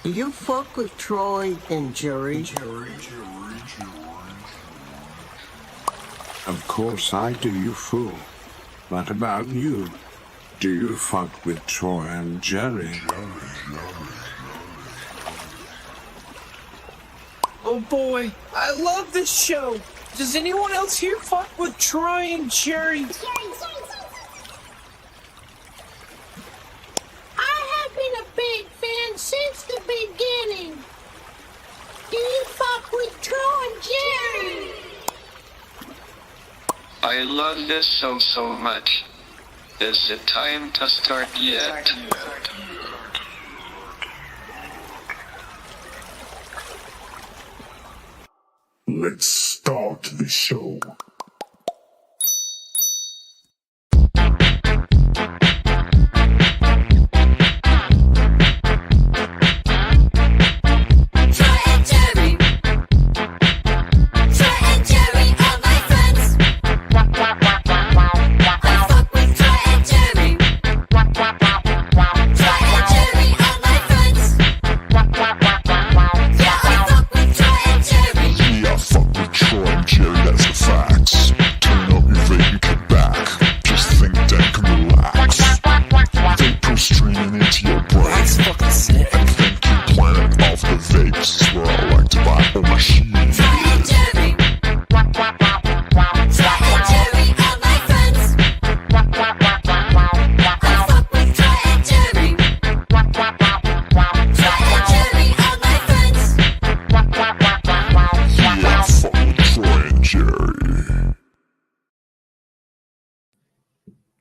You fuck with Troy and Jerry? Of course I do, you fool. What about you? Do you fuck with Troy and Jerry? Oh boy, I love this show. Does anyone else here fuck with Troy and Jerry? I have been a big fan since the beginning. Do you fuck with Troy and Jerry? I love this show so much. Is it time to start yet? Let's start the show.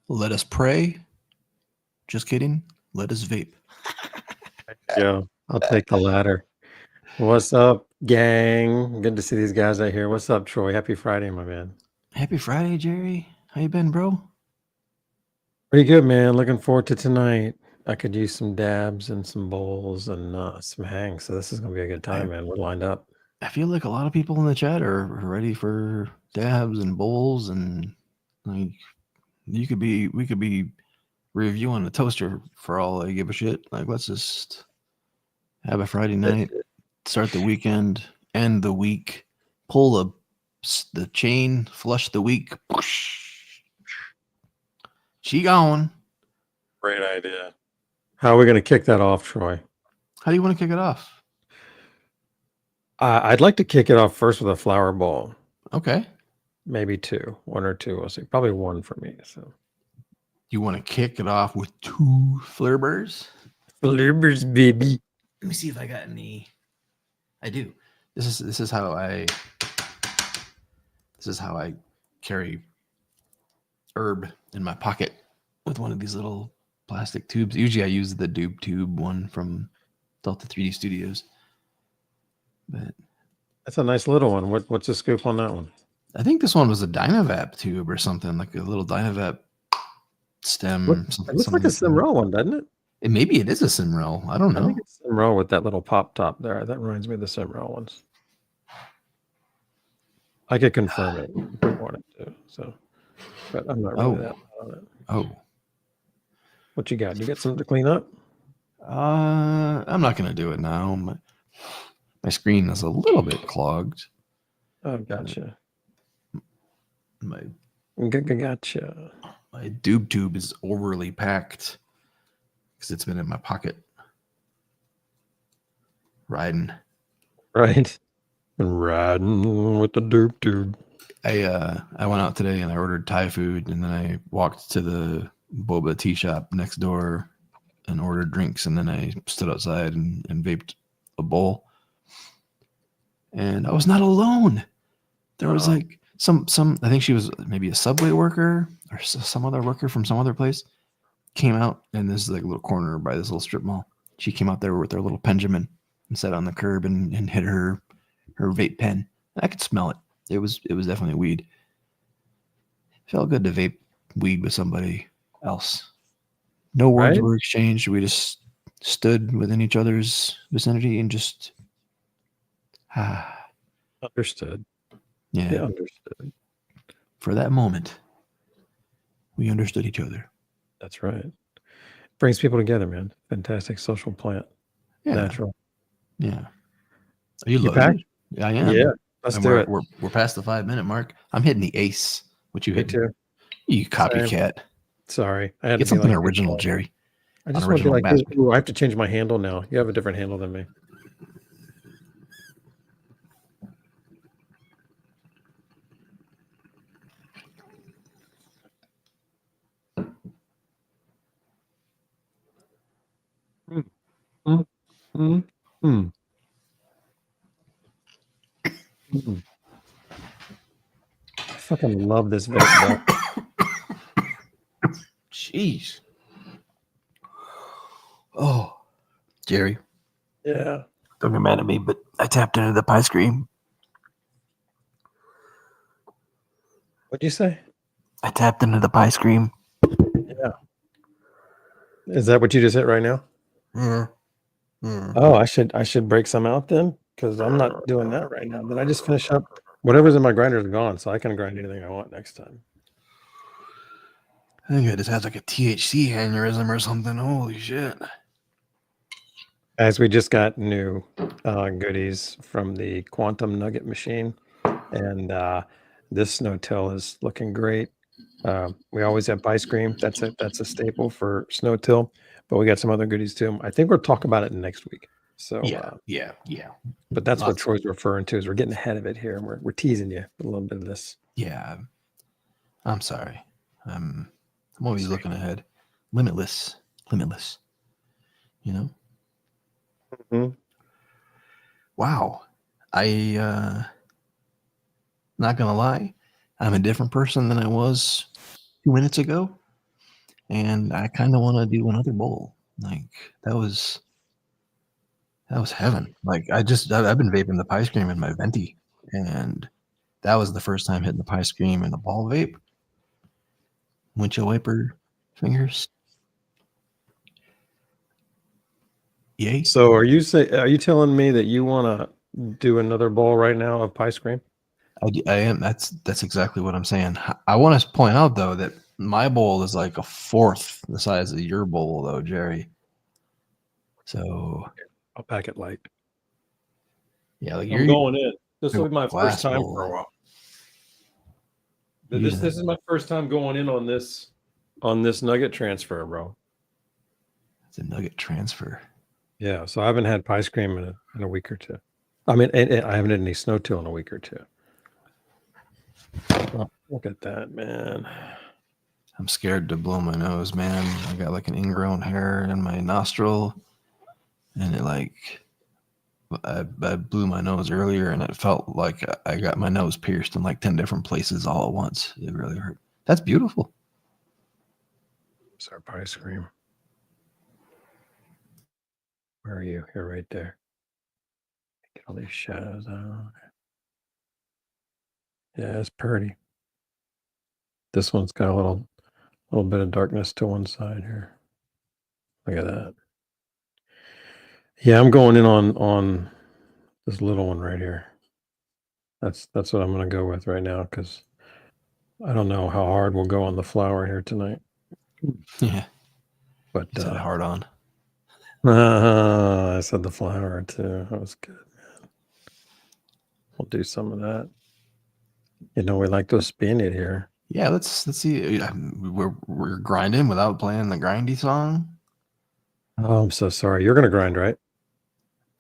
Let us pray. Just kidding. Let us vape. Yeah, I'll take the latter. What's up, gang? Good to see these guys out here. What's up, Troy? Happy Friday, my man. Happy Friday, Jerry. How you been, bro? Pretty good, man. Looking forward to tonight. I could use some dabs and some bowls and some hangs. So this is gonna be a good time, man. We're lined up. I feel like a lot of people in the chat are ready for dabs and bowls, and like we could be reviewing a toaster for all I give a shit. Like, let's just have a Friday night, start the weekend, end the week, pull the chain, flush the week. She gone. Great idea. How are we going to kick that off, Troy? How do you want to kick it off? I'd like to kick it off first with a flower bowl. Okay. Maybe two. One or two. We'll see. Probably one for me. So you want to kick it off with two flirbers? Flirbers, baby. Let me see if I got any. I do. This is how I carry herb in my pocket with one of these little plastic tubes. Usually I use the Doob Tube one from Delta 3D Studios. But that's a nice little one. What's the scoop on that one? I think this one was a Dynavap tube or something, like a little Dynavap stem. It looks like a Simrel one, doesn't it? Maybe it is a Simrel. I don't know. I think it's Simrel with that little pop top there. That reminds me of the Simrel ones. I could confirm it if I wanted to. So, but I'm not really that on it. Oh. What you got? You got something to clean up? I'm not going to do it now. My screen is a little bit clogged. Oh, gotcha. Gotcha. My Doob Tube is overly packed because it's been in my pocket. Riding. Right. Been riding with the Doob Tube. I went out today and I ordered Thai food, and then I walked to the boba tea shop next door and ordered drinks, and then I stood outside and vaped a bowl. And I was not alone. There was like some I think she was maybe a Subway worker or some other worker from some other place came out, and this is like a little corner by this little strip mall. She came out there with her little Benjamin and sat on the curb and hit her vape pen. I could smell it. It was definitely weed. It felt good to vape weed with somebody else. No words were exchanged. We just stood within each other's vicinity and just understood. Yeah, understood. For that moment, we understood each other. That's right. Brings people together, man. Fantastic social plant. Yeah. Natural. Yeah. Are you You loaded? packed? Yeah, I am. Yeah, let's And do it. We're past the 5-minute mark. I'm hitting the ace. What you Me hitting? too. You copycat. Sorry, I had Get to be something like original, Jerry. I just want to be Unoriginal like, bastard. ooh, I have to change my handle now. You have a different handle than me. Mm, mm, mm, mm, mm. I fucking love this vape, bro. Jeez. Oh, Jerry. Yeah. Don't get mad at me, but I tapped into the pie screen. What'd you say? I tapped into the pie screen. Yeah. Is that what you just hit right now? Yeah. Oh, I should break some out then, because I'm not doing that right now. Then I just finish up whatever's in my grinder is gone, so I can grind anything I want next time. I think I just had like a THC aneurysm or something. Holy shit. As we just got new goodies from the Quantum Nugget machine, and this Snow-Till is looking great. We always have ice cream. That's a staple for Snow-Till, but we got some other goodies too. I think we'll talk about it next week. So Yeah. but that's what Lots. Troy's referring to, is we're getting ahead of it here, and we're teasing you with a little bit of this. Yeah. I'm sorry. I'm always looking ahead. Limitless. You know? Mhm. Wow. Not gonna lie, I'm a different person than I was 2 minutes ago, and I kind of want to do another bowl. Like that was heaven. Like I've been vaping the pie scream in my venti, and that was the first time hitting the pie scream in a ball vape. Windshield wiper fingers. Yay! So are you telling me that you want to do another bowl right now of pie scream? I am. That's exactly what I'm saying. I want to point out though that my bowl is like a fourth the size of your bowl, though, Jerry. So I'll pack it light. yeah, like I'm going in. This will be my glass first time bowl. for a while. You This just- is my first time going in on this nugget transfer, bro. It's a nugget transfer. Yeah, so I haven't had pie scream in a week or two. I mean, and I haven't had any Snow-Till in a week or two. Oh, look at that, man. I'm scared to blow my nose, man. I got like an ingrown hair in my nostril, and I blew my nose earlier, and it felt like I got my nose pierced in like 10 different places all at once. It really hurt. That's beautiful. It's our pie scream. Where are you? You're right there. Get all these shadows out. Yeah, it's pretty. This one's got a little bit of darkness to one side here. Look at that. Yeah, I'm going in on this little one right here. That's what I'm going to go with right now, because I don't know how hard we'll go on the flower here tonight. Yeah, But it's hard on. I said the flower too. That was good, man. We'll do some of that. You know, we like to spin it here. Yeah, let's see. We're grinding without playing the grindy song. Oh, I'm so sorry. You're going to grind, right?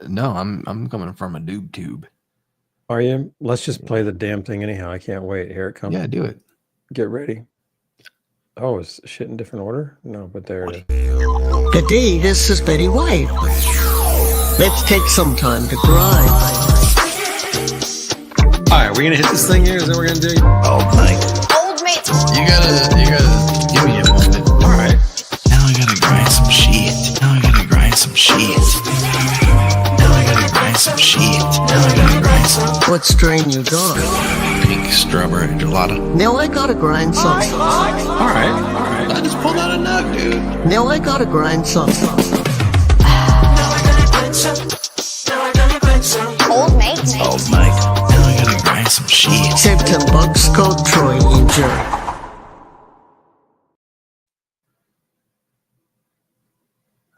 No, I'm coming from a doob tube. Are you? Let's just play the damn thing anyhow. I can't wait. Here it comes. Yeah, do it. Get ready. Oh, is shit in different order? No, but there it is. The day this is very wide. Let's take some time to grind. All right, we're going to hit this thing here. Is that what we're going to do? Oh my. Old mate. You gotta give me a moment. All right. Now I gotta grind some shit. Now I gotta grind some shit. Now I gotta grind some shit. Now I gotta grind some What strain you got? pink strawberry gelato. Now I gotta grind some. All right. I just pulled out a nug, dude. Now I gotta grind some. Old mate. Oh, Mike. Now I gotta grind some shit. Save $10. Code Troy and Jerry.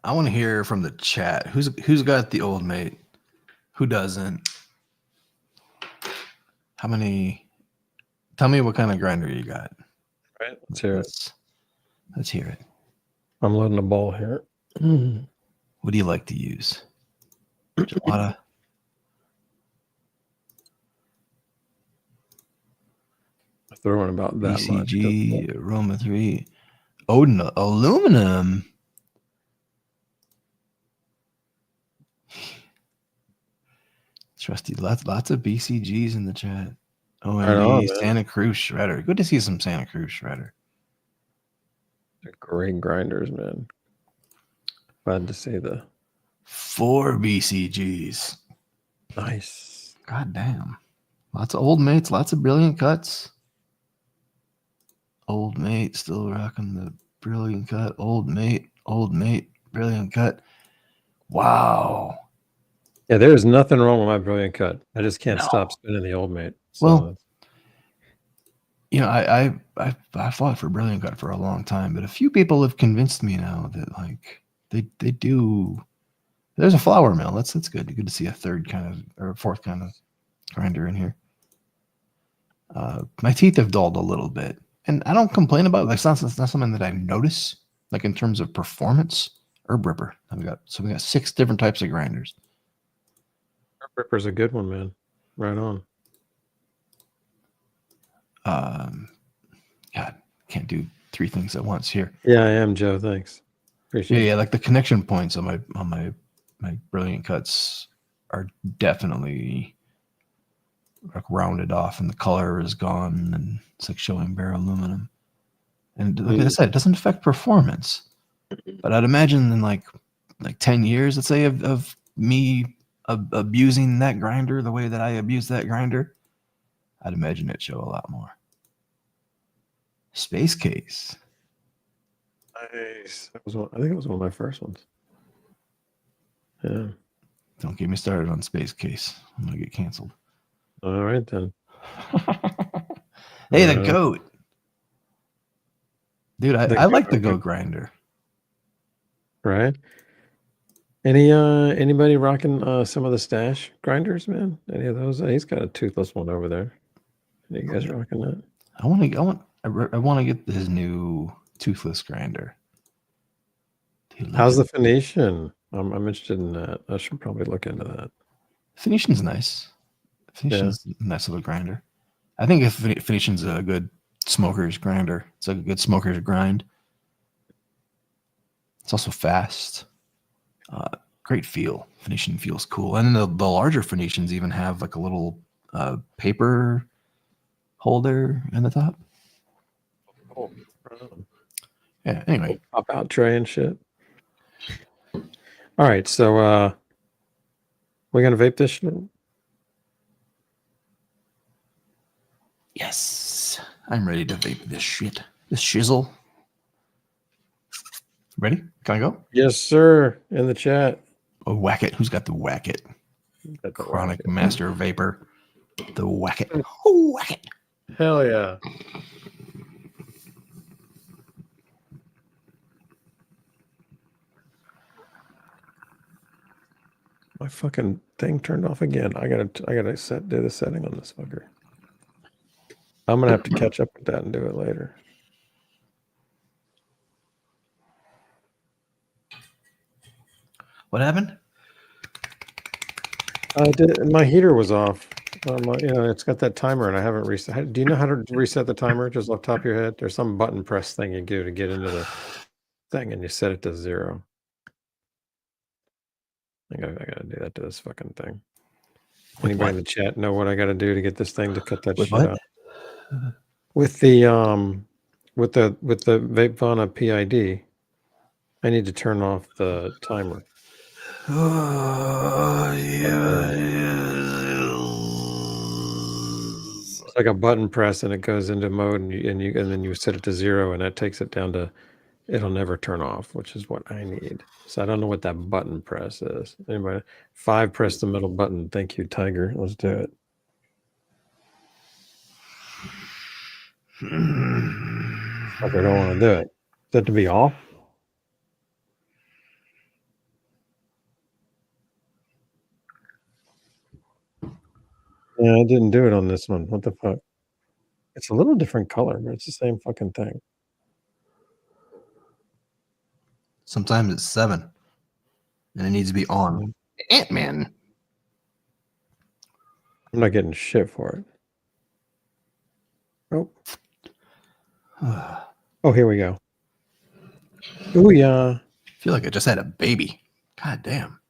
I want to hear from the chat. Who's got the old mate? Who doesn't? How many? Tell me what kind of grinder you got. Right. Let's hear it. Let's hear it. I'm loading a bowl here. What do you like to use? Gelada? I throw in about that BCG, Aroma 3, Odin, aluminum. Trusty, lots of BCGs in the chat. OMB, Santa Cruz Shredder. Good to see some Santa Cruz Shredder. They're great grinders, man. Glad to see the 4 BCGs. Nice. God damn. Lots of old mates, lots of brilliant cuts. Old mate still rocking the brilliant cut. Old mate, brilliant cut. Wow. Yeah, there is nothing wrong with my brilliant cut. I just can't stop spinning the old mate. So. Well, you know, I fought for brilliant cut for a long time, but a few people have convinced me now that like they do. There's a flour mill. That's good. Good to see a third kind of or a fourth kind of grinder in here. My teeth have dulled a little bit, and I don't complain about it. Like, it's not something that I notice. Like in terms of performance, herb ripper. We got 6 different types of grinders. Herb ripper's a good one, man. Right on. God, can't do 3 things at once here. Yeah, I am, Joe. Thanks. Appreciate it. Yeah, like the connection points on my brilliant cuts are definitely like rounded off, and the color is gone, and it's like showing bare aluminum. And like I said, it doesn't affect performance, but I'd imagine in like 10 years, let's say, of me abusing that grinder the way that I abuse that grinder, I'd imagine it'd show a lot more. Space case. Nice. I think it was one of my first ones. Yeah. Don't get me started on space case. I'm gonna get canceled. All right then. Hey, the goat. Dude, I like the goat grinder. Right. Anybody rocking some of the stash grinders, man? Any of those? He's got a toothless one over there. Are you guys rocking that? I want to get his new toothless grinder. Dude, how's the Phoenician? I'm interested in that. I should probably look into that. Phoenician's nice. Phoenician's a nice little grinder. I think if Phoenician's a good smoker's grinder. It's a good smoker's grind. It's also fast. Great feel. Phoenician feels cool. And then the larger Phoenicians even have like a little paper holder in the top. Oh, yeah, anyway. Pop out tray and shit. All right, so we're gonna vape this shit? Yes. I'm ready to vape this shit. This shizzle. Ready? Can I go? Yes, sir. In the chat. Oh, whack it. Who's got the whack it? Chronic Master Vapor. The whack it. Oh, whack it. Hell yeah. My fucking thing turned off again. I gotta do the setting on this fucker. I'm gonna have to catch up with that and do it later. What happened? My heater was off. It's got that timer, and I haven't reset. Do you know how to reset the timer? Just off the top of your head, there's some button press thing you do to get into the thing, and you set it to 0. I gotta do that to this fucking thing. Anybody in the chat know what I gotta do to get this thing to cut that shit out? With the Vapevana PID, I need to turn off the timer. Oh, yeah. It's like a button press, and it goes into mode, and then you set it to 0, and that takes it down to it'll never turn off, which is what I need. So I don't know what that button press is. Anybody? 5, press the middle button. Thank you, Tiger. Let's do it. I don't want to do it. Is that to be off? Yeah, I didn't do it on this one. What the fuck? It's a little different color, but it's the same fucking thing. Sometimes it's 7, and it needs to be on. Ant-Man. I'm not getting shit for it. Nope. Oh, here we go. Oh yeah. I feel like I just had a baby. God damn.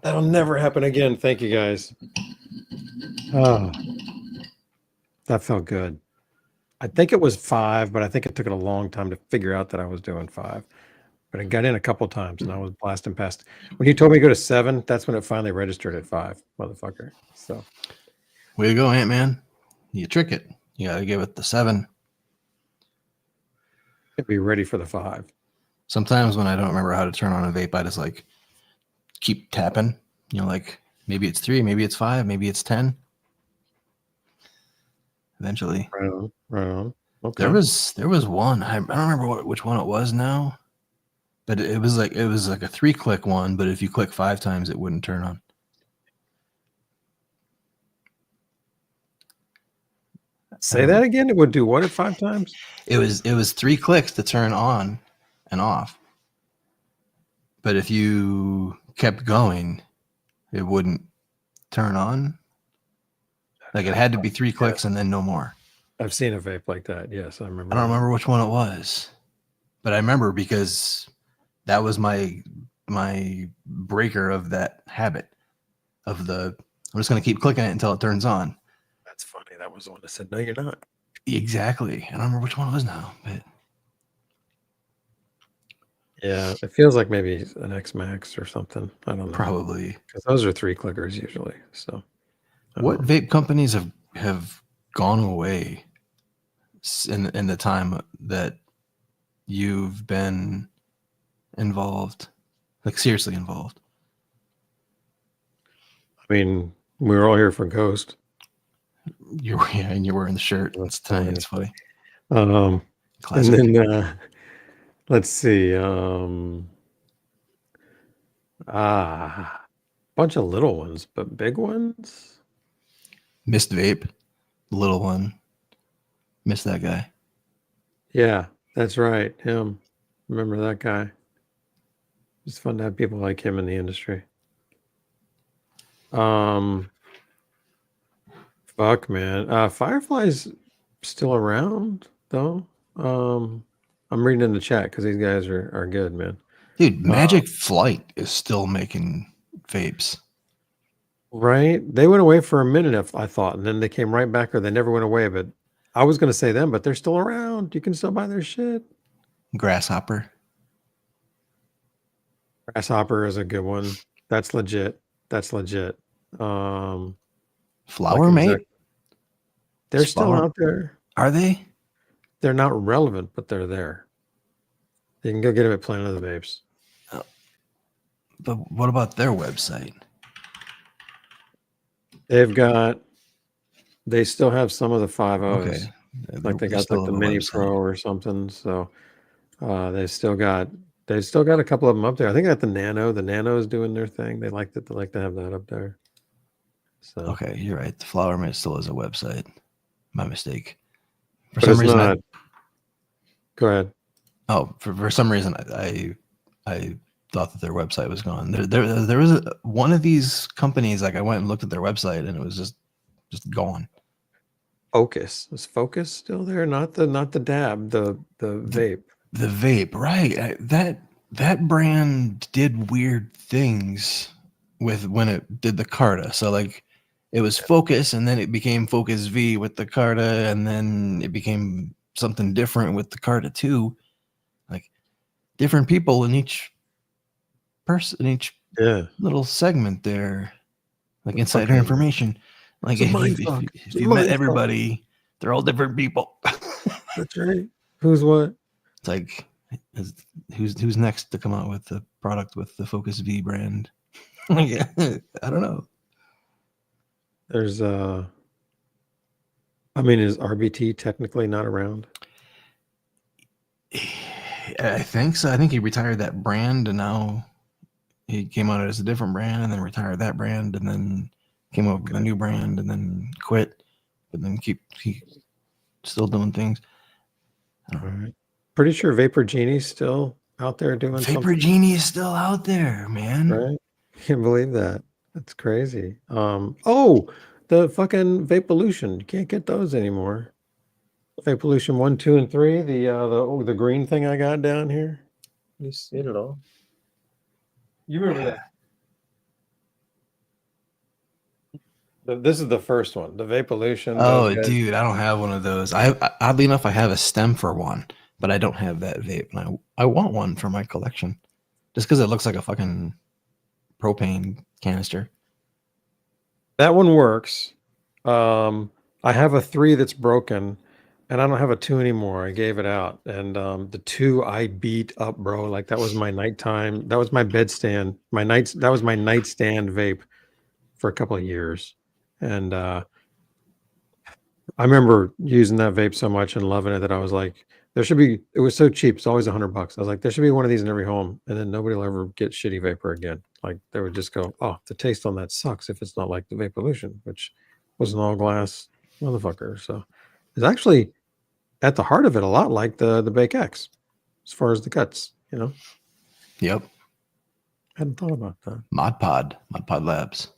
That'll never happen again. Thank you guys. Oh, that felt good. I think it was 5, but I think it took it a long time to figure out that I was doing 5. But it got in a couple times, and I was blasting past. When you told me to go to 7, that's when it finally registered at 5, motherfucker. So, Way to go, Ant-Man. You trick it. You gotta give it the 7. be ready for the 5. Sometimes when I don't remember how to turn on a vape, I just like keep tapping. You know, like maybe it's 3, maybe it's 5, maybe it's 10. Eventually, Right on. Right on. Okay. there was one. I don't remember which one it was now, but it was like a 3-click one. But if you click 5 times, it wouldn't turn on. Say that again. It would do what at 5 times? It was 3 clicks to turn on and off. But if you kept going, it wouldn't turn on. Like it had to be 3 clicks and then no more. I've seen a vape like that. Yes, I remember. I don't remember which one it was, but I remember because that was my breaker of that habit of the. I'm just going to keep clicking it until it turns on. That's funny. That was the one that said, "No, you're not." Exactly. I don't remember which one it was now, but Yeah, it feels like maybe an X Max or something. I don't know. probably. Because those are 3 clickers usually. So, What vape companies have gone away in the time that you've been involved, like seriously involved? I mean, we were all here for Ghost. And you're wearing the shirt. It's tiny. It's funny. And Classic. then let's see. Bunch of little ones, but big ones. Missed Vape, little one. Missed that guy. Yeah, that's right. Him. Remember that guy? It's fun to have people like him in the industry. Fuck, man. Firefly's still around though. I'm reading in the chat because these guys are good, man. Dude, Magic Flight is still making vapes. Right? They went away for a minute, I thought, and then they came right back, or they never went away. But I was going to say them, but they're still around. You can still buy their shit. Grasshopper. Grasshopper is a good one. That's legit. Flower like Mate? They're still Flower- out there. Are they? They're not relevant, but they're there. You can go get them at Planet of the Vapes. But what about their website? They still have some of the 5.0s. Okay. Like they got still like the have a Mini website. Pro or something. So they've still got a couple of them up there. I think they got the Nano. The Nano is doing their thing. They like to have that up there. So Okay, you're right. The Flower Mate still has a website. My mistake. For but some it's reason, not. Go ahead. for some reason, I thought that their website was gone. There was one of these companies. Like I went and looked at their website, and it was just gone. Focus. Is Focus still there? Not the dab. The vape. The vape, right? That brand did weird things with when it did the Carta. So like, it was Focus, and then it became Focus V with the Carta, and then it became something different with the Carta 2. Like different people in each person, in each little segment there, like insider information. Like if you met everybody, they're all different people. That's right. Who's what? It's like who's next to come out with the product with the Focus V brand? I don't know. There's I mean, is RBT technically not around? I think so. I think he retired that brand, and now he came out as a different brand, and then retired that brand, and then Came up with a new brand and then quit, but then keep still doing things. All right. Pretty sure Vapor Genie's still out there doing Vapor something. Genie is still out there, man. Right? Can't believe that. That's crazy. Oh, the fucking Vapolution. You can't get those anymore. Vapolution 1, 2, and 3. The green thing I got down here. You seen it all? You remember that? This is the first one, the Vapolution. Oh, those guys. dude, I don't have one of those. Oddly enough, I have a stem for one, but I don't have that vape. And I want one for my collection, just because it looks like a fucking propane canister. That one works. I have a 3 that's broken, and I don't have a 2 anymore. I gave it out, and the 2 I beat up, bro. Like that was my nighttime. That was my bedstand. That was my nightstand vape for a couple of years, and I remember using that vape so much and loving it that I was like, there should be. It was so cheap. It's always $100. I was like, there should be one of these in every home, and then nobody will ever get shitty vapor again. Like they would just go, oh, the taste on that sucks if it's not like the Vapolution, which was an all glass motherfucker. So it's actually at the heart of it a lot like the Bake X, as far as the cuts. You know, Yep. hadn't thought about that. Mod Pod Labs.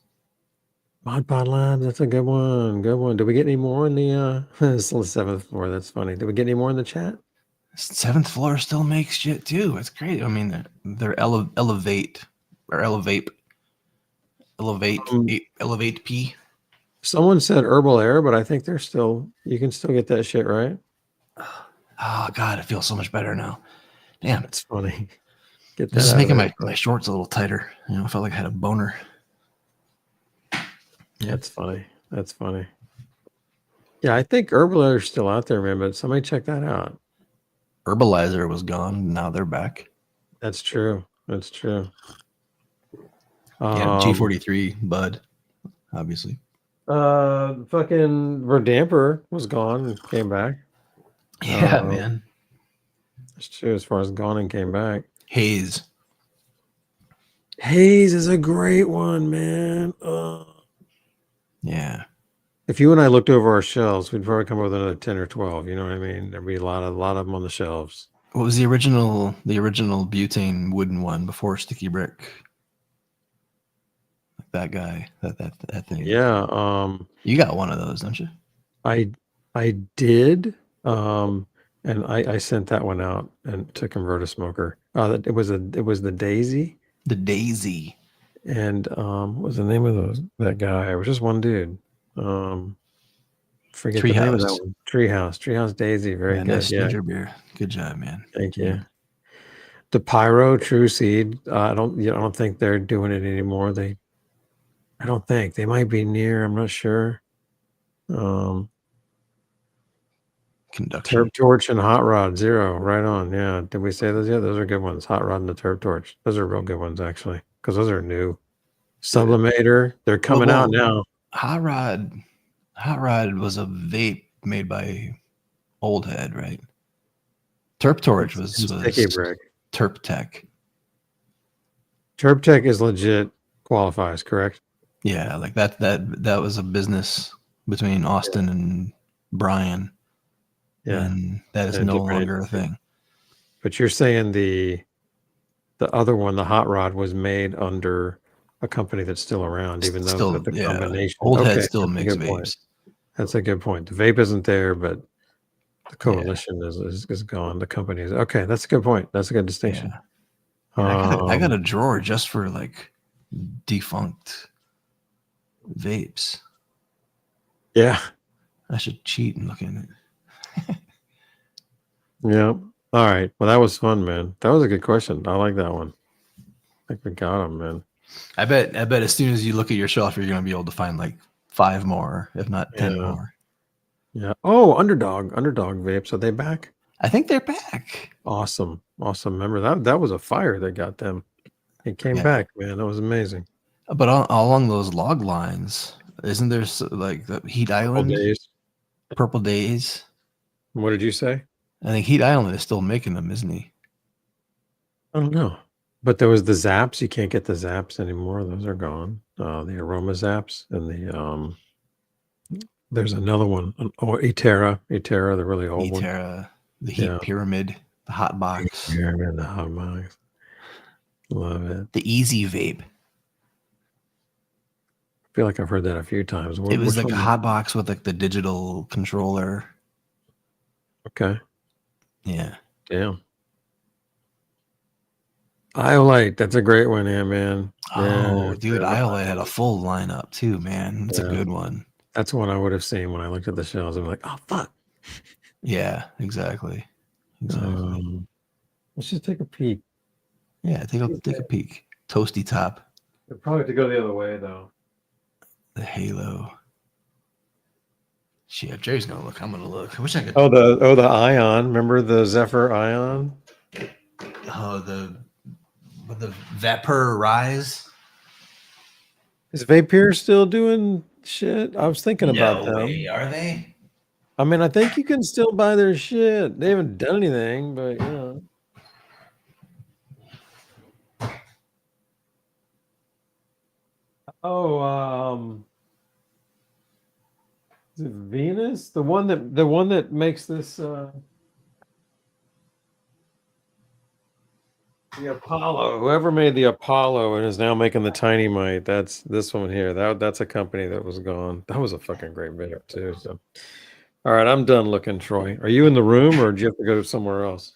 Mod Pod Labs, that's a good one. Good one. Did we get any more in the it's on the 7th floor? That's funny. Did we get any more in the chat? 7th floor still makes shit too. It's great. I mean, they're Elevate or Elevate P. Someone said Herbal Air, but I think they're still. You can still get that shit, right? Oh god, it feels so much better now. Damn, That's funny. Get that. this is out of making there. my shorts a little tighter. You know, I felt like I had a boner. That's funny. That's funny. Yeah, I think Herbal Air is still out there, man. But somebody check that out. Herbalizer was gone. Now they're back. That's true. That's true. Yeah, G43 Bud, obviously. Fucking Verdamper was gone and came back. Yeah, man. That's true. As far as gone and came back. Haze. Haze is a great one, man. Yeah. If you and I looked over our shelves, we'd probably come up with another 10 or 12. You know what I mean? There'd be a lot of them on the shelves. What was the original butane wooden one before Sticky Brick? Like that guy, that thing. Yeah. You got one of those, don't you? I did. And I sent that one out and to Convert a Smoker. It was the Daisy. The Daisy. And what was the name of that guy? It was just one dude. Forget the name of that one. Treehouse Daisy. Very good. Nice Yeah. ginger beer. Good job, man. Thank you. The Pyro True Seed. I don't think they're doing it anymore. I don't think they might be near. I'm not sure. Conduction. Turb Torch and Hot Rod 0. Right on. Yeah. Did we say those? Yeah, those are good ones. Hot Rod and the Turb Torch. Those are real good ones, actually, because those are new. Sublimator. They're coming out now. Hot Rod was a vape made by Old Head, right? Terp Torch was Sticky Brick. Terp Tech. Terp Tech is legit qualifies, correct? Yeah, like that was a business between Austin and Brian. Yeah. And that is no longer a thing. But you're saying the other one, the Hot Rod, was made under a company that's still around, even though the combination. Old Head still makes vapes. That's a good point. The vape isn't there, but the coalition is gone. The company is okay. That's a good point. That's a good distinction. Yeah. I got a drawer just for like defunct vapes. Yeah. I should cheat and look in it. Yeah. All right. Well, that was fun, man. That was a good question. I like that one. I think we got him, man. I bet as soon as you look at your shelf, you're going to be able to find like 5 more, if not 10 more. Yeah. Oh, Underdog Vapes. Are they back? I think they're back. Awesome. Remember that was a fire that got them. It came back, man. That was amazing. But along those log lines, isn't there like the Heat Island? Purple Days. What did you say? I think Heat Island is still making them, isn't he? I don't know. But there was the Zaps. You can't get the Zaps anymore. Those are gone. The aroma Zaps and the there's another one. Itera, the really old one. Etera, the Heat Pyramid, the Hot Box. Pyramid, the Hot Box. Love it. The Eaze Vape. I feel like I've heard that a few times. It was like a hot box with like the digital controller. Okay. Yeah. Damn. Iolite, that's a great one, yeah, man. Oh, dude, Iolite had a full lineup too, man. It's a good one. That's one I would have seen when I looked at the shelves. I'm like, oh fuck. Yeah, exactly. Exactly. Let's just take a peek. Yeah, take a peek. Toasty top. We'll probably have to go the other way though. The Halo. Shit, if Jerry's gonna look, I'm gonna look. I wish I could. Oh, the Ion. Remember the Zephyr Ion? Oh, the Vaporizer. Is Vapor still doing shit? I was thinking about them. Way, are they? I mean, I think you can still buy their shit. They haven't done anything, but you know. Oh, is it Venus? The one that makes this the Apollo. Whoever made the Apollo and is now making the Tiny Mite, that's this one here. That's a company that was gone. That was a fucking great video too. So all right, I'm done looking, Troy. Are you in the room or do you have to go somewhere else?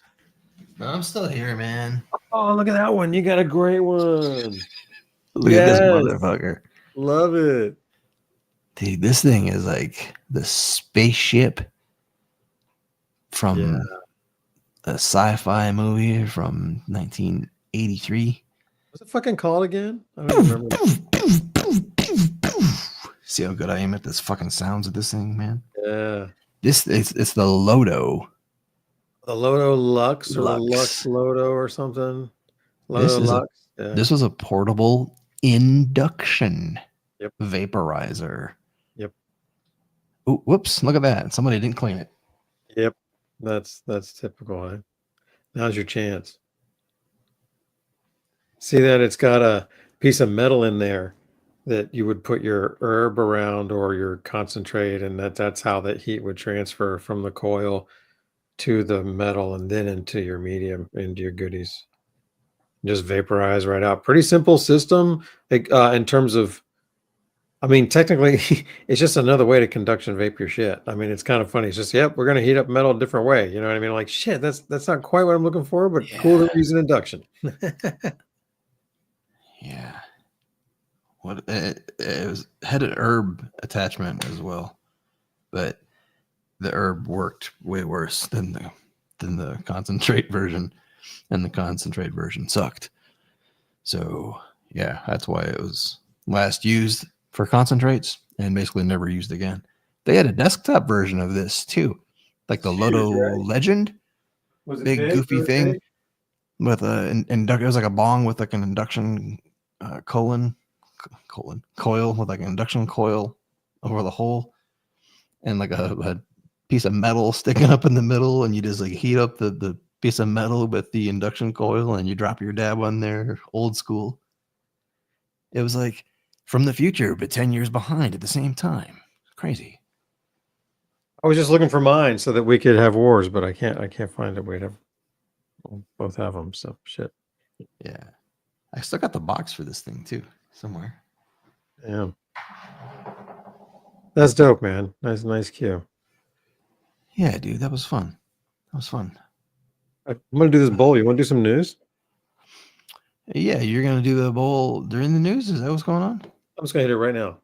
No, I'm still here, man. Oh, look at that one. You got a great one. Look at this motherfucker. Love it. Dude, this thing is like the spaceship from a sci-fi movie from 1983. What's it fucking called again? I don't remember. See how good I am at this fucking sounds of this thing, man? Yeah. It's the Lodo. The Lodo Lux or Lux Lodo or something. Lodo Lux. This was a portable induction vaporizer. Yep. Ooh, whoops! Look at that. Somebody didn't clean it. Yep. That's typical. Eh? Now's your chance. See that it's got a piece of metal in there that you would put your herb around or your concentrate, and that's how that heat would transfer from the coil to the metal and then into your medium, into your goodies. Just vaporize right out. Pretty simple system in terms of, I mean, technically, it's just another way to conduction vape your shit. I mean, it's kind of funny. It's just, yep, we're going to heat up metal a different way. You know what I mean? Like, shit, that's not quite what I'm looking for, but cool to use an induction. Yeah. What it had an herb attachment as well, but the herb worked way worse than the concentrate version, and the concentrate version sucked. So yeah, that's why it was last used for concentrates and basically never used again. They had a desktop version of this too, like the Lodo Legend. Was it big goofy thing with it was like a bong with like an induction coil with like an induction coil over the hole, and like a piece of metal sticking up in the middle, and you just like heat up the piece of metal with the induction coil, and you drop your dab on there, old school. It was like from the future, but 10 years behind at the same time. Crazy. I was just looking for mine so that we could have wars, but I can't find it. We'd have both have them. So shit. Yeah, I still got the box for this thing too somewhere. Yeah, that's dope, man. Nice cue. Yeah, dude, that was fun. That was fun. I'm gonna do this bowl. You want to do some news? Yeah, you're gonna do the bowl during the news. Is that what's going on? I'm just gonna hit it right now.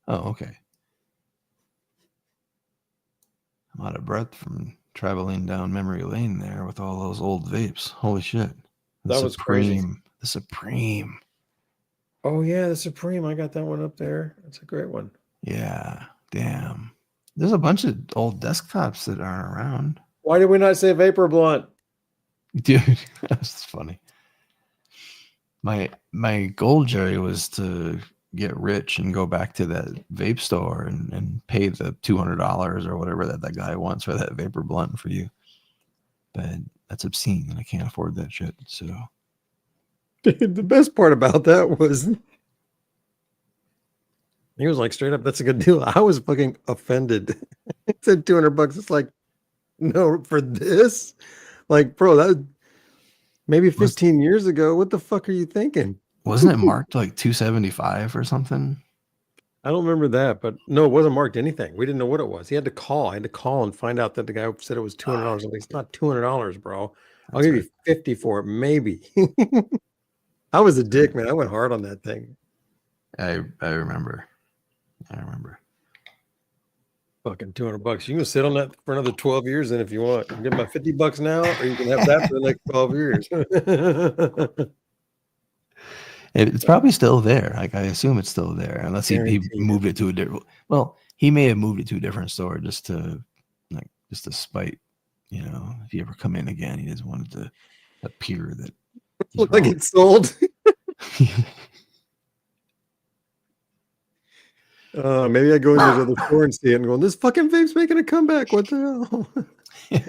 Oh, okay. I'm out of breath from traveling down memory lane there with all those old vapes. Holy shit! That was crazy. The Supreme. Oh yeah, the Supreme. I got that one up there. That's a great one. Yeah, damn. There's a bunch of old desktops that aren't around. Why did we not say Vapor Blunt? Dude, that's funny. My goal, Jerry, was to get rich and go back to that vape store and pay the $200 or whatever that guy wants for that Vapor Blunt for you. But that's obscene, and I can't afford that shit. So Dude, the best part about that was he was like, straight up, that's a good deal. I was fucking offended. It said $200. It's like, no, for this? Like, bro, that maybe 15 years ago. What the fuck are you thinking? Wasn't it marked like 275 or something? I don't remember that, but no, it wasn't marked anything. We didn't know what it was. He had to call. I had to call and find out that the guy said it was $200. I'm like, it's not $200, bro. I'll give you 50 for it, maybe. I was a dick, man. I went hard on that thing. I remember. I remember. Fucking $200. You can sit on that for another 12 years, then if you want. You can get my $50 now, or you can have that for the next 12 years. It's probably still there. Like, I assume it's still there, unless he moved it to a different. Well, he may have moved it to a different store just to spite. You know, if you ever come in again, he doesn't want it to appear that look like it's sold. Maybe I go into his other store and see it and go, this fucking vape's making a comeback. What the hell?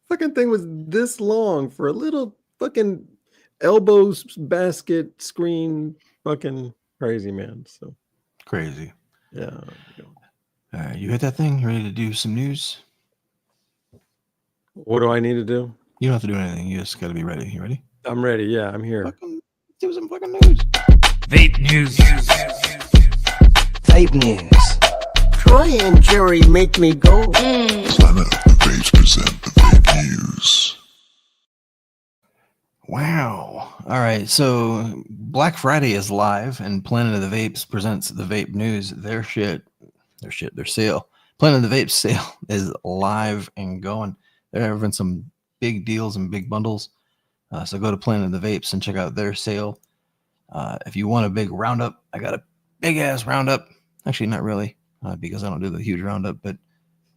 Fucking thing was this long for a little fucking elbows basket screen. Fucking crazy, man. So crazy. Yeah. You hit that thing? You ready to do some news? What do I need to do? You don't have to do anything. You just got to be ready. You ready? I'm ready. Yeah, I'm here. Let's do some fucking news. Vape news. Vape news. Troy and Jerry make me go. Planet of the Vapes present the Vape News. Wow. All right. So Black Friday is live, and Planet of the Vapes presents the Vape News. Their sale. Planet of the Vapes sale is live and going. They're having some big deals and big bundles. So go to Planet of the Vapes and check out their sale. If you want a big roundup, I got a big ass roundup. Actually, not really, because I don't do the huge roundup, but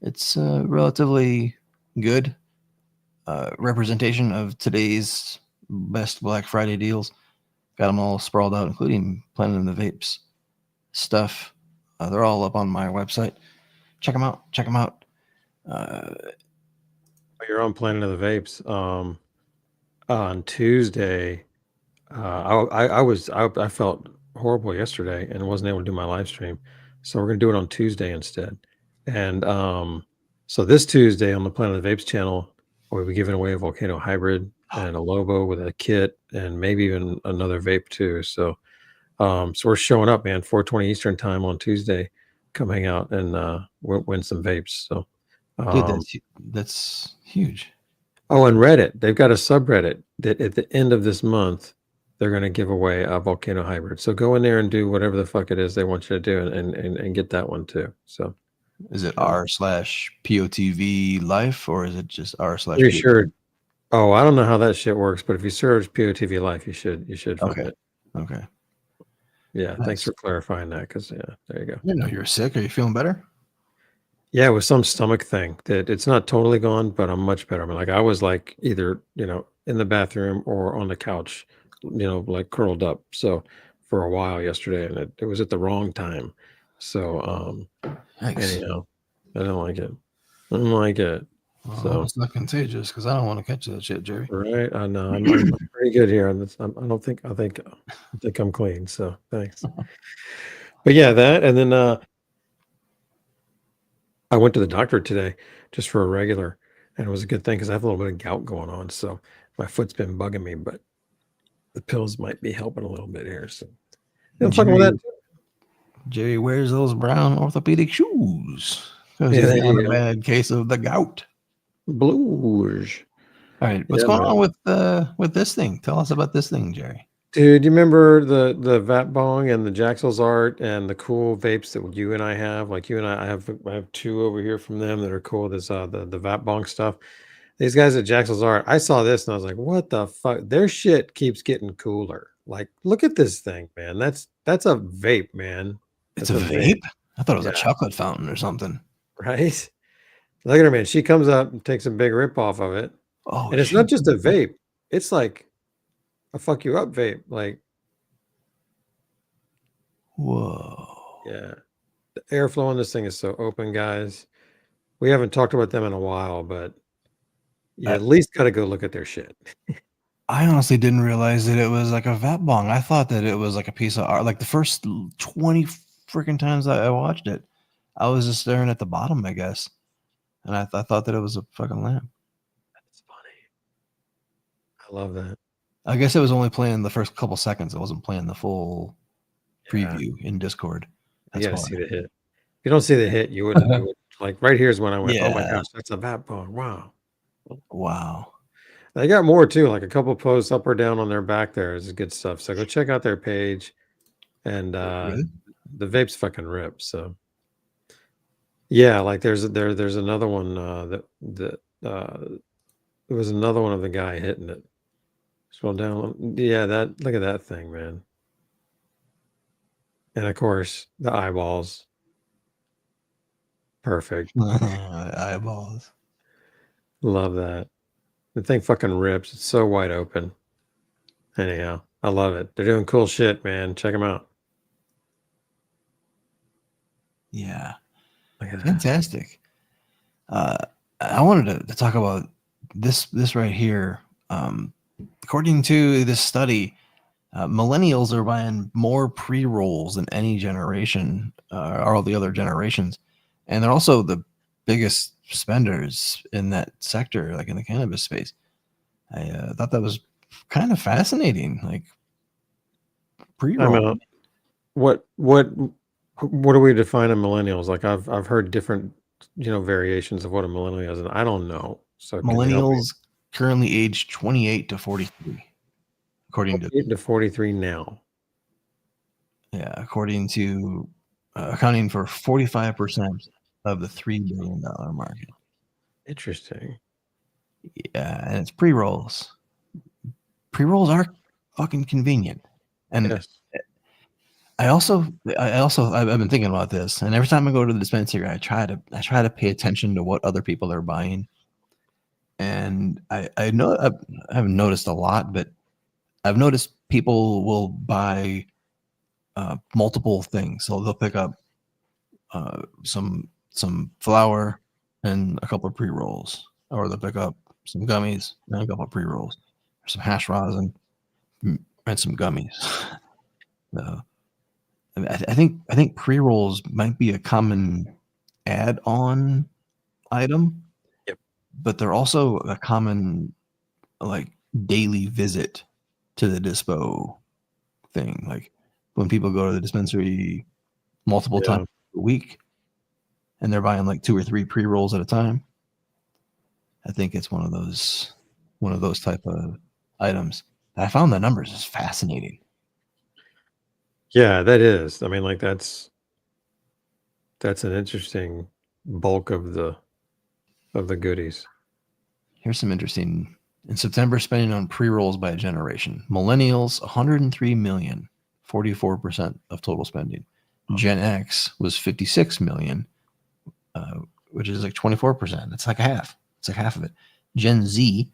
it's relatively good representation of today's best Black Friday deals. Got them all sprawled out, including Planet of the Vapes stuff. They're all up on my website. Check them out. Check them out. You're on Planet of the Vapes. On Tuesday, I felt horrible yesterday and wasn't able to do my live stream, so we're gonna do it on Tuesday instead. And so this Tuesday on the Planet of the Vapes channel, we'll be giving away a Volcano Hybrid and a Lobo with a kit and maybe even another vape too. So so we're showing up, man. 4:20 Eastern time on Tuesday. Come hang out and win some vapes. So Dude, that's huge. Oh, and Reddit, they've got a subreddit that at the end of this month, they're going to give away a Volcano Hybrid. So go in there and do whatever the fuck it is they want you to do and get that one too. So is it r/POTV life or is it just r/? Pretty sure. Oh, I don't know how that shit works, but if you search POTV life, you should find it. Okay. Yeah. Nice. Thanks for clarifying that. Cause yeah, there you go. I didn't know you were sick. Are you feeling better? Yeah, it was some stomach thing that it's not totally gone, but I'm much better. I mean, like I was like either, in the bathroom or on the couch, like curled up. So for a while yesterday, and it was at the wrong time. So anyhow, I don't like it. I don't like it. Well, so it's not contagious because I don't want to catch that shit, Jerry. Right. I know. I'm pretty good here. I think I'm clean. So thanks. But yeah, that, and then I went to the doctor today just for a regular, and it was a good thing because I have a little bit of gout going on. So my foot's been bugging me, but the pills might be helping a little bit here. So I'm fucking with that too. Jerry wears those brown orthopedic shoes. Yeah, He's on a bad case of the gout. Blues. All right, what's going on with this thing? Tell us about this thing, Jerry. Dude, you remember the Vat Bong and the Jaxel's art and the cool vapes that you and I have? Like you and I have two over here from them that are cool. There's the Vat Bong stuff. These guys at Jaxel's art, I saw this and I was like, what the fuck? Their shit keeps getting cooler. Like, look at this thing, man. That's a vape, man. It's a vape? I thought it was a chocolate fountain or something. Right? Look at her, man. She comes up and takes a big rip off of it. Oh, and it's not just a vape. It's like a fuck you up vape. Like, whoa. Yeah. The airflow on this thing is so open, guys. We haven't talked about them in a while, but you at least got to go look at their shit. I honestly didn't realize that it was like a vape bong. I thought that it was like a piece of art. Like the first 20 freaking times that I watched it, I was just staring at the bottom, I guess. And I thought that it was a fucking lamp. That's funny. I love that. I guess it was only playing the first couple seconds. It wasn't playing the full Yeah. preview in Discord. You That's gotta why. see the hit. If you don't see the hit, you wouldn't. You would, like right here's when I went, oh my Yeah. gosh, that's a vape bong. Wow. Wow. They got more too, like a couple posts up or down on their back there is good stuff. So go check out their page. And Really? the vapes fucking rip. So yeah, like there's another one there was another one of the guy hitting it. Scroll down. Yeah, that look at that thing, man. And of course, the eyeballs. Perfect. Eyeballs. Love that. The thing fucking rips. It's so wide open. Anyhow, I love it. They're doing cool shit, man. Check them out. Yeah. Look at that. Fantastic. I wanted to talk about this right here. According to this study, millennials are buying more pre-rolls than any generation or all the other generations, and they're also the biggest spenders in that sector, like in the cannabis space. I thought that was kind of fascinating. Like pre-roll. What do we define as millennials? Like I've heard different variations of what a millennial is, and I don't know. So can you help me? Millennials currently aged 28 to 43, according to 28 to 43 now. Yeah, according to accounting for 45% of the $3 billion market. Interesting. Yeah, and it's pre-rolls. Pre-rolls are fucking convenient. And Yes. I've been thinking about this, and every time I go to the dispensary, I try to pay attention to what other people are buying. And I know I haven't noticed a lot, but I've noticed people will buy multiple things. So they'll pick up some flour and a couple of pre-rolls, or they'll pick up some gummies and a couple of pre-rolls, or some hash rosin and some gummies. I think pre-rolls might be a common add-on item. Yep. But they're also a common like daily visit to the dispo thing. Like when people go to the dispensary multiple times a week and they're buying like 2 or 3 pre-rolls at a time. I think it's one of those type of items. I found the numbers is fascinating. Yeah, that is. I mean, like that's an interesting bulk of the goodies. Here's some interesting. In September, spending on pre-rolls by a generation. Millennials, 103 million, 44% of total spending. Gen X was 56 million, which is like 24%. It's like half. It's like half of it. Gen Z,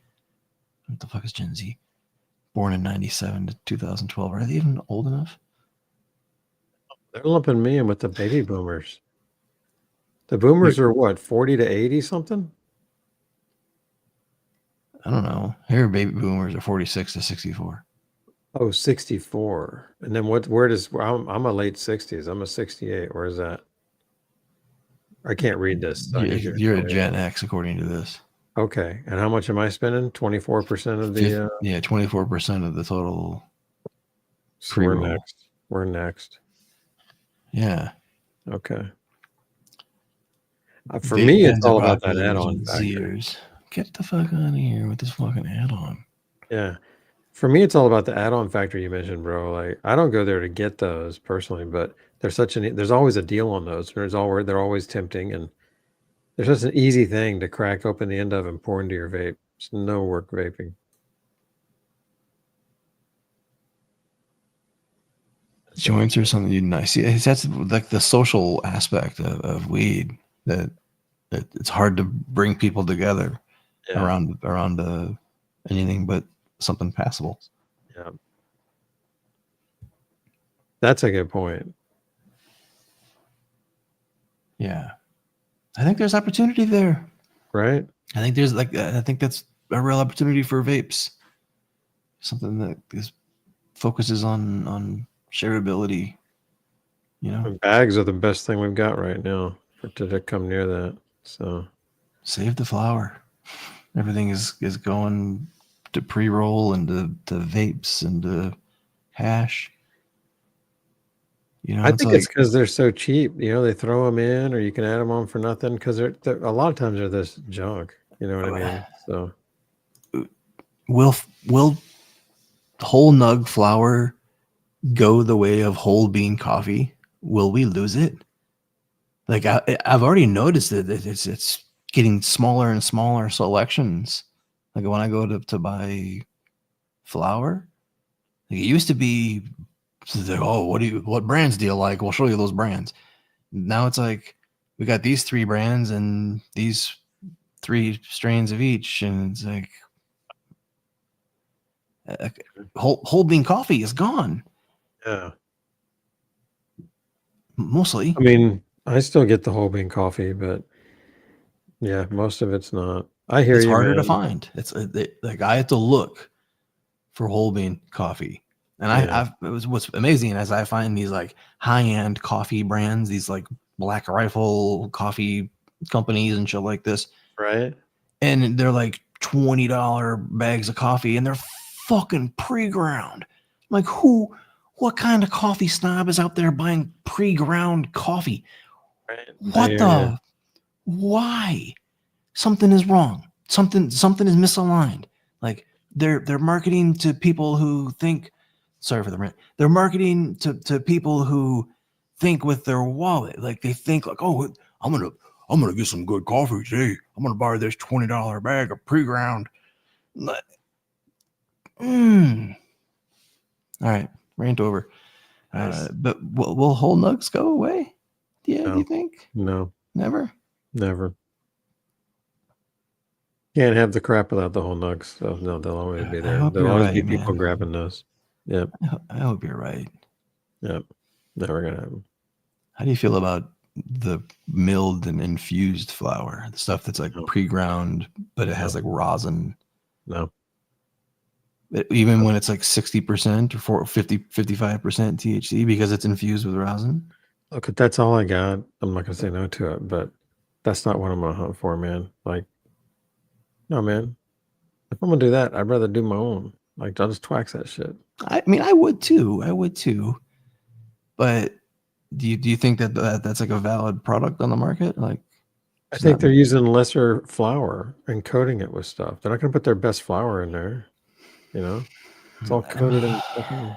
what the fuck is Gen Z? Born in 97 to 2012. Are they even old enough? They're lumping me in with the baby boomers. The boomers are what, 40 to 80 something? I don't know. Here, baby boomers are 46 to 64. Oh, 64. And then I'm a late 60s. I'm a 68. Where is that? I can't read this. So You're a Gen X, according to this. Okay. And how much am I spending? 24% of the... 24% of the total. So we're next. We're next. Yeah. Okay. For me, it's all about that add-on factor. Get the fuck out of here with this fucking add-on. Yeah. For me, it's all about the add-on factor you mentioned, bro. Like, I don't go there to get those personally, but there's always a deal on those. They're always tempting, and there's just an easy thing to crack open the end of and pour into your vape. It's no work vaping. Joints are something you'd nice. That's like the social aspect of weed that it's hard to bring people together around anything but something passable. Yeah, that's a good point. Yeah, I think there's opportunity there. Right. I think that's a real opportunity for vapes. something that focuses on shareability. You know, And bags are the best thing we've got right now to come near that. So save the flower. Everything is going to pre-roll and to vapes and to hash. You know, I it's think like, it's because they're so cheap. You know, they throw them in, or you can add them on for nothing. Because they're a lot of times they're this junk. You know what I mean? So will whole nug flour go the way of whole bean coffee? Will we lose it? Like I've already noticed that it's getting smaller and smaller selections. Like when I go to buy flour, like it used to be, like, oh, what brands do you like? We'll show you those brands. Now it's like we got these 3 brands and these 3 strains of each, and it's like whole bean coffee is gone. yeah, Mostly. I mean, I still get the whole bean coffee, but yeah, most of it's not. I hear It's you, harder to man. find. It's like I have to look for whole bean coffee. And Yeah. it was what's amazing as I find these like high end coffee brands, these like Black Rifle coffee companies and shit like this, Right. and they're like $20 bags of coffee, and they're fucking pre-ground. Like what kind of coffee snob is out there buying pre-ground coffee? Right. What the? Why? Something is wrong. Something is misaligned. Like they're marketing to people who think. Sorry for the rant. They're marketing to people who think with their wallet. Like they think like, oh, I'm gonna get some good coffee today. I'm gonna buy this $20 bag of pre-ground. All right, rant over. Nice. But will whole nugs go away? Yeah, No. do you think? No, Never. never. Can't have the crap without the whole nugs. So no, they'll always be I there. hope There'll you're always be right, people man. grabbing those. Yep. I hope you're right. Yep. Never gonna happen. How do you feel about the milled and infused flour? The stuff that's like No. pre-ground, but it has like rosin. No. Even when it's like 60% or 55% THC because it's infused with rosin. Look, if that's all I got, I'm not gonna say no to it, but that's not what I'm gonna hunt for, man. Like, no, man. If I'm gonna do that, I'd rather do my own. Like, I'll just twax that shit. I mean, I would too. But do you think that that's like a valid product on the market? Like, I it's think not- they're using lesser flour and coating it with stuff. They're not gonna put their best flour in there. You know, it's all coated in fucking.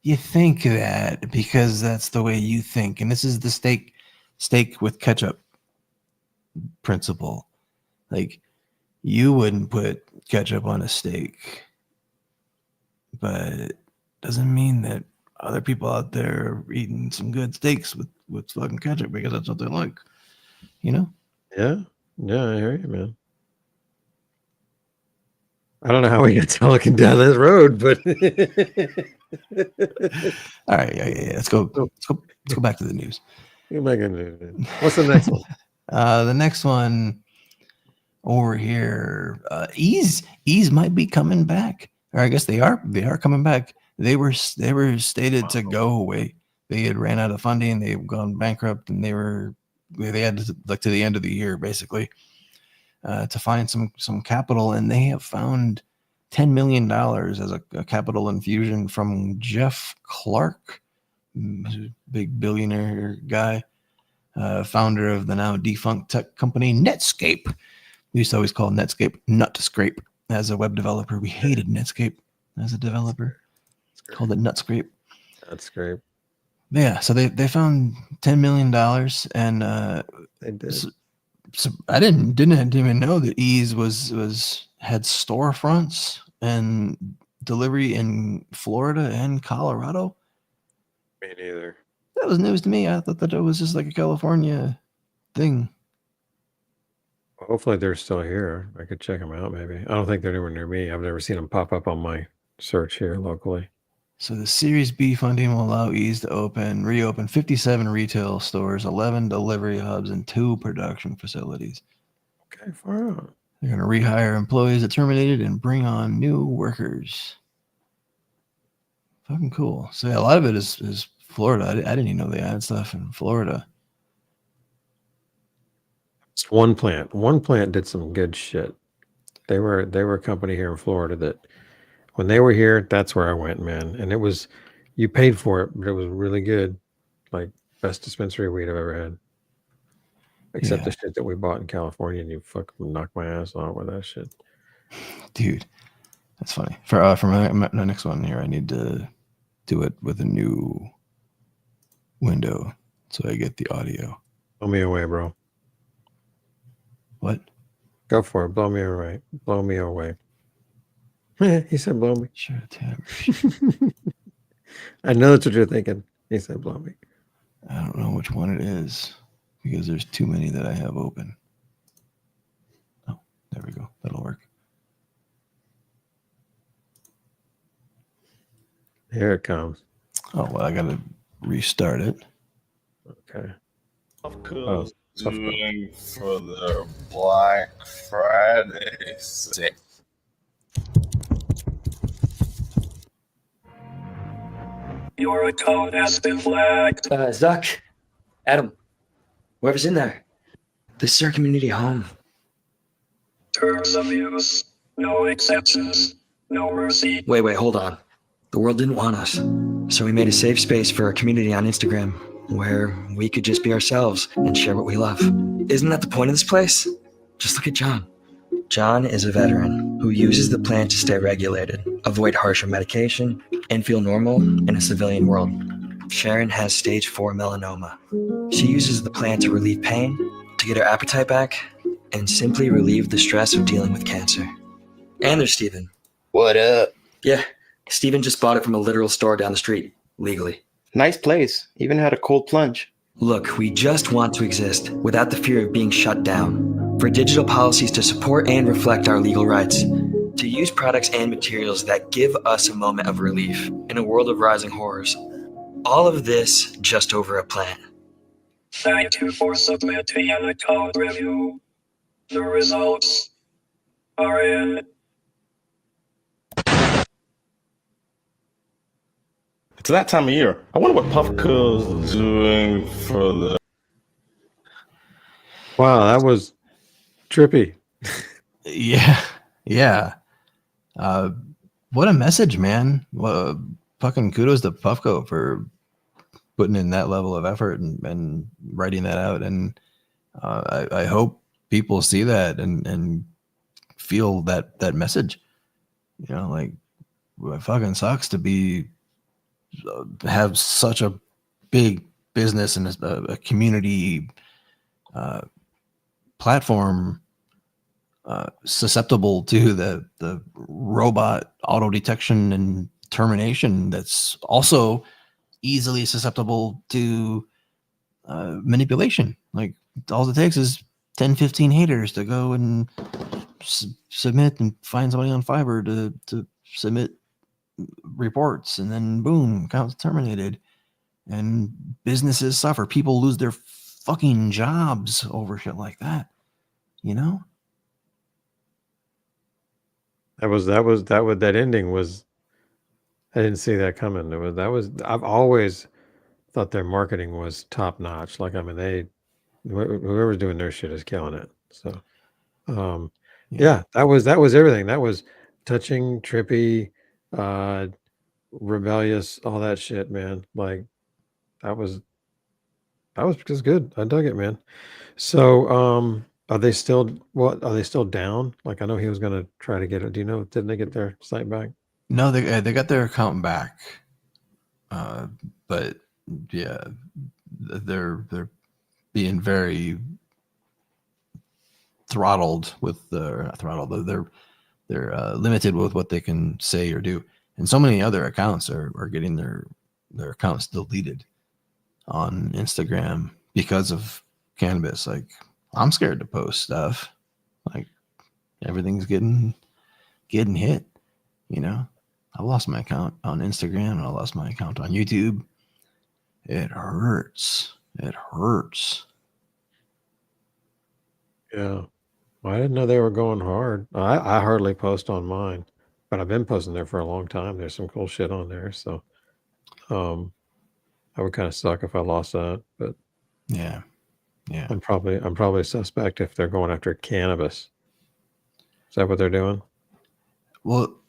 You think that because that's the way you think, and this is the steak with ketchup principle. Like, you wouldn't put ketchup on a steak, but it doesn't mean that other people out there are eating some good steaks with fucking ketchup because that's what they like. You know? Yeah, yeah, I hear you, man. I don't know how we got Telican down this road, but All right, yeah. Let's go back to the news. what am I gonna do? What's the next one? The next one over here, Eaze might be coming back, or I guess they are coming back. They were stated to go away. They had ran out of funding. They've gone bankrupt, and they had to, like, to the end of the year basically to find some capital, and they have found $10 million as a capital infusion from Jeff Clark, big billionaire guy, founder of the now defunct tech company Netscape. We used to always call Netscape Nutscape as a web developer. We hated Netscape as a developer. Called it Nutscape. That's great. Yeah, so they found $10 million, and They did. so I didn't even know that Eaze had storefronts and delivery in Florida and Colorado. Me neither. That was news to me. I thought that it was just like a California thing. Well, hopefully they're still here. I could check them out. Maybe I don't think they're anywhere near me. I've never seen them pop up on my search here locally. So the Series B funding will allow Eaze to reopen 57 retail stores, 11 delivery hubs, and 2 production facilities. Okay, far out. They're going to rehire employees that terminated and bring on new workers. Fucking cool. So yeah, a lot of it is Florida. I didn't even know they had stuff in Florida. It's one plant. One plant did some good shit. They were a company here in Florida that when they were here, that's where I went, man. And it was, you paid for it, but it was really good. Like best dispensary weed I've ever had. Except the shit that we bought in California, and you fucking knocked my ass off with that shit. Dude, that's funny. For my next one here, I need to do it with a new window so I get the audio. Blow me away, bro. What? Go for it. Blow me away. Blow me away. He said blow me. Sure, Tim. I know that's what you're thinking. He said blow me. I don't know which one it is because there's too many that I have open. Oh, there we go. That'll work. Here it comes. Oh, well, I got to restart it. Okay. Puffco doing for their Black Friday sale. Your account has been flagged. Zuck, Adam, whoever's in there. This is our community home. Terms of use. No exceptions. No mercy. Wait, hold on. The world didn't want us, so we made a safe space for our community on Instagram where we could just be ourselves and share what we love. Isn't that the point of this place? Just look at John. John is a veteran who uses the plant to stay regulated, avoid harsher medication, and feel normal in a civilian world. Sharon has stage 4 melanoma. She uses the plant to relieve pain, to get her appetite back, and simply relieve the stress of dealing with cancer. And there's Steven. What up? Yeah, Steven just bought it from a literal store down the street, legally. Nice place. Even had a cold plunge. Look, we just want to exist without the fear of being shut down. For digital policies to support and reflect our legal rights. To use products and materials that give us a moment of relief in a world of rising horrors. All of this just over a plant. Thank you for submitting an account review. The results are in. It's that time of year. I wonder what Puffco's doing for the. Wow, that was trippy. Yeah. What a message, man. Well, fucking kudos to Puffco for putting in that level of effort and writing that out. And I hope people see that and feel that message. You know, like, it fucking sucks to have such a big business and a community platform susceptible to the robot auto detection and termination that's also easily susceptible to manipulation. Like, all it takes is 10-15 haters to go and submit and find somebody on Fiverr to submit reports, and then boom, account's terminated and businesses suffer. People lose their fucking jobs over shit like that, you know? That ending was, I didn't see that coming. I've always thought their marketing was top notch. Like, I mean, whoever's doing their shit is killing it. So, yeah, that was everything. That was touching, trippy, rebellious, all that shit, man. Like, that was just good. I dug it, man. So, are they still down? Like, I know he was going to try to get it. Do you know, didn't they get their site back? No, they got their account back. But yeah, they're being very throttled with not throttled. They're limited with what they can say or do. And so many other accounts are getting their accounts deleted on Instagram because of cannabis. Like, I'm scared to post stuff. Like, everything's getting hit, you know? I lost my account on Instagram and I lost my account on YouTube. It hurts. It hurts. Yeah. Well, I didn't know they were going hard. I hardly post on mine, but I've been posting there for a long time. There's some cool shit on there. So I would kind of suck if I lost that, but Yeah. Yeah. I'm probably suspect if they're going after cannabis. Is that what they're doing? Well,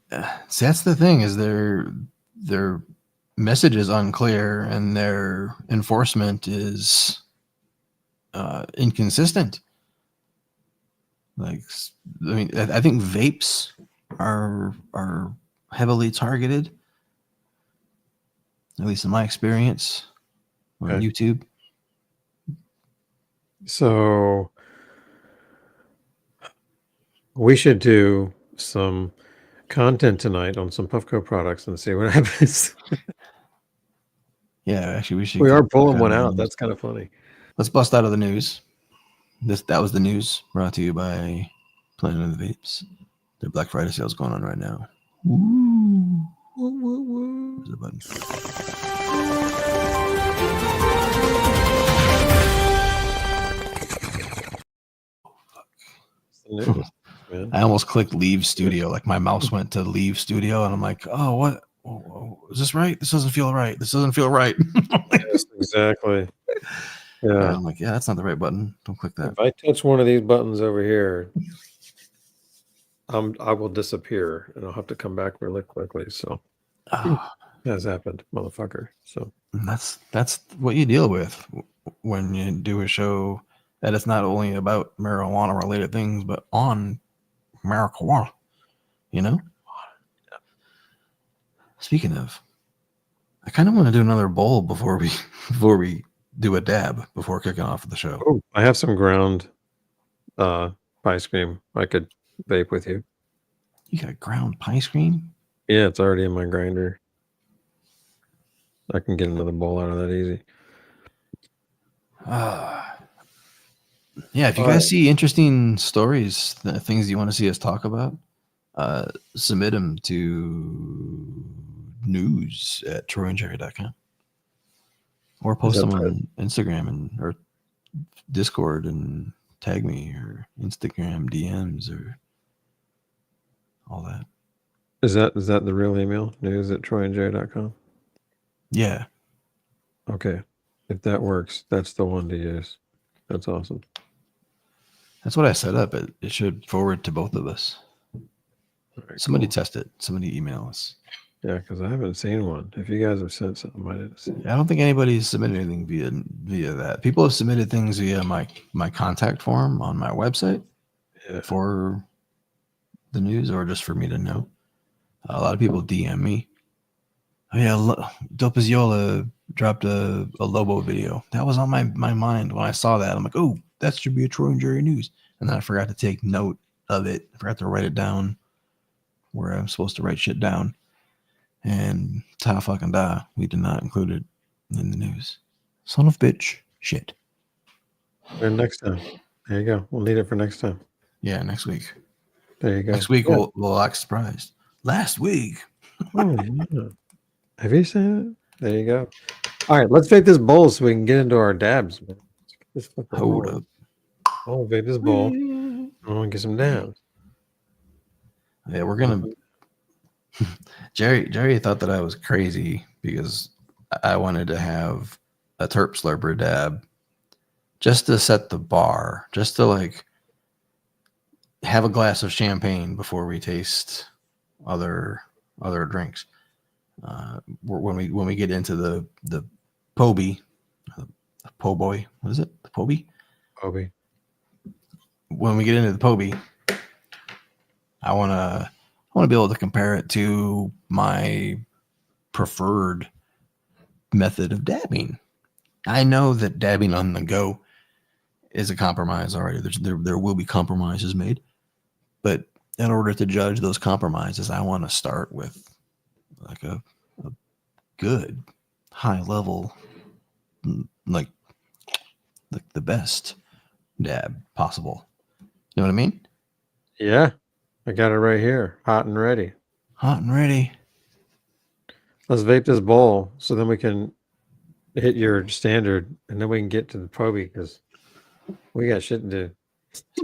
see, that's the thing is their message is unclear and their enforcement is inconsistent. Like, I mean, I think vapes are heavily targeted, at least in my experience on Okay. YouTube. So we should do some content tonight on some Puffco products and see what happens. Yeah, actually, we should. We get are back pulling on one the out. news. That's kind of funny. Let's bust out of the news. That was the news brought to you by Planet of the Vapes. Their Black Friday sales going on right now. Woo. Woo, woo, woo. Where's the button? Man. I almost clicked leave studio. Like my mouse went to leave studio, and I'm like, oh, what? Oh, is this right? This doesn't feel right. This doesn't feel right. Yes, exactly. Yeah. I'm like, yeah, that's not the right button. Don't click that. If I touch one of these buttons over here, I will disappear and I'll have to come back really quickly. So that's happened, motherfucker. So that's what you deal with when you do a show that it's not only about marijuana related things, but on marijuana, you know? Yeah. Speaking of, I kind of want to do another bowl before we do a dab before kicking off the show. Oh, I have some ground ice cream I could vape with you. You got ground pie cream? Yeah, it's already in my grinder. I can get another bowl out of that easy. Yeah, if you guys see interesting stories, things you want to see us talk about, submit them to news@troyandjerry.com or post them on Instagram or Discord and tag me or Instagram DMs or all that. Is that the real email? news@troyandjerry.com? Yeah. Okay. If that works, that's the one to use. That's awesome. That's what I set up. It should forward to both of us. Right, somebody cool. test it. Somebody email us. Yeah, because I haven't seen one. If you guys have sent something, I didn't see. I don't think anybody's submitted anything via that. People have submitted things via my contact form on my website for the news or just for me to know. A lot of people DM me. Oh yeah, Dope as Yola dropped a Lobo video. That was on my mind when I saw that. I'm like, oh, that should be a Troy and Jerry news. And then I forgot to take note of it. I forgot to write it down where I'm supposed to write shit down. And ta fucking da, we did not include it in the news. Son of bitch. Shit. And next time. There you go. We'll need it for next time. Yeah, next week. There you go. Next week we'll act surprised. Last week. Oh, yeah. Have you seen it? There you go. All right, let's vape this bowl so we can get into our dabs, man. Hold up. Oh, vape this bowl. I want to get some dabs. Yeah, we're gonna. Jerry thought that I was crazy because I wanted to have a terp slurper dab just to set the bar, just to like have a glass of champagne before we taste other drinks. When we get into the Poby, Poboy, what is it? The Poby? Poby. When we get into the Poby, I want to be able to compare it to my preferred method of dabbing. I know that dabbing on the go is a compromise already. There will be compromises made, but in order to judge those compromises, I want to start with like a good high level, like the best dab possible. You know what I mean? Yeah. I got it right here. Hot and ready. Hot and ready. Let's vape this bowl so then we can hit your standard and then we can get to the Poby because we got shit to do.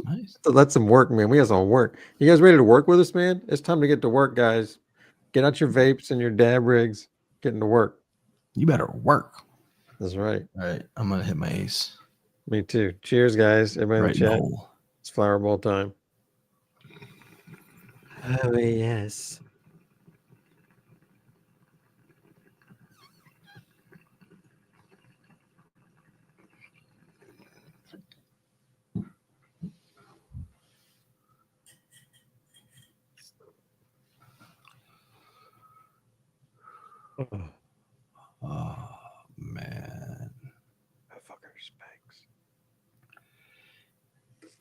Nice. So let some work, man. We got some work. You guys ready to work with us, man? It's time to get to work, guys. Get out your vapes and your dab rigs. Getting to work. You better work. That's right. All right, I'm gonna hit my ace. Me too. Cheers, guys. Everybody Right in in the the chat. hole. It's flower bowl time. Oh, yes. Oh man.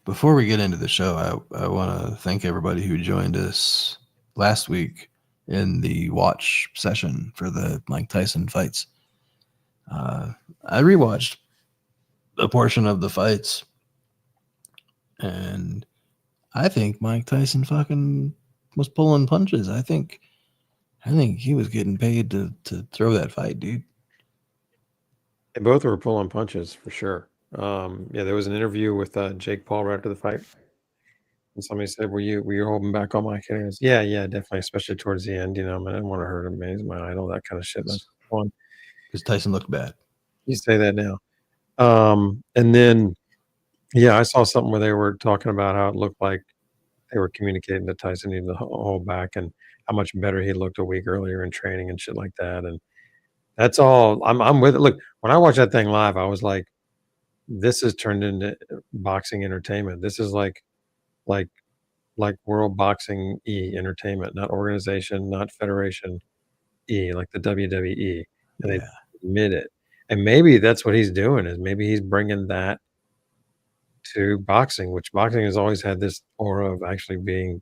Before we get into the show, I want to thank everybody who joined us last week in the watch session for the Mike Tyson fights. I rewatched a portion of the fights, and I think Mike Tyson fucking was pulling punches. I think he was getting paid to throw that fight, dude. They both were pulling punches for sure. Yeah, there was an interview with Jake Paul right after the fight, and somebody said, "Were you holding back on Mike?" And he goes, "Yeah, definitely, especially towards the end. You know, I didn't want to hurt him. Man, he's my idol, that kind of shit." That's fun. Because Tyson looked bad. You say that now. And then, yeah, I saw something where they were talking about how it looked like they were communicating that Tyson needed to hold back and how much better he looked a week earlier in training and shit like that. And that's all. I'm with it. Look, when I watched that thing live, I was like, this has turned into boxing entertainment. This is like World Boxing E entertainment, not organization, not federation E, like the WWE. And they admit it. And maybe that's what he's doing, is maybe he's bringing that to boxing, which boxing has always had this aura of actually being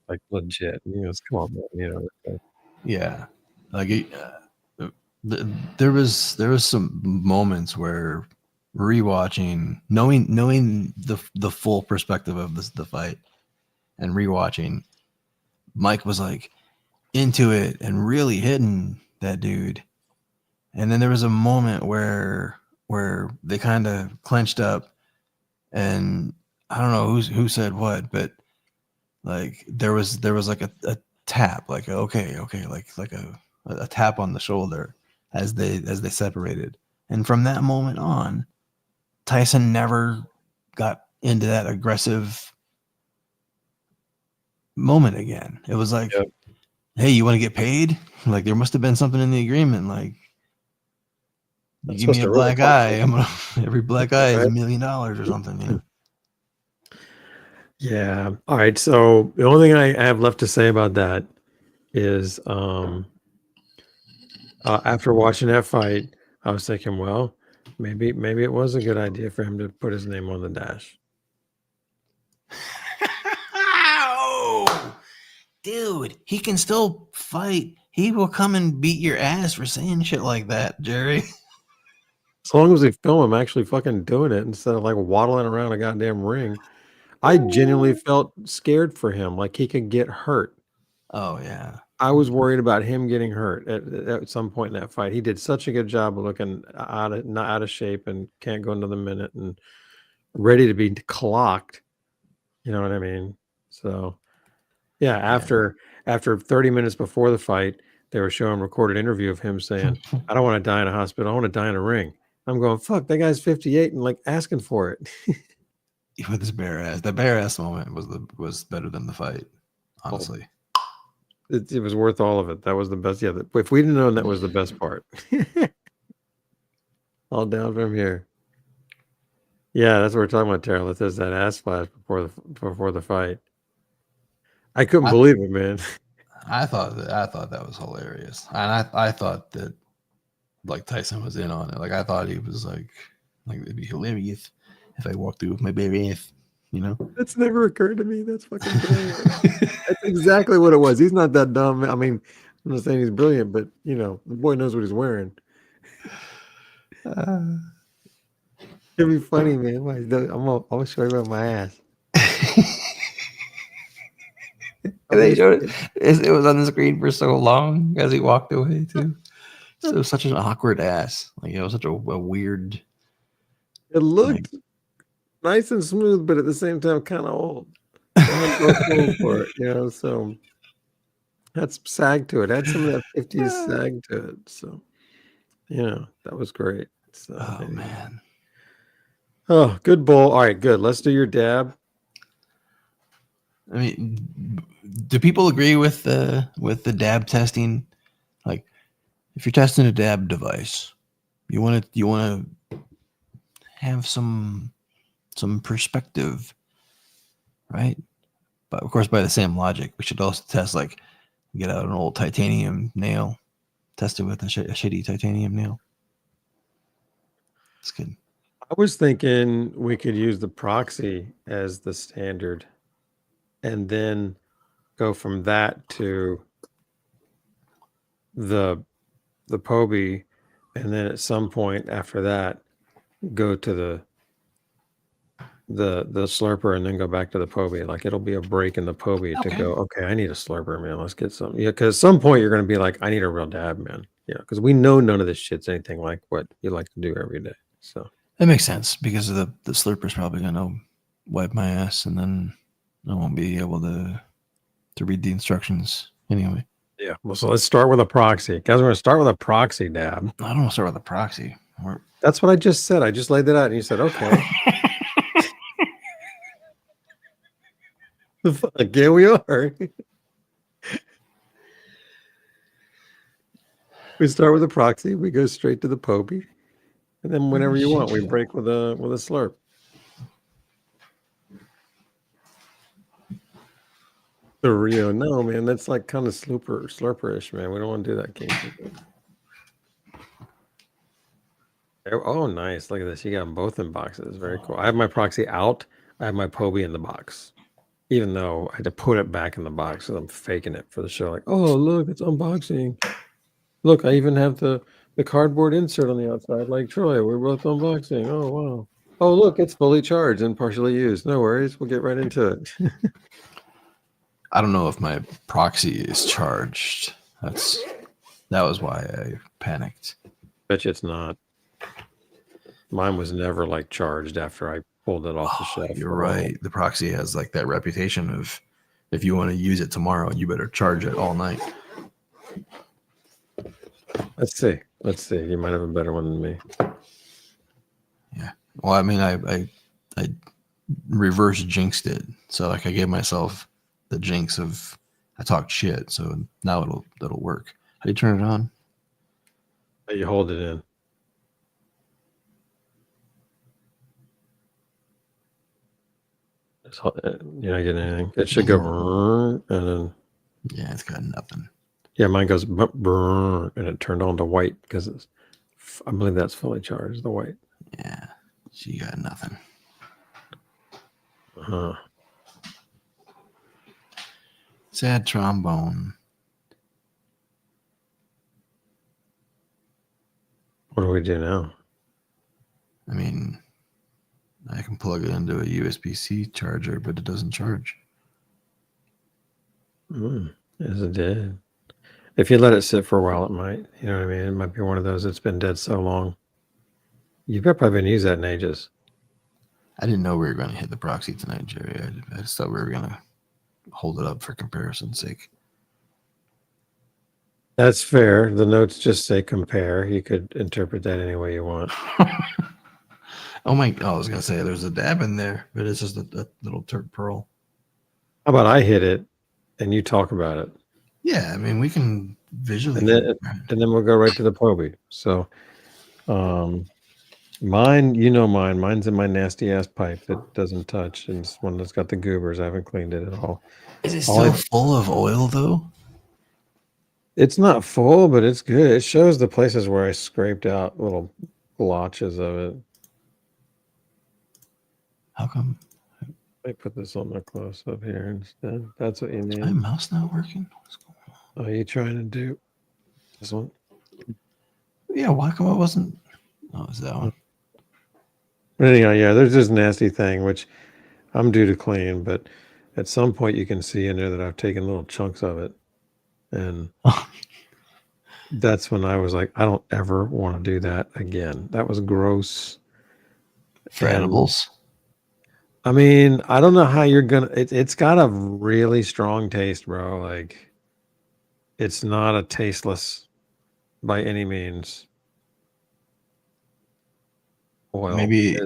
like legit. You know, come on, man. You know. Yeah, like there was some moments where rewatching, knowing the full perspective of the fight, and rewatching, Mike was like into it and really hitting that dude. And then there was a moment where they kind of clenched up, and I don't know who said what, but like there was like a tap, like okay, like a tap on the shoulder as they separated. And from that moment on, Tyson never got into that aggressive moment again. It was like, hey, you want to get paid? Like there must have been something in the agreement, like, you give me a black eye, every black eye is $1 million or something, you know? Yeah. All right. So the only thing I have left to say about that is after watching that fight, I was thinking, well, maybe it was a good idea for him to put his name on the dash. Oh, dude, he can still fight. He will come and beat your ass for saying shit like that, Jerry. As long as they film him actually fucking doing it instead of like waddling around a goddamn ring. I genuinely felt scared for him, like he could get hurt. Oh yeah, I was worried about him getting hurt at some point in that fight. He did such a good job of looking not out of shape and can't go another minute and ready to be clocked. You know what I mean? So yeah, after 30 minutes before the fight, they were showing a recorded interview of him saying, "I don't want to die in a hospital. I want to die in a ring." I'm going, fuck, that guy's 58 and like asking for it. With his bare ass. The bare ass moment was better than the fight, honestly. It was worth all of it. That was the best. Yeah, if we didn't know, that was the best part. All down from here. Yeah, that's what we're talking about, Tara. Let's do that ass flash before the fight. I couldn't believe it, man. I thought that was hilarious, and I thought that like Tyson was in on it. Like I thought he was like it'd be hilarious if I walked through with my bare ass, you know? That's never occurred to me. That's fucking brilliant. That's exactly what it was. He's not that dumb. I mean, I'm not saying he's brilliant, but you know, the boy knows what he's wearing. It'd be funny, man. I'm gonna show you about my ass. They showed it was on the screen for so long as he walked away too. So it was such an awkward ass. Like it was such a weird. It looked nice and smooth, but at the same time, kind of old. For it, you know. So that's sag to it. Had some of that 50s sag to it. So Yeah, that was great. So, Oh man. Oh, good bowl. All right, good. Let's do your dab. I mean, do people agree with the dab testing? Like, if you're testing a dab device, you want to have some perspective, right? But of course, by the same logic, we should also test, like, get out an old titanium nail, test it with a shitty titanium nail. It's good. I was thinking we could use the proxy as the standard and then go from that to the Poby, and then at some point after that go to the slurper and then go back to the Poby. Like, it'll be a break in the Poby to go, okay, I need a slurper, man. Let's get some. Yeah, because at some point you're going to be like, I need a real dab, man. Yeah, because we know none of this shit's anything like what you like to do every day. So that makes sense, because of the slurper's probably going to wipe my ass, and then I won't be able to read the instructions anyway. Yeah. Well, so let's start with a proxy. Guys, we're going to start with a proxy dab. I don't want to start with a proxy. That's what I just said. I just laid that out and you said, okay. Fuck, here we are. We start with a proxy. We go straight to the Poby. And then whenever you want, we break with a slurp. The Rio, no, man, that's like kind of slurperish, man. We don't want to do that game. Oh, nice. Look at this. You got them both in boxes. Very cool. I have my proxy out. I have my Poby in the box. Even though I had to put it back in the box, so I'm faking it for the show. Like, oh, look, it's unboxing. Look, I even have the cardboard insert on the outside. Like, Troy, we're both unboxing. Oh, wow. Oh, look, it's fully charged and partially used. No worries. We'll get right into it. I don't know if my proxy is charged. That was why I panicked. Bet you it's not. Mine was never like charged after I pulled it off the shelf. You're right. The proxy has like that reputation of, if you want to use it tomorrow, you better charge it all night. Let's see. You might have a better one than me. Yeah. Well, I mean, I reverse jinxed it. So like I gave myself the jinx of I talked shit. So now it'll work. How do you turn it on? You hold it in. You're not getting anything. It should go and then. Yeah, it's got nothing. Yeah, mine goes and it turned on to white because I believe that's fully charged. The white. Yeah, she got nothing. Sad trombone. What do we do now? I mean, I can plug it into a USB-C charger, but it doesn't charge. Yes, it did. If you let it sit for a while, it might. You know what I mean? It might be one of those that's been dead so long. You've probably been using that in ages. I didn't know we were going to hit the proxy tonight, Jerry. I just thought we were going to hold it up for comparison's sake. That's fair. The notes just say compare. You could interpret that any way you want. I was going to say there's a dab in there, but it's just a little Turk pearl. How about I hit it and you talk about it? Yeah, I mean, we can visually. And then we'll go right to the Poby. So mine, mine's in my nasty ass pipe that doesn't touch. And it's one that's got the goobers. I haven't cleaned it at all. Is it still full of oil though? It's not full, but it's good. It shows the places where I scraped out little blotches of it. How come? I put this on the close up here instead. That's what you need. Is my mouse not working? What's going on? Are you trying to do this one? Yeah, why come it wasn't? Oh, it's that one. But anyhow, yeah, there's this nasty thing which I'm due to clean, but at some point you can see in there that I've taken little chunks of it. And that's when I was like, I don't ever want to do that again. That was gross. For animals? I mean, I don't know how you're gonna. It's got a really strong taste, bro. Like, it's not a tasteless by any means. oil. Maybe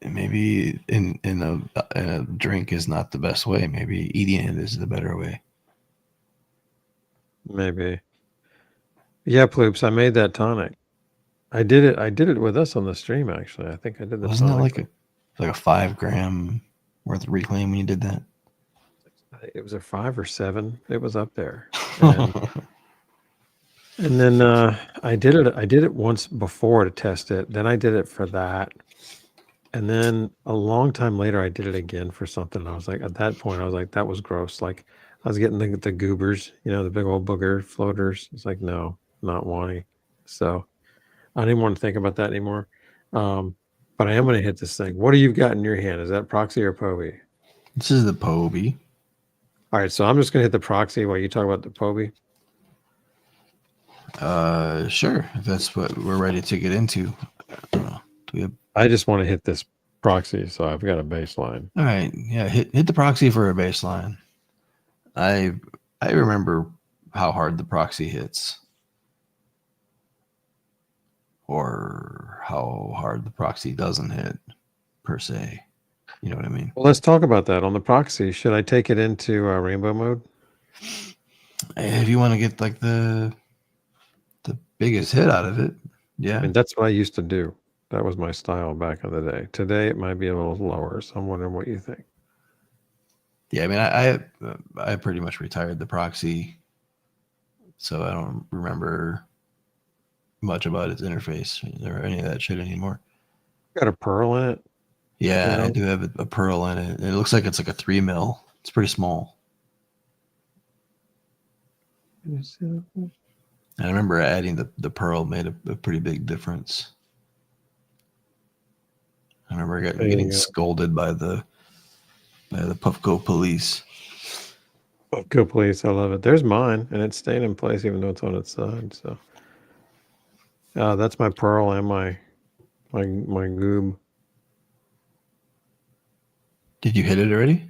in a drink is not the best way. Maybe eating it is the better way. Maybe. Yeah, Ploops, I made that tonic. I did it with us on the stream, actually. I think I did the Wasn't that tonic. like a 5 gram worth of reclaim when you did that? It was a 5 or 7. It was up there. And, and then I did it once before to test it. Then I did it for that. And then a long time later, I did it again for something. I was like, at that point, I was like, that was gross. Like I was getting the goobers, the big old booger floaters. It's like, no, not wanting. So I didn't want to think about that anymore. But I am going to hit this thing. What do you got in your hand? Is that Proxy or Poby? This is the Poby. All right, so I'm just going to hit the Proxy while you talk about the Poby. Sure. If that's what we're ready to get into. I just want to hit this Proxy, so I've got a baseline. All right. Yeah, hit the Proxy for a baseline. I remember how hard the Proxy hits. Or how hard the Proxy doesn't hit, per se. You know what I mean? Well, let's talk about that. On the Proxy, should I take it into rainbow mode? If you want to get like the biggest hit out of it, yeah. I mean, that's what I used to do. That was my style back in the day. Today, it might be a little lower, so I'm wondering what you think. Yeah, I mean, I pretty much retired the Proxy, so I don't remember much about its interface or any of that shit anymore. Got a pearl in it? Yeah, I do have a pearl in it. It looks like it's like a 3 mil. It's pretty small. I remember adding the pearl made a pretty big difference. I remember getting scolded by the Puffco police. Puffco police, I love it. There's mine, and it's staying in place even though it's on its side. So, that's my pearl and my goob. Did you hit it already?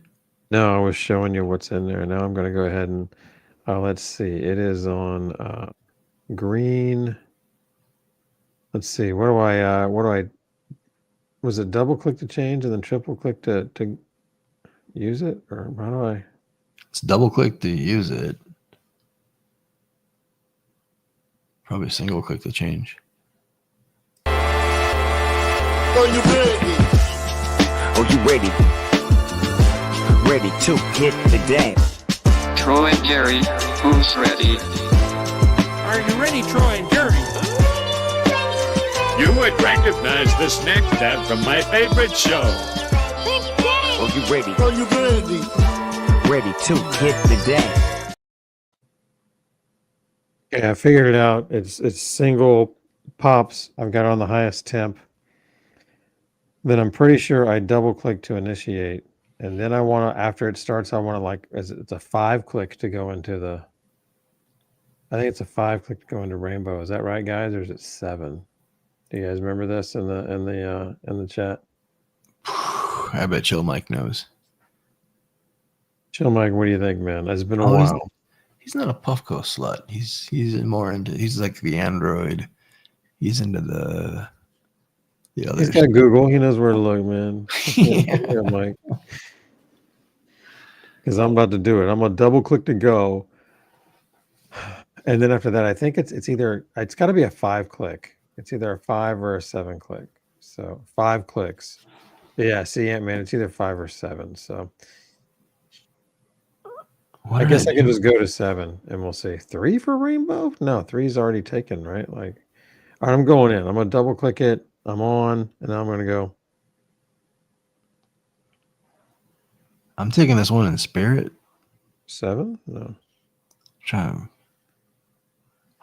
No, I was showing you what's in there. Now I'm going to go ahead and let's see. It is on green. Let's see. What do I? Was it double click to change and then triple click to use it, or how do I? It's double click to use it. Probably single click to change. Are you ready? Are you ready? Ready to hit the dance. Troy and Gary, who's ready? Are you ready, Troy and Gary? You would recognize the snack tab from my favorite show. Are you ready? Are you ready? Ready to hit the dance. Yeah, I figured it out. It's single pops. I've got it on the highest temp. Then I'm pretty sure I double click to initiate. And then I want to, after it starts, I want to it's a 5 click to go into the, I think it's a 5 click to go into rainbow. Is that right, guys? Or is it 7? Do you guys remember this in the chat? I bet Chill Mike knows. Chill Mike, what do you think, man? It's been a while. He's not a Puffco slut. He's more into, he's like the Android. He's into the other. He's got Google. He knows where to look, man. Yeah, Mike. Because I'm about to do it. I'm gonna double click to go, and then after that, I think it's got to be a 5 click. It's either a 5 or a 7 click. So 5 clicks. Yeah, see, Ant-Man, it's either 5 or 7. So I guess I can just go to 7 and we'll see. 3 for rainbow? No, 3's already taken, right? Like, all right, I'm going in. I'm going to double click it. I'm on, and now I'm going to go. I'm taking this one in spirit. 7? No.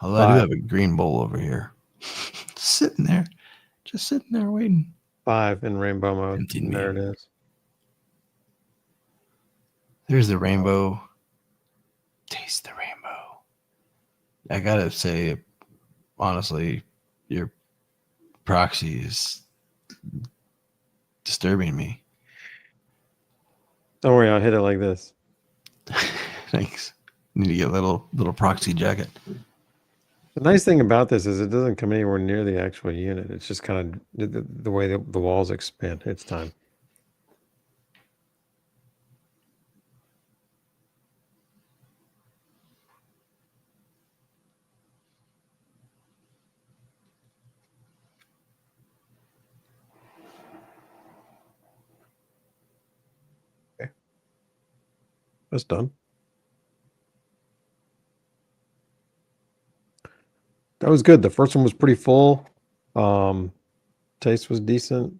Although I do have a green bowl over here. Just sitting there waiting. 5 in rainbow mode. There it is. There's the rainbow. Taste the rainbow. I gotta say, honestly, your Proxy is disturbing me. Don't worry, I'll hit it like this. Thanks. Need to get a little Proxy jacket. The nice thing about this is it doesn't come anywhere near the actual unit. It's just kind of the way the walls expand. It's time. Okay. That's done. That was good. The first one was pretty full. Taste was decent.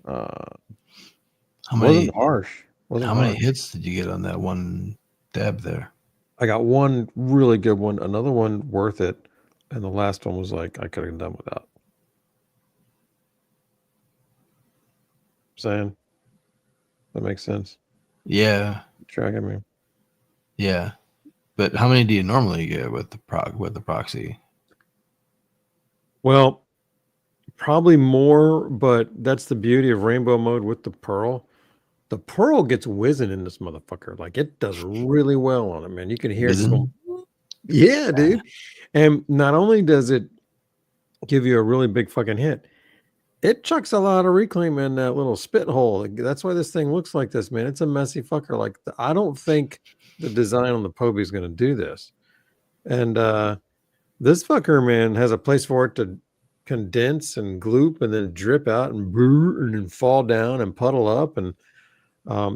Wasn't harsh. How many hits did you get on that one dab there? I got one really good one, another one worth it, and the last one was like I could have done without. Saying that makes sense. Yeah. Tracking me. Yeah. But how many do you normally get with the proxy? Well, probably more, but that's the beauty of rainbow mode with the pearl. The pearl gets whizzing in this motherfucker. Like it does really well on it, man. You can hear it going, yeah, dude. And not only does it give you a really big fucking hit, it chucks a lot of reclaim in that little spit hole. That's why this thing looks like this, man. It's a messy fucker. Like I don't think the design on the Poby is going to do this. And this fucker, man, has a place for it to condense and gloop and then drip out and brr and then fall down and puddle up. And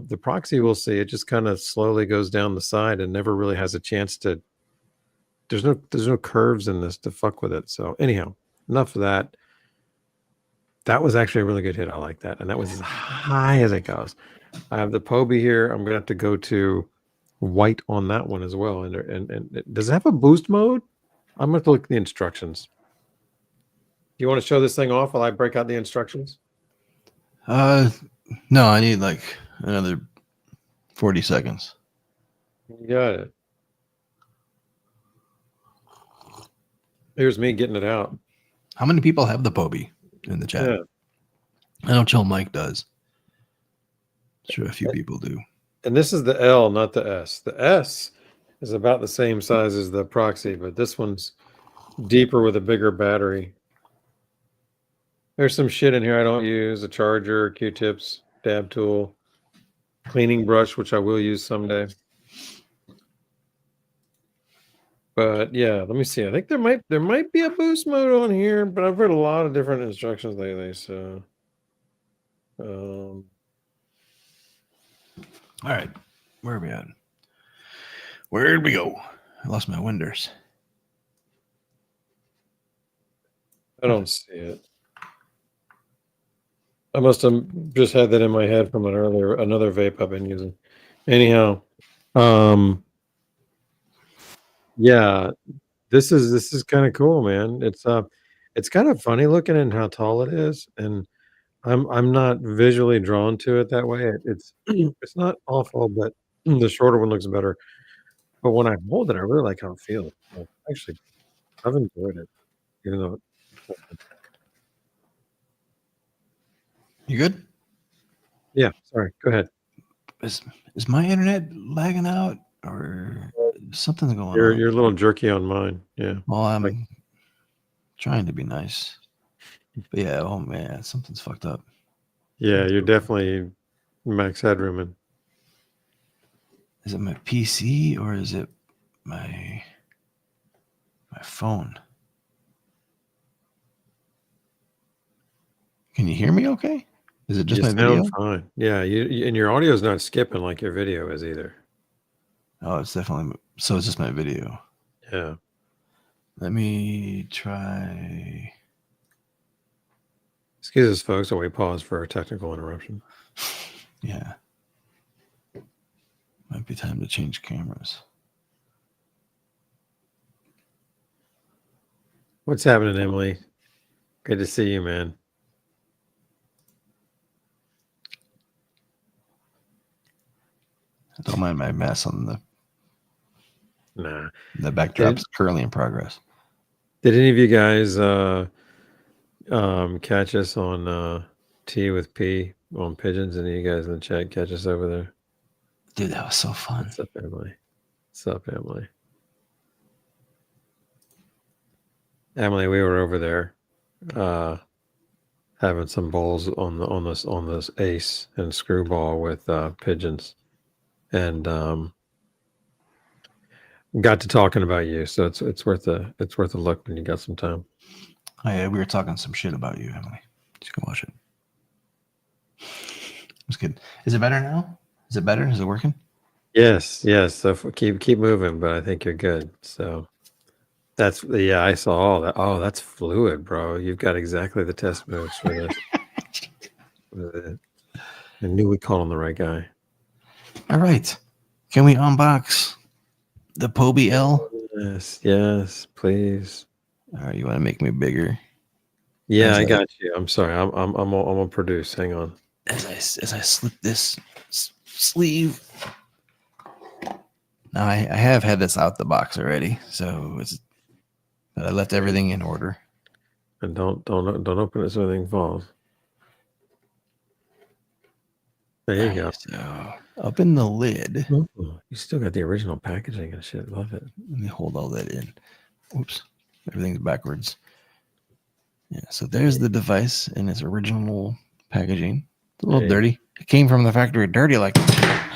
the proxy, we'll see, it just kind of slowly goes down the side and never really has a chance to. There's no curves in this to fuck with it. So anyhow, enough of that. That was actually a really good hit. I like that. And that was as high as it goes. I have the Poby here. I'm going to have to go to white on that one as well. And does it have a boost mode? I'm going to look at the instructions. Do you want to show this thing off while I break out the instructions? No, I need like another 40 seconds. You got it. Here's me getting it out. How many people have the Poby in the chat? Yeah. I know Chill Mike does. Sure, a few people do. And this is the L, not the S. The S is about the same size as the proxy, but this one's deeper with a bigger battery. There's some shit in here I don't use: a charger, Q-tips, dab tool, cleaning brush, which I will use someday. But yeah, let me see. I think there might be a boost mode on here, but I've read a lot of different instructions lately. So, all right, where are we at? Where'd we go? I lost my winders. I don't see it. I must have just had that in my head from another vape I've been using. Anyhow, yeah, this is kind of cool, man. It's kind of funny looking and how tall it is, and I'm not visually drawn to it that way. It's it's not awful, but the shorter one looks better. But when I hold it, I really like how it feels. Actually, I've enjoyed it, even though. You good? Yeah, sorry. Go ahead. Is my internet lagging out or something's going on? You're a little jerky on mine. Yeah. Well, I'm trying to be nice. But yeah, oh man, something's fucked up. Yeah, you're definitely max headrooming. Is it my PC or is it my phone? Can you hear me okay? Is it just my video? Fine. Yeah, you and your audio is not skipping like your video is either. Oh, it's definitely so. It's just my video. Yeah. Let me try. Excuse us, folks, while we pause for a technical interruption. Yeah. Might be time to change cameras. What's happening, Emily? Good to see you, man. Don't mind my mess on the. Nah. The backdrop's currently in progress. Did any of you guys catch us on T with P on Pigeons? Any of you guys in the chat catch us over there? Dude, that was so fun. What's up, Emily? What's up, Emily? Emily, we were over there having some bowls on this ace and screwball with pigeons, and got to talking about you. So it's worth a look when you got some time. Oh, yeah, we were talking some shit about you, Emily. You can watch it. It's good. Is it better now? Is it better? Is it working? Yes. So keep moving, but I think you're good. So that's I saw all that. Oh, that's fluid, bro. You've got exactly the test moves for this. I knew we called on the right guy. All right. Can we unbox the Poby L? Yes, please. All right, you want to make me bigger? Yeah, I got you. I'm sorry. I'm gonna produce. Hang on. As I slip this sleeve. Now I have had this out the box already, so I left everything in order. And don't open it so anything falls. There you go. So up in the lid. Ooh, you still got the original packaging and shit. Love it. Let me hold all that in. Oops, everything's backwards. Yeah, so there's the device in its original packaging. It's a little dirty. It came from the factory dirty, like,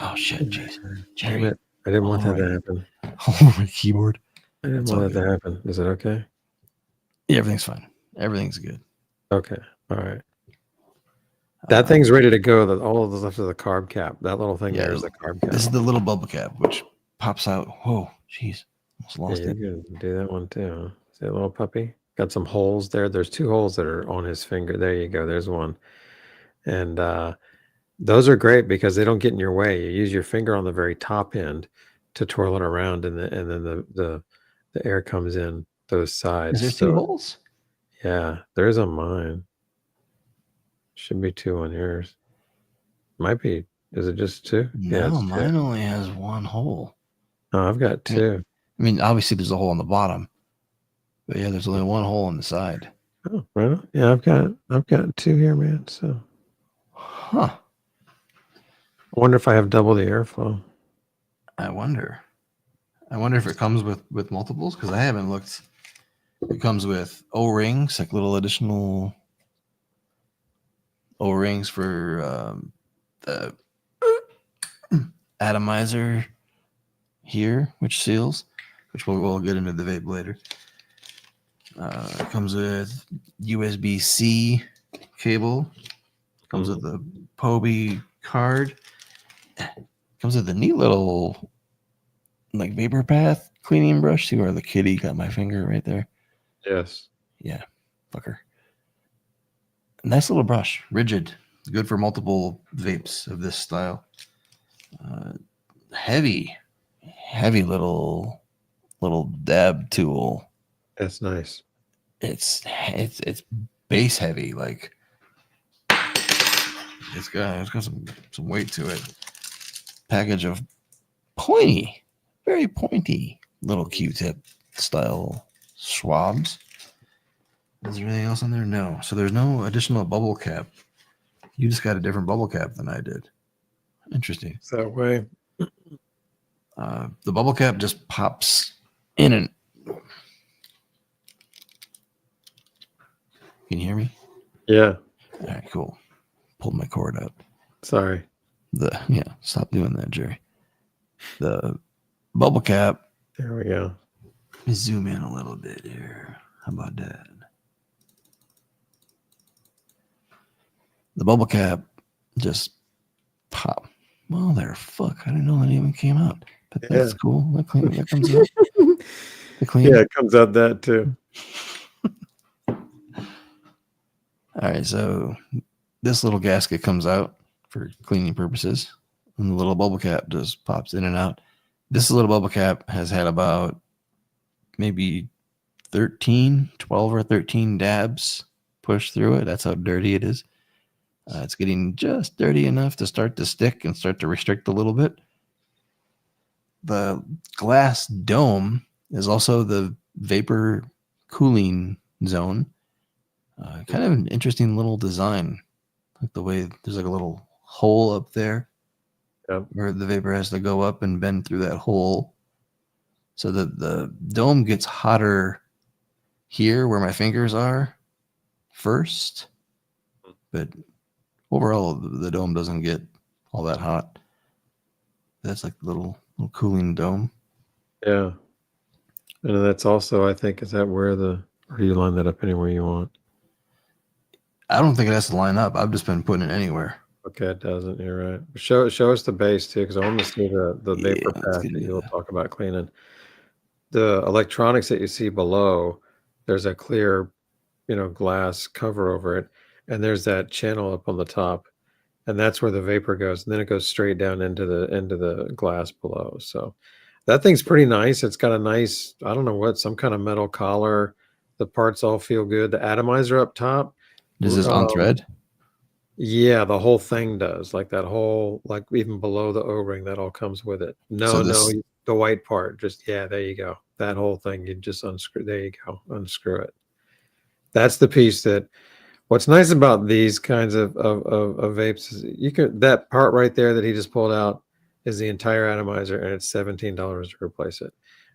oh shit, jeez. Jerry. I didn't want that to happen. Oh, my keyboard. I didn't want that to happen. Is it okay? Yeah, everything's fine. Everything's good. Okay. All right. That thing's ready to go. All of the stuff is the carb cap. That little thing there is the carb cap. This is the little bubble cap, which pops out. Whoa, jeez. Almost lost it. You can do that one too. Huh? See that little puppy? Got some holes there. There's 2 holes that are on his finger. There you go. There's one. And those are great because they don't get in your way. You use your finger on the very top end to twirl it around, and then the air comes in those sides. Is there 2 holes? Yeah, there's on mine. Should be 2 on yours. Might be. Is it just 2? No, mine only has 1 hole. Oh, I've got 2. I mean, obviously there's a hole on the bottom, but yeah, there's only 1 hole on the side. Oh, right on. Yeah, I've got 2 here, man. So, huh? I wonder if I have double the airflow. I wonder if it comes with multiples, because I haven't looked. It comes with O-rings, like little additional O-rings for the atomizer here, which seals, which we'll get into the vape later. It comes with USB-C cable. Comes with the Poby card. Comes with a neat little like vapor path cleaning brush. See where the kitty got my finger right there? Yes. Yeah, fucker. Nice little brush, rigid, good for multiple vapes of this style. Heavy little dab tool. That's nice. It's base heavy, like it's got some weight to it. Package of very pointy little Q-tip style swabs. Is there anything else on there? No. So there's no additional bubble cap. You just got a different bubble cap than I did. Interesting. It's that way. The bubble cap just pops in and. Can you hear me? Yeah. All right, cool. Pulled my cord up. Sorry. Stop doing that, Jerry. The bubble cap. There we go. Let me zoom in a little bit here. How about that? The bubble cap just pop. Well, there, fuck. I didn't know that even came out. But that's cool. That comes out. Yeah, it comes out that too. All right, so this little gasket comes out for cleaning purposes, and the little bubble cap just pops in and out. This little bubble cap has had about maybe 12 or 13 dabs pushed through it. That's how dirty it is. It's getting just dirty enough to start to stick and start to restrict a little bit. The glass dome is also the vapor cooling zone. Kind of an interesting little design. Like the way there's like a little hole up there where the vapor has to go up and bend through that hole. So that the dome gets hotter here where my fingers are first, but overall the dome doesn't get all that hot. That's like a little cooling dome. Yeah. And that's also, I think, is that where or you line that up anywhere you want? I don't think it has to line up. I've just been putting it anywhere. Okay, it doesn't. You're right. Show us the base too, because I want to see the vapor path that you'll talk about cleaning. The electronics that you see below, there's a clear, glass cover over it, and there's that channel up on the top, and that's where the vapor goes, and then it goes straight down into the glass below. So that thing's pretty nice. It's got a nice, I don't know what, some kind of metal collar. The parts all feel good. The atomizer up top. Does this on thread? Yeah, the whole thing does. Like that whole, like even below the O-ring, that all comes with it. No, the white part. Just, yeah, there you go. That whole thing, you just unscrew. There you go. Unscrew it. That's the piece that, what's nice about these kinds of vapes is that part right there that he just pulled out is the entire atomizer, and it's $17 to replace it.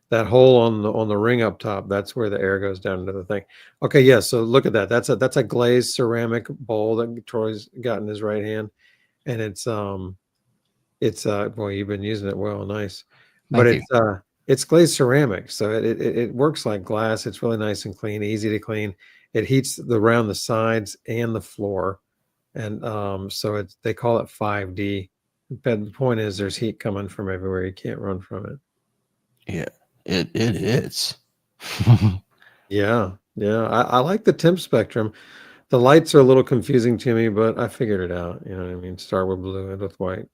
That hole on the ring up top, that's where the air goes down into the thing. Okay, yeah. So look at that. That's a glazed ceramic bowl that Troy's got in his right hand, and it's well, you've been using it well, nice. But it's glazed ceramic, so it works like glass. It's really nice and clean, easy to clean. It heats around the sides and the floor, and so they call it 5D. But the point is, there's heat coming from everywhere. You can't run from it. Yeah. It hits. Yeah. I like the temp spectrum. The lights are a little confusing to me, but I figured it out. You know what I mean? Start with blue, end with white.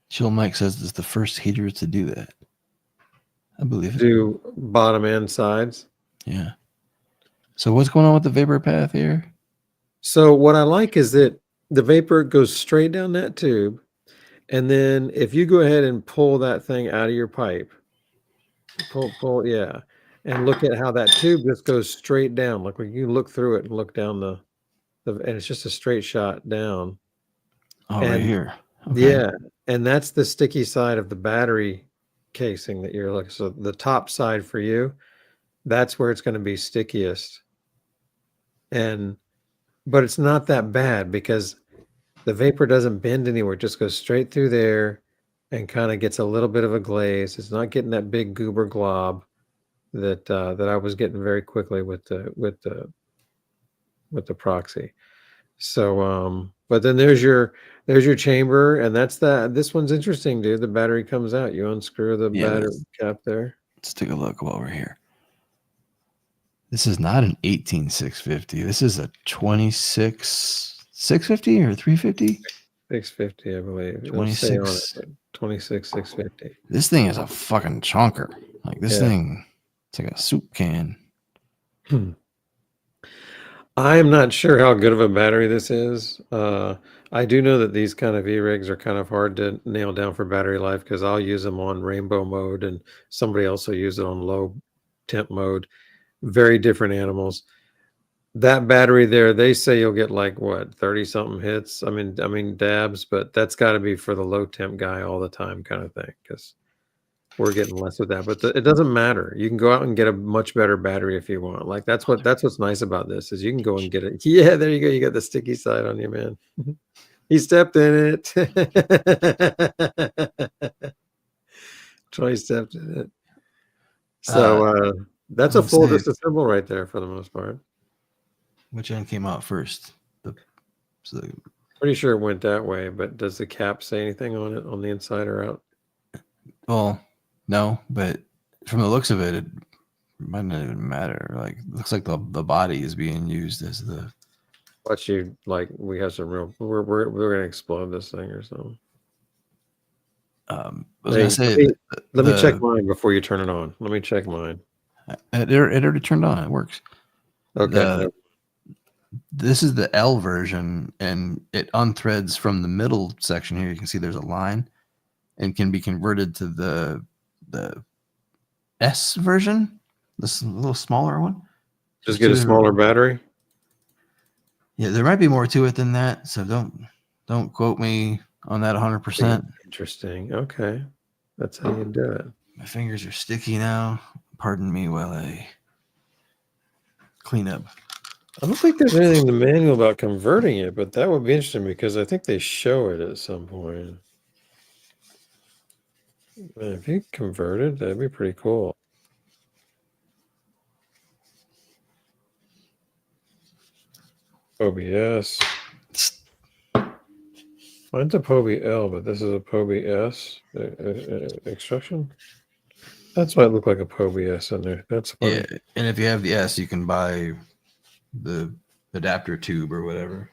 Chill Mike says it's the first heater to do that. I believe it. Do bottom and sides. Yeah. So what's going on with the vapor path here? So what I like is that the vapor goes straight down that tube, and then if you go ahead and pull that thing out of your pipe, pull, yeah, and look at how that tube just goes straight down. Like when you look through it and look down and it's just a straight shot down. Oh, right here. Okay. Yeah, and that's the sticky side of the battery casing that you're looking. So the top side for you, that's where it's going to be stickiest. But it's not that bad because the vapor doesn't bend anywhere. It just goes straight through there and kind of gets a little bit of a glaze. It's not getting that big goober glob that I was getting very quickly with the Proxy. So but then there's your chamber, and this one's interesting, dude. The battery comes out. You unscrew the battery cap there. Let's take a look while we're here. This is not an 18650. This is a 26650 or 350? 650, I believe. 26650. This thing is a fucking chonker. Like this thing, it's like a soup can. I am not sure how good of a battery this is. I do know that these kind of E-rigs are kind of hard to nail down for battery life because I'll use them on rainbow mode and somebody else will use it on low temp mode. Very different animals. That battery there, they say you'll get like what, 30 something hits. I mean dabs, but that's got to be for the low temp guy all the time kind of thing because we're getting less with that. But it doesn't matter. You can go out and get a much better battery if you want. Like that's what's nice about this is you can go and get it. Yeah, there you go. You got the sticky side on you, man. He stepped in it. Troy stepped in it. So that's a full disassemble right there for the most part. Which end came out first? Pretty sure it went that way, but does the cap say anything on it on the inside or out? Well, no, but from the looks of it, it might not even matter. Like, looks like the body is being used as the. Watch you like we have some real. We're gonna explode this thing or something. I was gonna say. Let me check mine before you turn it on. Let me check mine. It already turned on. It works. Okay. This is the L version, and it unthreads from the middle section here. You can see there's a line, and can be converted to the S version, this little smaller one. Just get a smaller battery. Yeah, there might be more to it than that, so don't quote me on that 100%. Interesting. Okay, that's how you do it. My fingers are sticky now. Pardon me while I cleanup. I don't think there's anything in the manual about converting it, but that would be interesting because I think they show it at some point. Man, if you convert it, that'd be pretty cool. Poby S. Mine's a Poby L, but this is a Poby S extraction. That's why it looked like a Poby S in there. That's funny. Yeah, and if you have the S, you can buy the adapter tube or whatever.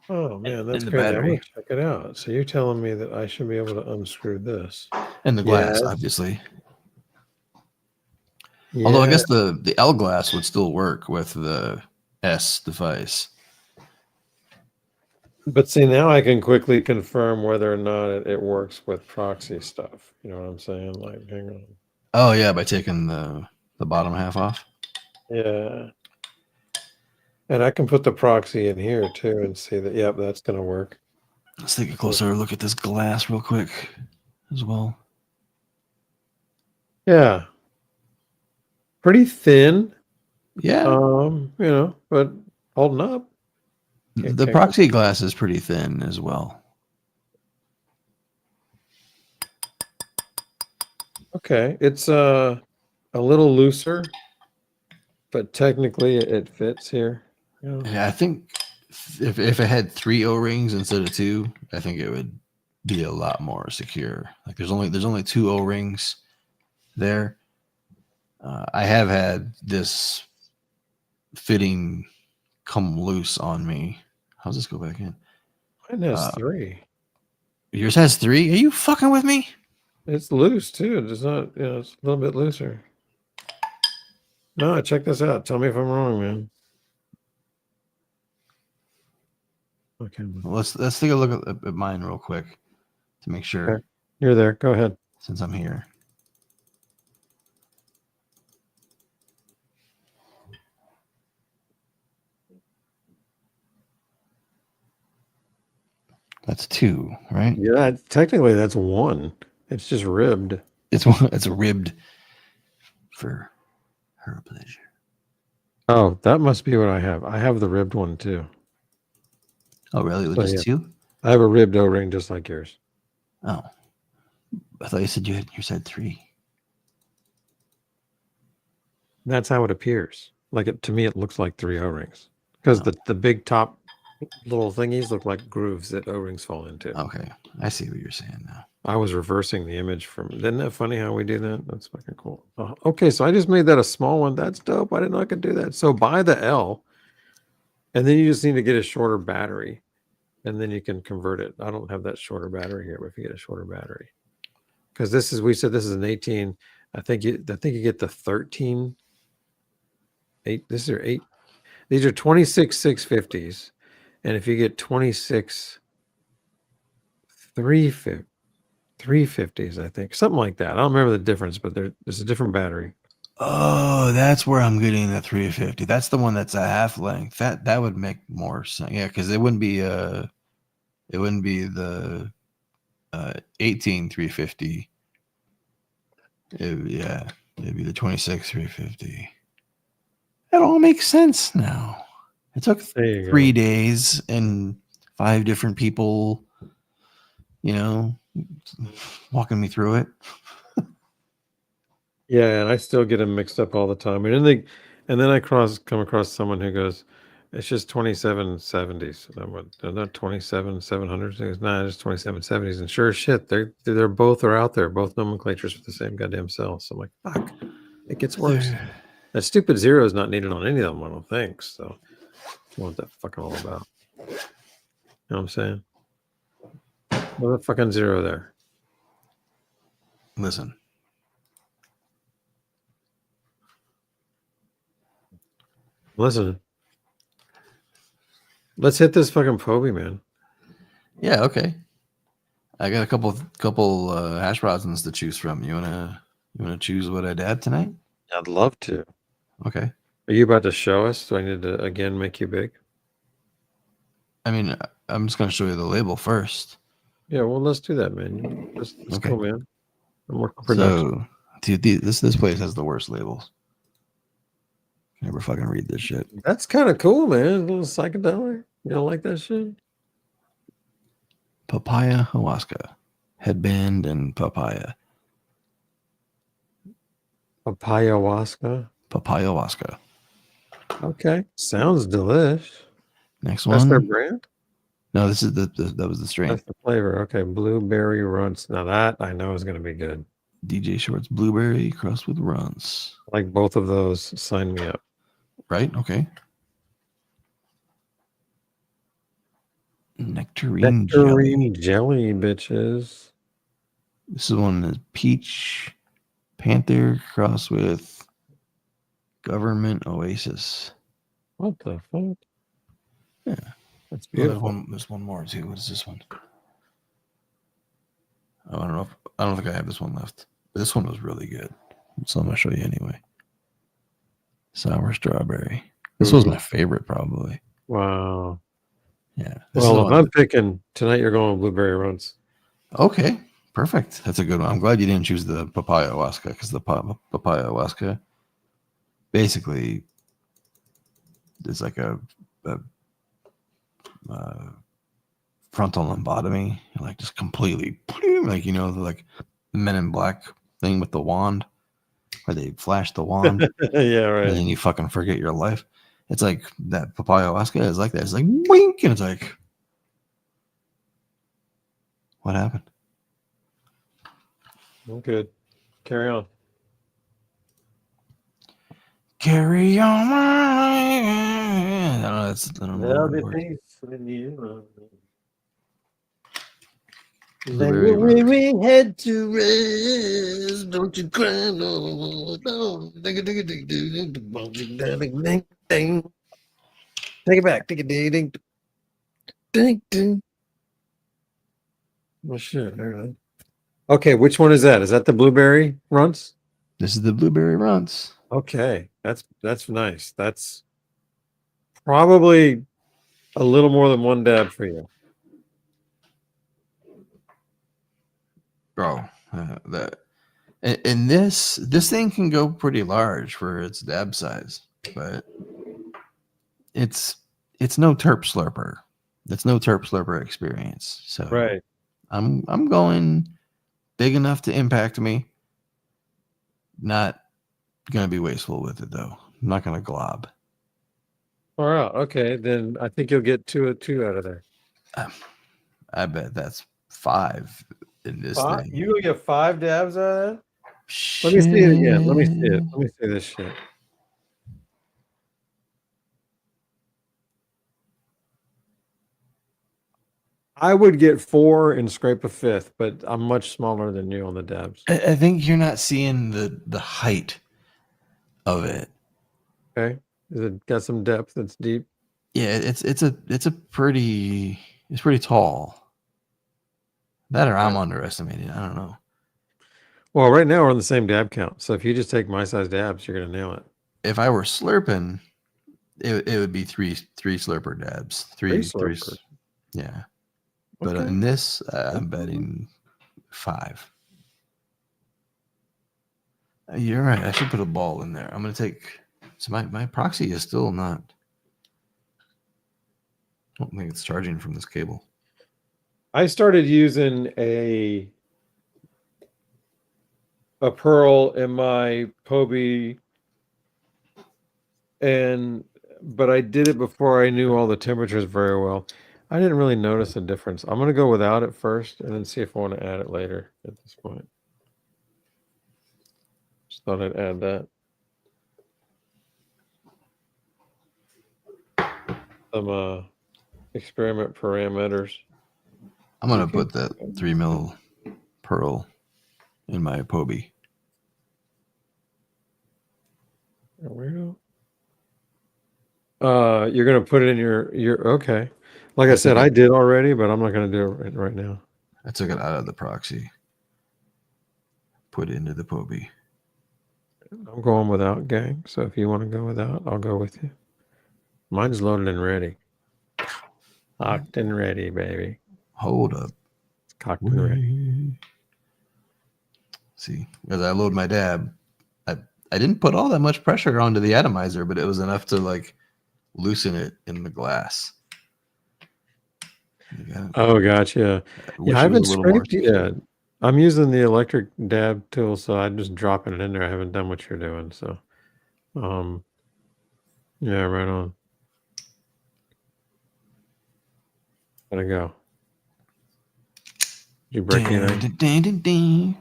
Oh man, that's the great. I'm battery. gonna check it out. So you're telling me that I should be able to unscrew this And the glass, Yes. obviously. Although I Yeah. guess the L glass would still work with the S device. But see, now I can quickly confirm whether or not it works with proxy stuff. You know what I'm saying? Like, hang on. Oh yeah, by taking the bottom half off. Yeah. And I can put the proxy in here too and see that, yep, that's going to work. Let's take a closer look at this glass real quick as well. Yeah. Pretty thin. Yeah. You know, but holding up. The proxy glass is pretty thin as well. Okay. It's a little looser, but technically it fits here. Yeah, I think if it had 3 O-rings instead of 2, I think it would be a lot more secure. Like there's only 2 O-rings there. I have had this fitting come loose on me. How's this go back in? Mine has 3. Yours has 3? Are you fucking with me? It's loose too. It's not, you know, it's a little bit looser. No, check this out. Tell me if I'm wrong, man. Okay. Let's take a look at mine real quick to make sure. Okay. You're there. Go ahead. Since I'm here. That's 2, right? Yeah, technically that's 1. It's just ribbed. It's ribbed for her pleasure. Oh, that must be what I have. I have the ribbed one too. Oh, really? With So, just yeah. 2? I have a ribbed O-ring just like yours. Oh, I thought you said you said 3. That's how it appears. Like to me, it looks like 3 O-rings because the big top little thingies look like grooves that O-rings fall into. Okay, I see what you're saying now. I was reversing the image from. Isn't that funny how we do that? That's fucking cool. Okay, so I just made that a small one. That's dope. I didn't know I could do that. So buy the L, and then you just need to get a shorter battery, and then you can convert it. I don't have that shorter battery here, but if you get a shorter battery, because we said this is an 18. I think you get the 13. 8. These are 8. These are 26 650s, and if you get 26 350s, I think something like that. I don't remember the difference, but there's a different battery. Oh, that's where I'm getting the 350. That's the one that's a half length. That would make more sense. Yeah, because it wouldn't be the 18 350. It'd be the 26 350. That all makes sense now. It took 3 days and 5 different people, walking me through it. Yeah, and I still get them mixed up all the time. And then I come across someone who goes, "It's just 2770s." They're not 27 700s. He goes, "Nah, it's 2770s." And sure as shit, they're both out there, both nomenclatures for the same goddamn cell. So I'm like, fuck, it gets worse. That stupid 0 is not needed on any of them, I don't think. So I want that fucking all about. You know what I'm saying? What the fucking 0 there? Listen. Let's hit this fucking Poby, man. Yeah, okay. I got a couple hash rosins to choose from. You wanna choose what I'd add tonight? I'd love to. Okay. Are you about to show us? Do I need to again make you big? I mean, I'm just gonna show you the label first. Yeah, well, let's do that, man. Let's Okay. go, man. I'm working production. So, dude, this place has the worst labels. Never fucking read this shit. That's kind of cool, man. A little psychedelic. You don't like that shit? Papaya ayahuasca. Headband and papaya. Papayahuasca. Papaya-wasca. Okay. Sounds delish. Next That's one. their brand? No, this is that was the strain. That's the flavor. Okay. Blueberry runts. Now that I know is going to be good. DJ Shorts blueberry crust with runs. I like both of those. Sign me up. Right? Okay. Nectarine jelly, bitches. This is one that's peach panther cross with government oasis. What the fuck? Yeah. That's Well, beautiful. there's one more too. What is this one? Oh, I don't know. I don't think I have this one left. But this one was really good. So I'm gonna show you anyway. Sour strawberry. This was my favorite, probably. Wow. Yeah. Well, if I'm picking tonight, you're going with blueberry runs. Okay. Perfect. That's a good one. I'm glad you didn't choose the papaya ayahuasca because the papaya ayahuasca basically is like a frontal lobotomy, like just completely, like, you know, like the Men in Black thing with the wand where they flash the wand. Yeah, right. And then you fucking forget your life. It's like that papaya ayahuasca is like that. It's like wink, and it's like, what happened? I'm good. Carry on. Carry on. I don't know. That's, I don't know. There'll what be it works. peace when you Blueberry When run. we head to rest, don't you cry no, no. Take it back. Take it ding ding ding. Well, shit. All right. Okay, which one is that? Is that the blueberry runs? This is the blueberry runs. Okay, that's nice. That's probably a little more than one dab for you. Bro, and this thing can go pretty large for its dab size, but it's no terp slurper. It's no terp slurper experience. So Right. I'm going big enough to impact me. Not gonna be wasteful with it though. I'm not gonna glob. All right. Okay, then I think you'll get two out of there. I bet that's 5 in this Five? thing. You gonna get 5 dabs out of that? Let me see it again. Let me see it. Let me see this shit. I would get 4 and scrape a 5th, but I'm much smaller than you on the dabs. I think you're not seeing the height of it. Okay. Is it got some depth that's deep? Yeah, it's pretty tall. That or I'm underestimating. I don't know. Well, right now we're on the same dab count. So if you just take my size dabs, you're gonna nail it. If I were slurping, it would be three slurper dabs. Three. Yeah. But Okay. in this, I'm betting 5. You're right. I should put a ball in there. I'm gonna take. So my proxy is still not. I don't think it's charging from this cable. I started using a Pearl in my Poby, but I did it before I knew all the temperatures very well. I didn't really notice a difference. I'm gonna go without it first and then see if I want to add it later at this point. Just thought I'd add that. Some experiment parameters. I'm gonna put that 3 mil Pearl in my Poby. Weirdo. You're gonna put it in your okay. Like I said, I did already, but I'm not gonna do it right now. I took it out of the proxy. Put it into the Poby. I'm going without, gang. So if you want to go without, I'll go with you. Mine's loaded and ready. Cocked and ready, baby. Hold up. It's cocked and ready. See, as I load my dab, I didn't put all that much pressure onto the atomizer, but it was enough to like loosen it in the glass. Oh, gotcha. Yeah, I haven't scraped it yet. I'm using the electric dab tool, so I'm just dropping it in there. I haven't done what you're doing, so yeah, right on. Gotta go. Did you break anything?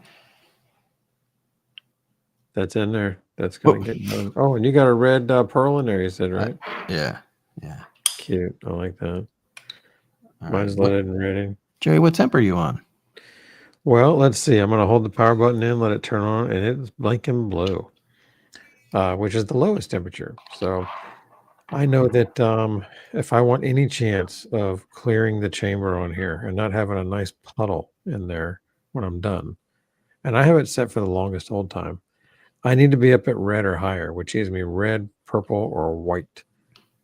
That's in there. That's gonna get done. Oh, and you got a red pearl in there, you said, right? Yeah. Cute. I like that. All Mine's right. leaded and ready. Jerry, what temp are you on? Well, let's see. I'm gonna hold the power button in, let it turn on, and it's blinking blue, which is the lowest temperature. So I know that if I want any chance of clearing the chamber on here and not having a nice puddle in there when I'm done, and I have it set for the longest hold time, I need to be up at red or higher, which gives me red, purple, or white.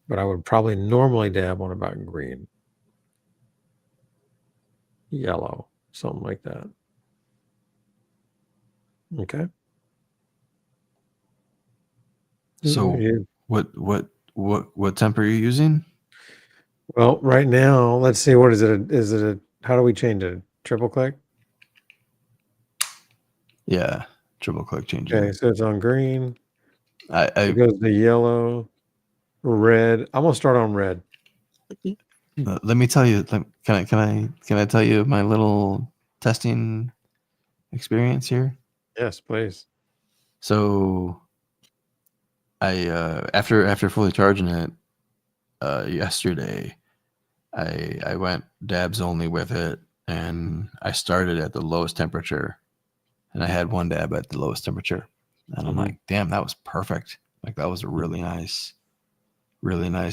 But I would probably normally dab on about green, yellow, something like that. Okay. So what temp are you using? Well, right now, let's see. What is it? Is it a? How do we change it? Triple click. Yeah, triple click change. Okay, so it's on green. It goes to yellow, red. I'm gonna start on red. Let me tell you. Can I tell you my little testing experience here? Yes, please. So I after fully charging it yesterday, I went dabs only with it, and I started at the lowest temperature, and I had one dab at the lowest temperature, and I'm like, damn, that was perfect. Like that was a really nice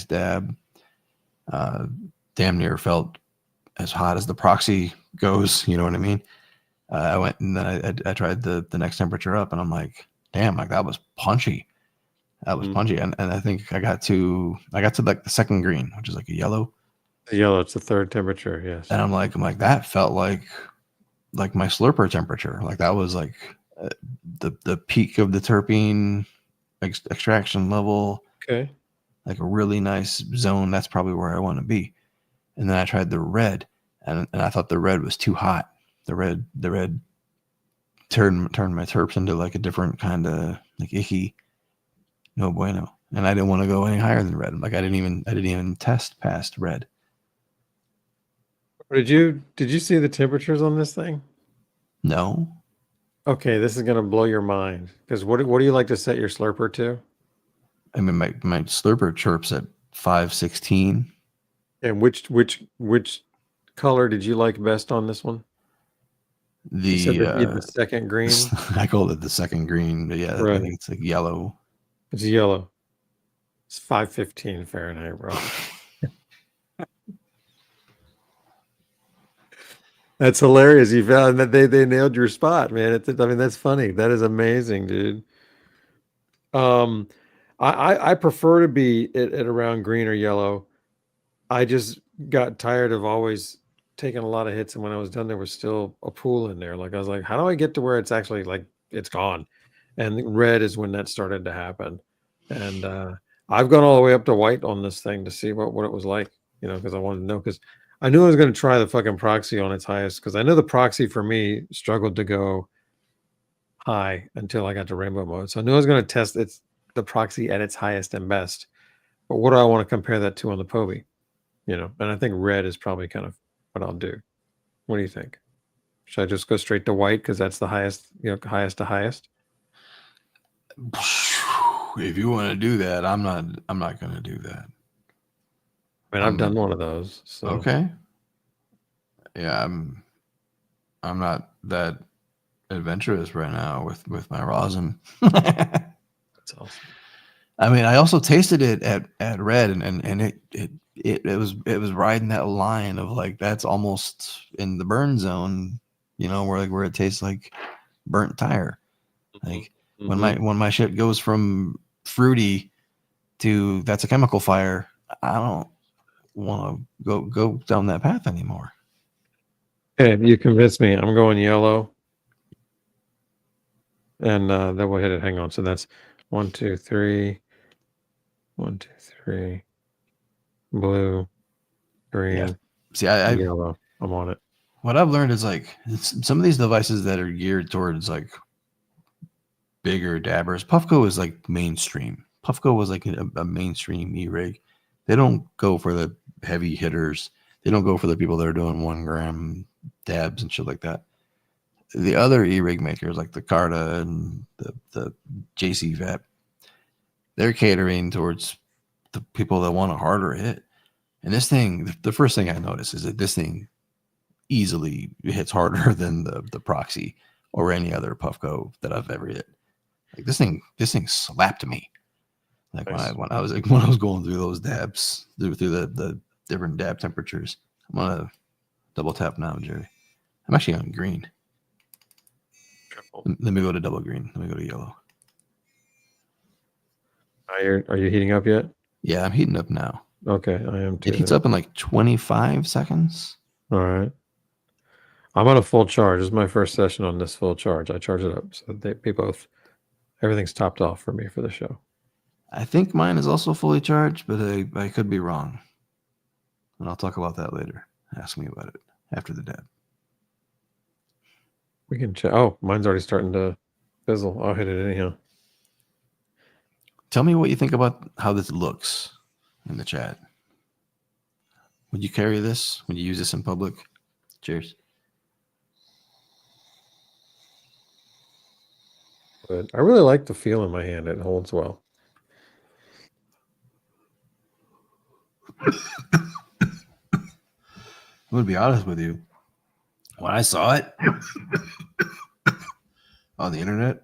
dab. Damn near felt as hot as the proxy goes. You know what I mean? I went and then I tried the next temperature up, and I'm like, damn, like that was punchy. That was punchy, and I think I got to like the second green, which is like a yellow. The yellow, it's the third temperature, yes. And I'm like that felt like my slurper temperature. Like that was like the peak of the terpene extraction level. Okay. Like a really nice zone. That's probably where I want to be. And then I tried the red, and I thought the red was too hot. The red turned my terps into like a different kind of like icky. No bueno. And I didn't want to go any higher than red. Like I didn't even test past red. Did you see the temperatures on this thing? No. Okay, this is gonna blow your mind. Because what do you like to set your slurper to? I mean, my slurper chirps at 516. And which color did you like best on this one? The second green. I called it the second green, but yeah, right. I think it's like yellow. It's yellow. It's 515 Fahrenheit, bro. That's hilarious. You found that they nailed your spot, man. I mean, that's funny. That is amazing, dude. I prefer to be at around green or yellow. I just got tired of always taking a lot of hits, and when I was done, there was still a pool in there. Like I was like, how do I get to where it's actually like it's gone? And red is when that started to happen. And I've gone all the way up to white on this thing to see what it was like, because I wanted to know, because I knew I was going to try the fucking proxy on its highest, because I know the proxy for me struggled to go high until I got to rainbow mode. So I knew I was going to test the proxy at its highest and best. But what do I want to compare that to on the Poby? And I think red is probably kind of what I'll do. What do you think? Should I just go straight to white because that's the highest, highest to highest? If you want to do that, I'm not going to do that. I mean, I've done one of those. So. Okay. Yeah, I'm not that adventurous right now with my rosin. That's awesome. I mean, I also tasted it at red, and it was riding that line of like that's almost in the burn zone, where it tastes like burnt tire. Like when my shit goes from fruity to that's a chemical fire, I don't want to go down that path anymore. Okay, you convinced me. I'm going yellow. And then we'll hit it. Hang on. So that's 1, 2, 3. 1, 2, 3. Blue, green, Yeah. See, I yellow. I'm on it. what I've learned is like some of these devices that are geared towards like bigger dabbers. Puffco is like mainstream. Puffco was like a mainstream e-rig. They don't go for the heavy hitters. They don't go for the people that are doing 1 gram dabs and shit like that. The other e-rig makers like the Carta and the JCVAP, they're catering towards the people that want a harder hit. And this thing, the first thing I noticed is that this thing easily hits harder than the Proxy or any other Puffco that I've ever hit. Like this thing slapped me. Like Nice. when I was going through those dabs through the different dab temperatures. I'm gonna double tap now, Jerry. I'm actually on green. Let me go to double green. Let me go to yellow. Are you heating up yet? Yeah, I'm heating up now. Okay, I am too. It heats up in like 25 seconds. All right. I'm on a full charge. This is my first session on this full charge. I charge it up so everything's topped off for me for the show. I think mine is also fully charged, but I could be wrong. And I'll talk about that later. Ask me about it after the dab. We can check. Oh, mine's already starting to fizzle. I'll hit it anyhow. Tell me what you think about how this looks in the chat. Would you carry this? Would you use this in public? Cheers. But I really like the feel in my hand. It holds well. I'm going to be honest with you. When I saw it on the internet,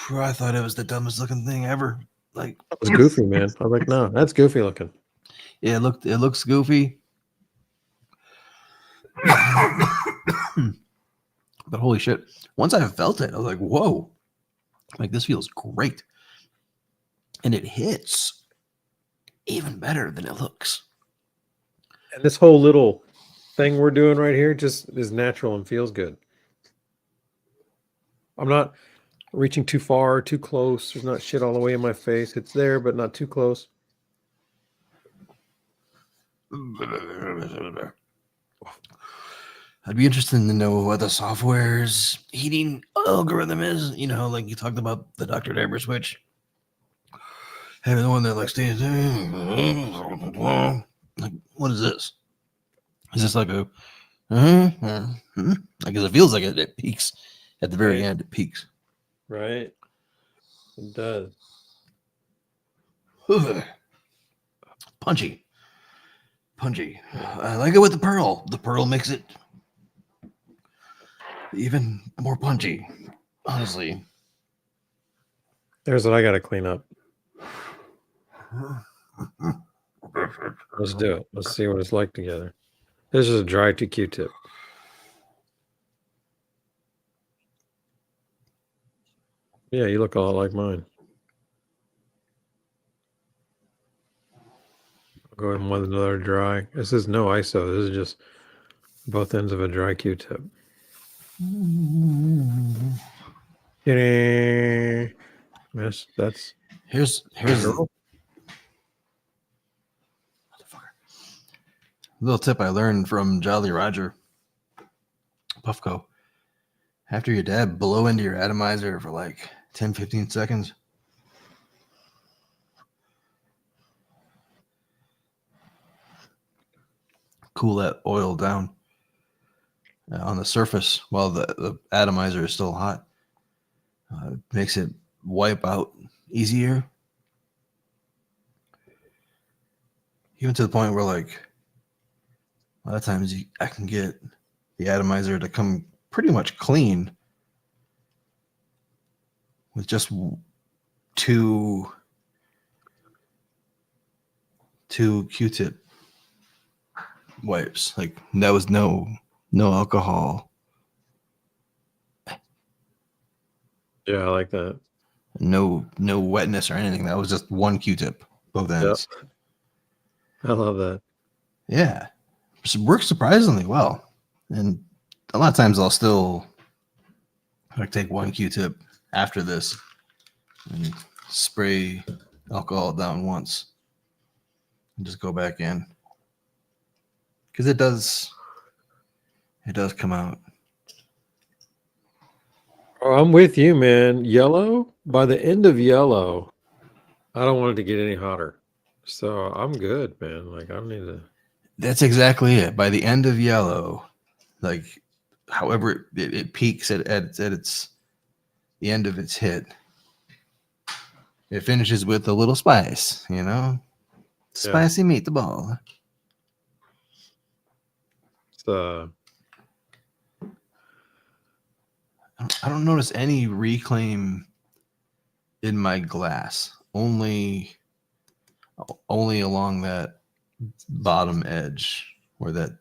I thought it was the dumbest looking thing ever. Like, it was goofy, man. I was like, no, that's goofy looking. Yeah, it looks goofy. But holy shit. Once I felt it, I was like, whoa. Like, this feels great. And it hits even better than it looks. And this whole little thing we're doing right here just is natural and feels good. I'm not reaching too far, too close. There's not shit all the way in my face. It's there, but not too close. I'd be interested to know what the software's heating algorithm is. You know, like you talked about the Dr. Dabber switch. Having the one that like stays like, what is this? Is this like a like, 'cause it feels like it peaks at the very end. It peaks. Right. It does. Punchy. I like it with the pearl. The pearl makes it even more punchy. Honestly. There's what I got to clean up. Let's do it. Let's see what it's like together. This is a dry to Q-tip. Yeah, you look a lot like mine. I'll go ahead with another dry. This is no ISO. This is just both ends of a dry Q-tip. Yes, that's here's a little tip I learned from Jolly Roger Puffco. After your dab, blow into your atomizer for like 10-15 seconds. Cool that oil down on the surface while the atomizer is still hot. Makes it wipe out easier. Even to the point where, like, a lot of times I can get the atomizer to come pretty much clean with just two Q-tip wipes. Like, that was no alcohol. Yeah, I like that. No wetness or anything. That was just one Q-tip, both ends. Yep. I love that. Yeah. It works surprisingly well. And a lot of times I'll still like take one Q-tip after this and spray alcohol down once and just go back in, because it does come out. Oh, I'm with you, man. Yellow, by the end of yellow, I don't want it to get any hotter. So I'm good, man. Like, I don't need to. That's exactly it. By the end of yellow, like, however it peaks at its the end of its hit, it finishes with a little spice, you know, spicy meatball. It's I don't notice any reclaim in my glass. Only along that bottom edge where that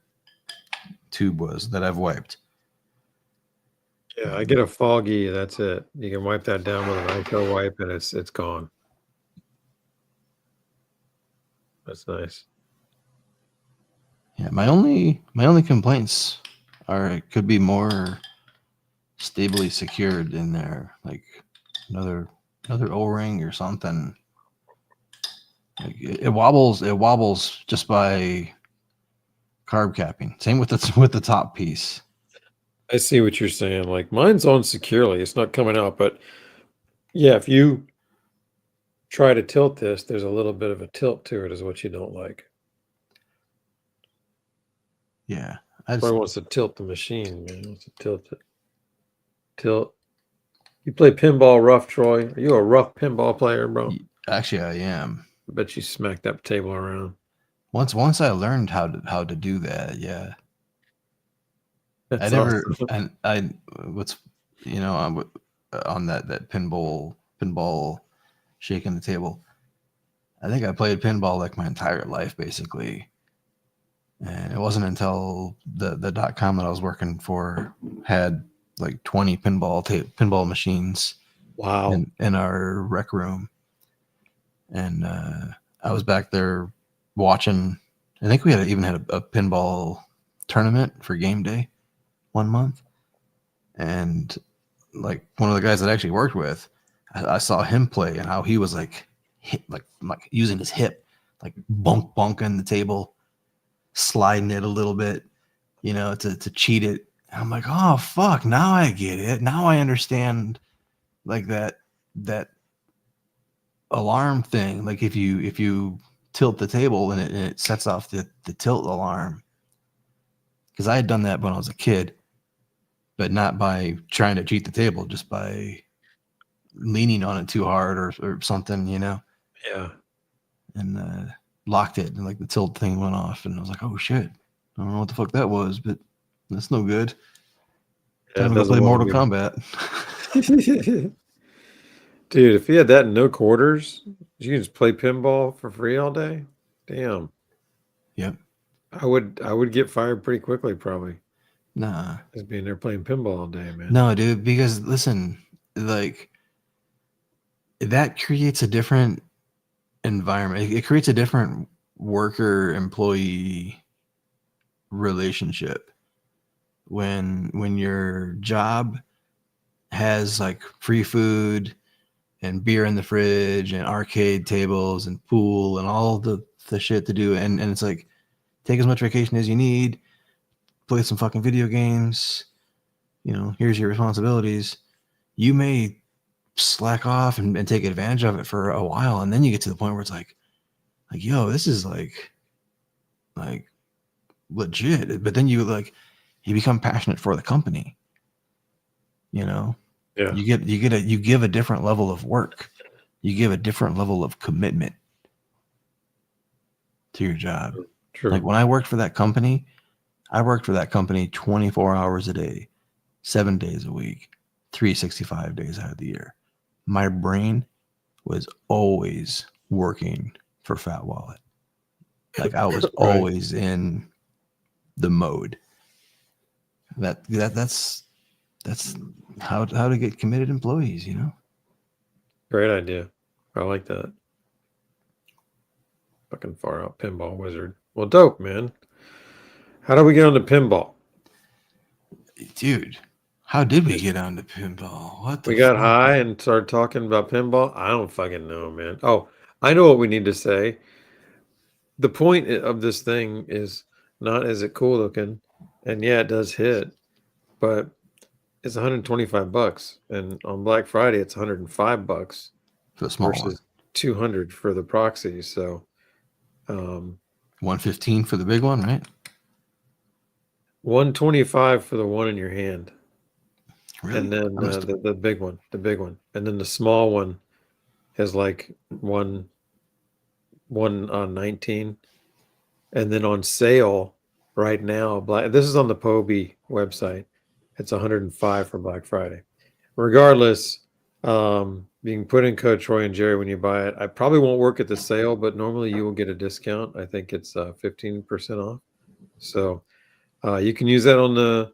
tube was that I've wiped. Yeah, I get a foggy. That's it. You can wipe that down with an ICO wipe, and it's gone. That's nice. Yeah, my only complaints are it could be more stably secured in there, like another O-ring or something. Like it wobbles just by carb capping. Same with the top piece. I see what you're saying. Like, mine's on securely. It's not coming out, but yeah, if you try to tilt this, there's a little bit of a tilt to it, is what you don't like. Yeah. Probably wants to tilt the machine, man. Wants to tilt it. Tilt. You play pinball rough, Troy? Are you a rough pinball player, bro? Actually, I am. I bet you smacked that table around. Once I learned how to do that, yeah. That's I never awesome. and I what's on that pinball shaking the table. I think I played pinball like my entire life, basically. And it wasn't until the .com that I was working for had like 20 pinball machines. Wow. In our rec room. And I was back there watching. I think we even had a pinball tournament for game day one month. And like one of the guys that I actually worked with, I saw him play and how he was like using his hip, like bunking the table, sliding it a little bit, to cheat it. And I'm like, oh fuck, now I get it. Now I understand like that alarm thing. Like if you tilt the table and it sets off the tilt alarm. Because I had done that when I was a kid, but not by trying to cheat the table, just by leaning on it too hard or something, Yeah. And locked it, and like the tilt thing went off, and I was like, oh shit, I don't know what the fuck that was, but that's no good. Yeah, Time to play Mortal Kombat. Dude, if you had that in no quarters, you can just play pinball for free all day. Damn. Yep. I would get fired pretty quickly, probably. Nah. Just being there playing pinball all day, man. No, dude, because listen, like that creates a different environment. It creates a different worker-employee relationship when your job has like free food and beer in the fridge and arcade tables and pool and all the shit to do, and it's like, take as much vacation as you need, play some fucking video games, here's your responsibilities. You may slack off and take advantage of it for a while, and then you get to the point where it's like yo, this is like legit. But then you become passionate for the company. Yeah. You give a different level of work. You give a different level of commitment to your job. True. Like when I worked for that company, I worked for that company 24 hours a day, 7 days a week, 365 days out of the year. My brain was always working for Fat Wallet. Like I was always in the mode. That's how to get committed employees, Great idea. I like that. Fucking far out pinball wizard. Well, dope, man. How do we get on to pinball? dude, how did we get onto pinball? What the We got fuck? high and started talking about pinball. I don't fucking know, man. Oh, I know what we need to say. The point of this thing is not is it cool looking, and yeah, it does hit, but it's $125, and on Black Friday it's $105 for the small versus one. $200 for the Proxy. So, 115 for the big one, right? $125 for the one in your hand. Really? And then the big one, and then the small one has like one on 19, and then on sale right now. This is on the Poby website. It's 105 for Black Friday. Regardless, you can put in code Troy and Jerry when you buy it. I probably won't work at the sale, but normally you will get a discount. I think it's 15% off. So you can use that on the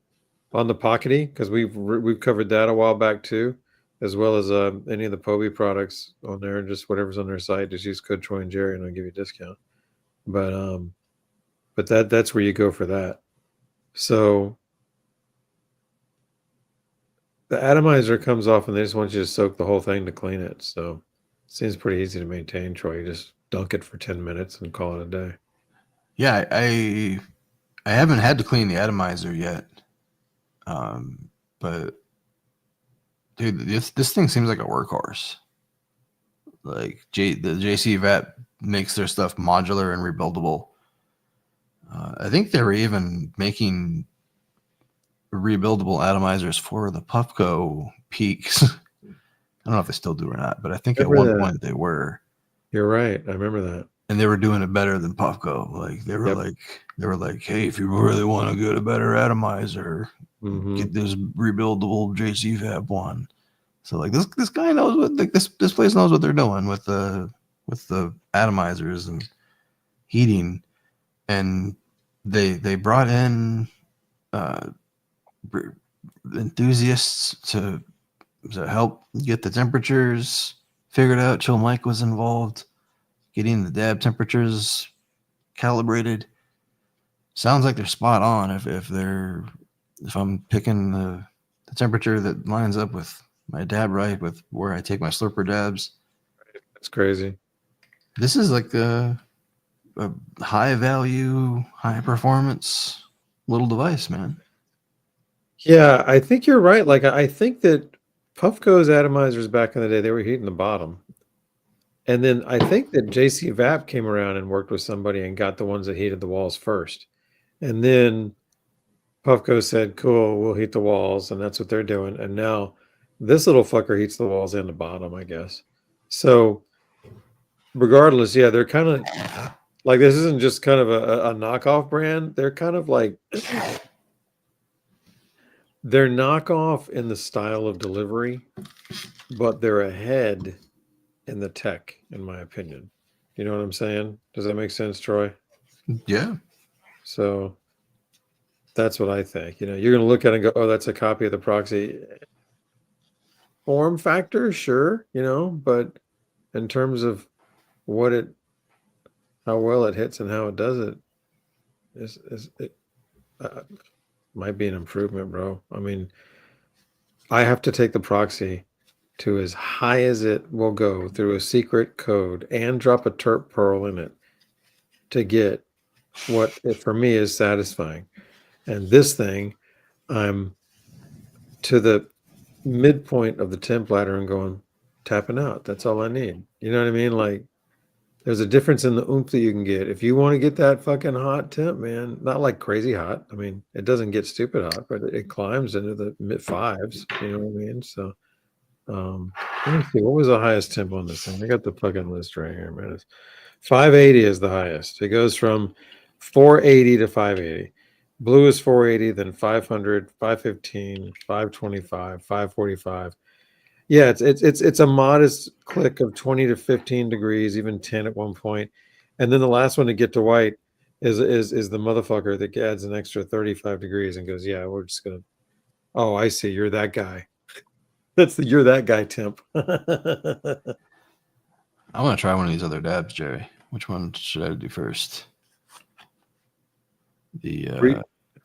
Pockety, because we've covered that a while back too, as well as any of the Poby products on there, and just whatever's on their site. Just use code Troy and Jerry, and I'll give you a discount. But that's where you go for that. So the atomizer comes off, and they just want you to soak the whole thing to clean it. So it seems pretty easy to maintain, Troy. You just dunk it for 10 minutes and call it a day. Yeah, I haven't had to clean the atomizer yet. But dude, this thing seems like a workhorse. Like the JCVAP makes their stuff modular and rebuildable. I think they were even making rebuildable atomizers for the Puffco peaks. I don't know if they still do or not, but I think at one point they were. You're right. I remember that. And they were doing it better than Puffco. Like they were like, hey, if you really want to get a better atomizer, get this rebuildable JCVAP one. So like this guy knows what this place knows what they're doing with the atomizers and heating, and they brought in enthusiasts to help get the temperatures figured out. Chill Mike was involved, getting the dab temperatures calibrated. Sounds like they're spot on. If I'm picking the temperature that lines up with my dab right with where I take my slurper dabs. That's crazy. This is like a high value, high performance little device, man. Yeah, I think you're right. Like I think that Puffco's atomizers back in the day, they were heating the bottom. And then I think that JCVAP came around and worked with somebody and got the ones that heated the walls first. And then Puffco said, cool, we'll heat the walls. And that's what they're doing. And now this little fucker heats the walls and the bottom, I guess. So regardless, yeah, they're kind of like, this isn't just kind of a knockoff brand. They're kind of like, they're knockoff in the style of delivery, but they're ahead in the tech, in my opinion. You know what I'm saying? Does that make sense, Troy? Yeah. So that's what I think. You know, you're going to look at it and go, oh, that's a copy of the Proxy. Form factor, sure, you know, but in terms of how well it hits and how it does it, might be an improvement, bro. I mean, I have to take the Proxy to as high as it will go through a secret code and drop a terp pearl in it to get what for me is satisfying. And this thing, I'm to the midpoint of the temp ladder and going, tapping out. That's all I need. You know what I mean? Like, there's a difference in the oomph that you can get. If you want to get that fucking hot temp, man, not like crazy hot. I mean, it doesn't get stupid hot, but it climbs into the mid fives. You know what I mean? So, let me see. What was the highest temp on this thing? I got the fucking list right here, man. It's 580 is the highest. It goes from 480 to 580. Blue is 480, then 500, 515, 525, 545. Yeah, it's a modest click of 20 to 15 degrees, even 10 at one point. And then the last one to get to white is the motherfucker that adds an extra 35 degrees and goes, yeah, we're just gonna. Oh, I see. You're that guy. You're that guy temp. I want to try one of these other dabs, Jerry. Which one should I do first? The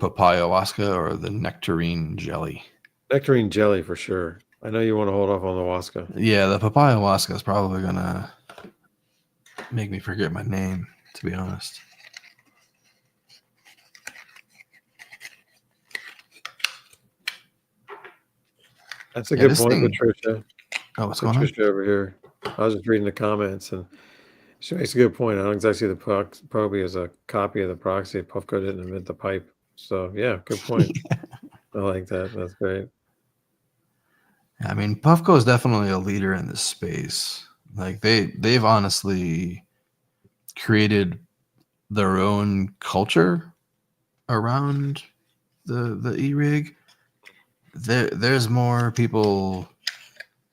papaya or the nectarine jelly. Nectarine jelly for sure. I know you want to hold off on the Waska. Yeah, the papaya is probably gonna make me forget my name, to be honest. That's a good point, Patricia. Oh, what's going on? Patricia over here. I was just reading the comments, and she makes a good point. I don't exactly see the Poby as a copy of the proxy. Puffco didn't invent the pipe. So, yeah, good point. I like that. That's great. I mean, Puffco is definitely a leader in this space. Like they've honestly created their own culture around the E-rig. There's more people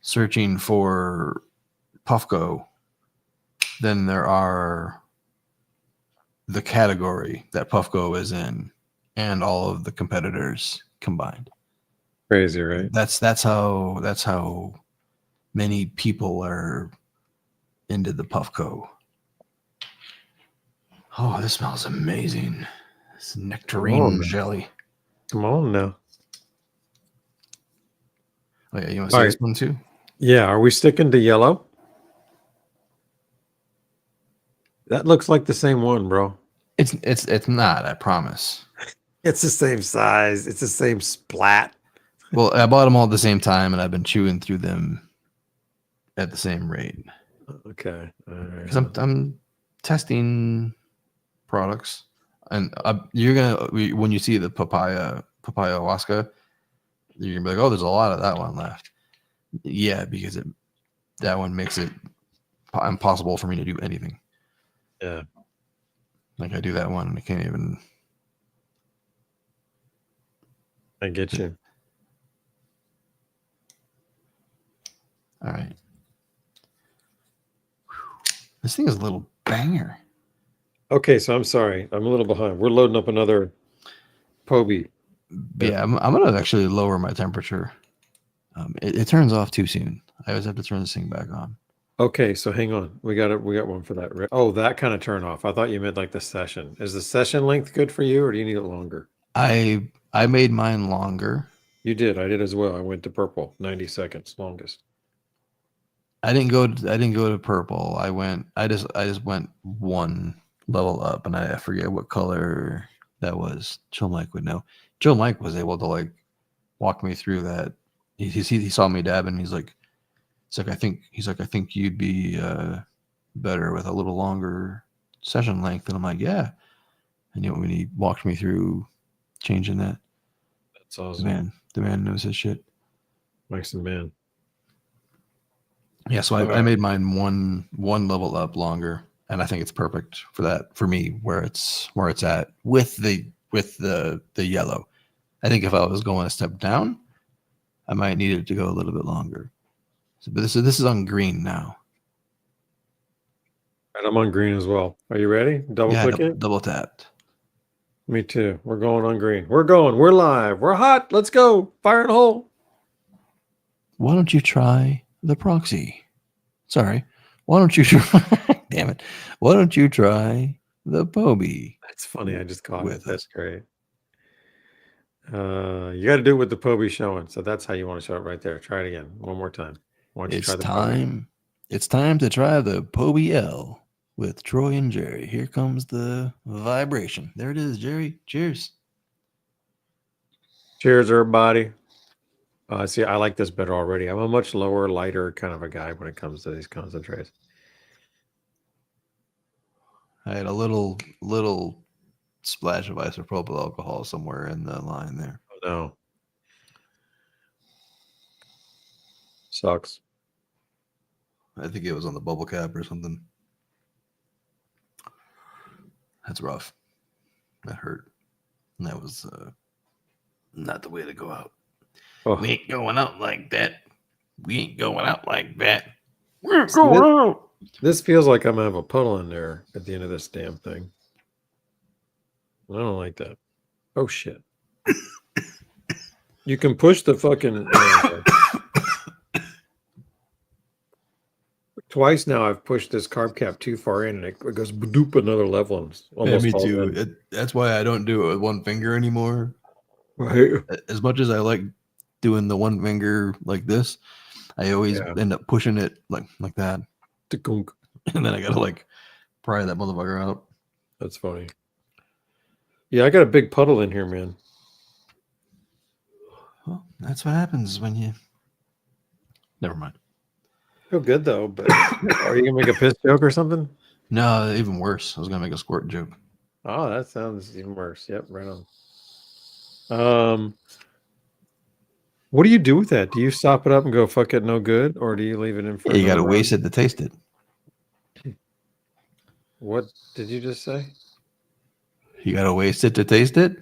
searching for Puffco than there are the category that Puffco is in, and all of the competitors combined. Crazy, right? That's how many people are into the Puffco. Oh, this smells amazing. This nectarine jelly. Come on now. Oh yeah, you want to see this one too? Yeah, are we sticking to yellow? That looks like the same one, bro. It's not, I promise. It's the same size. It's the same splat. Well, I bought them all at the same time, and I've been chewing through them at the same rate. Okay. Because I'm testing products, and you're gonna, when you see the papaya Waska, you're gonna be like, oh, there's a lot of that one left. Yeah, because that one makes it impossible for me to do anything. Yeah. Like I do that one, and I can't even. I get you. All right. This thing is a little banger. Okay, so I'm sorry. I'm a little behind. We're loading up another Poby. Yeah, I'm going to actually lower my temperature. It turns off too soon. I always have to turn this thing back on. Okay, so hang on. We got one for that. Oh, that kind of turn off. I thought you meant like the session. Is the session length good for you, or do you need it longer? I made mine longer. You did. I did as well. I went to purple. 90 seconds longest. I didn't go to purple. I just went one level up, and I forget what color that was. Joe Mike would know. Joe Mike was able to like walk me through that. He saw me dabbing. He's like I think you'd be better with a little longer session length. And I'm like, yeah. And when he walked me through changing that, that's awesome. The man knows his shit. Mike's the man. Yeah, so I made mine one level up longer, and I think it's perfect for that, for me, where it's at with the yellow. I think if I was going a step down, I might need it to go a little bit longer. So, but this is on green now. And I'm on green as well. Are you ready? Click it. Double tapped. Me too. We're going on green. We're going. We're live. We're hot. Let's go. Fire in the hole. Why don't you try the proxy? Sorry. Why don't you try? Damn it. Why don't you try the Poby? That's funny. I just caught it. That's great. You got to do it with the Poby showing. So that's how you want to show it right there. Try it again. One more time. Why don't you try the Poby? It's time to try the Poby L with Troy and Jerry. Here comes the vibration. There it is, Jerry. Cheers. Cheers, everybody. See, I like this better already. I'm a much lower, lighter kind of a guy when it comes to these concentrates. I had a little splash of isopropyl alcohol somewhere in the line there. Oh, no. Sucks. I think it was on the bubble cap or something. That's rough. That hurt. And that was not the way to go out. Oh. We ain't going out like that. We ain't going out like that. We're going out. This feels like I'm going to have a puddle in there at the end of this damn thing. I don't like that. Oh, shit. You can push the fucking... Twice now I've pushed this carb cap too far in, and it goes doop another level. And almost me falls too. in. That's why I don't do it with one finger anymore. Right. As much as I like doing the one finger like this, I always end up pushing it like that. And then I gotta like pry that motherfucker out. That's funny. Yeah, I got a big puddle in here, man. Well, that's what happens when you. Never mind. Feel good though, but are you gonna make a piss joke or something? No, even worse. I was gonna make a squirt joke. Oh, that sounds even worse. Yep, right on. What do you do with that? Do you stop it up and go fuck it, no good, or do you leave it in for? You gotta waste it to taste it. What did you just say? You gotta waste it to taste it.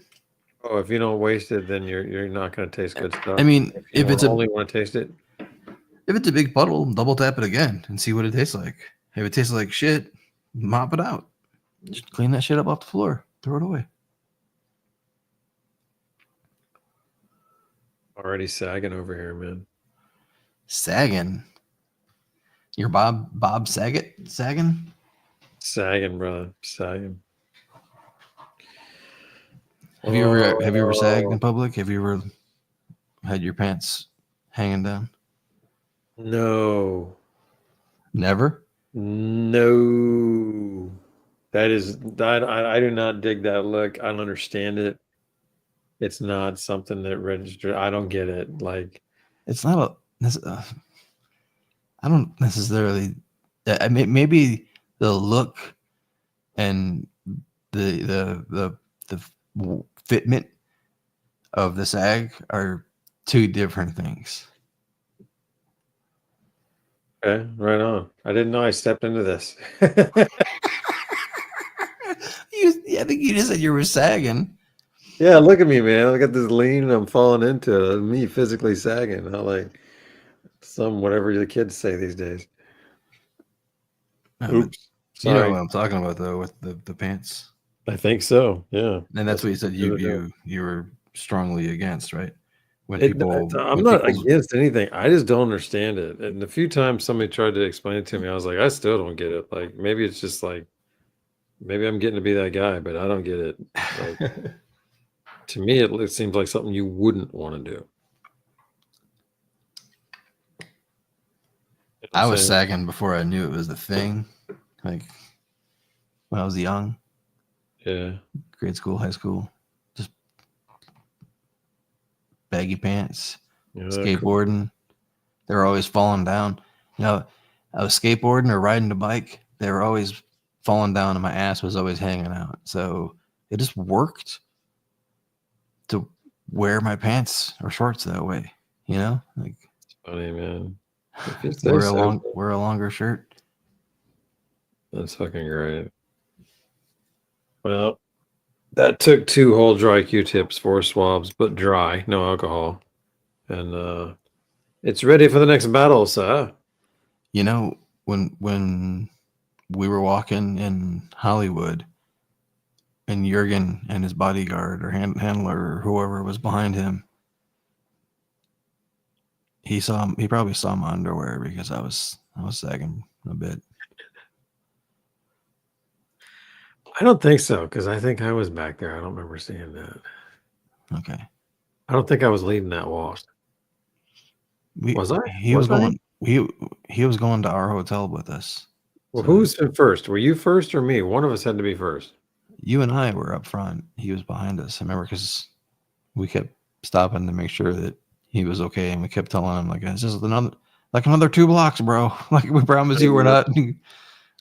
Oh, if you don't waste it, then you're not gonna taste good stuff. I mean, if it's only want to taste it. If it's a big puddle, double tap it again and see what it tastes like. If it tastes like shit, mop it out. Just clean that shit up off the floor. Throw it away. Already sagging over here, man. Sagging? You're Bob Saget? Sagging? Sagging, brother. Sagging. Have you ever sagged in public? Have you ever had your pants hanging down? No. Never? No. That is I do not dig that look. I don't understand it. It's not something that registered. I don't get it. Like, it's not I don't necessarily. Maybe the look and the fitment of the sag are two different things. Okay, right on. I didn't know I stepped into this. I think you just said you were sagging. Yeah, look at me, man. I got this lean and I'm falling into it. Me physically sagging. I like some whatever the kids say these days. Oops. You know what I'm talking about though with the pants. I think so. Yeah. And that's what you said you were strongly against, right? When I'm not against anything. I just don't understand it. And the few times somebody tried to explain it to me, I was like, I still don't get it. Like maybe it's just like maybe I'm getting to be that guy, but I don't get it. Like, to me, it seems like something you wouldn't want to do. I was sagging before I knew it was the thing. Like when I was young. Yeah. Grade school, high school. Just baggy pants. Skateboarding. They were always falling down. You know, I was skateboarding or riding the bike. They were always falling down and my ass was always hanging out. So it just worked to wear my pants or shorts that way. You know? Like it's funny, man. Wear a longer shirt. That's fucking great. Well, that took 2 whole dry Q-tips, 4 swabs, but dry, no alcohol. And it's ready for the next battle, sir. You know, when we were walking in Hollywood and Jurgen and his bodyguard or handler or whoever was behind him, he probably saw my underwear because I was sagging a bit. I don't think so, because I think I was back there. I don't remember seeing that. Okay. I don't think I was leading that walk. Was I? He was going to our hotel with us. Well, who's been first? Were you first or me? One of us had to be first. You and I were up front. He was behind us. I remember because we kept stopping to make sure that he was okay, and we kept telling him like, "It's just another 2 blocks, bro. Like we promise you, we're not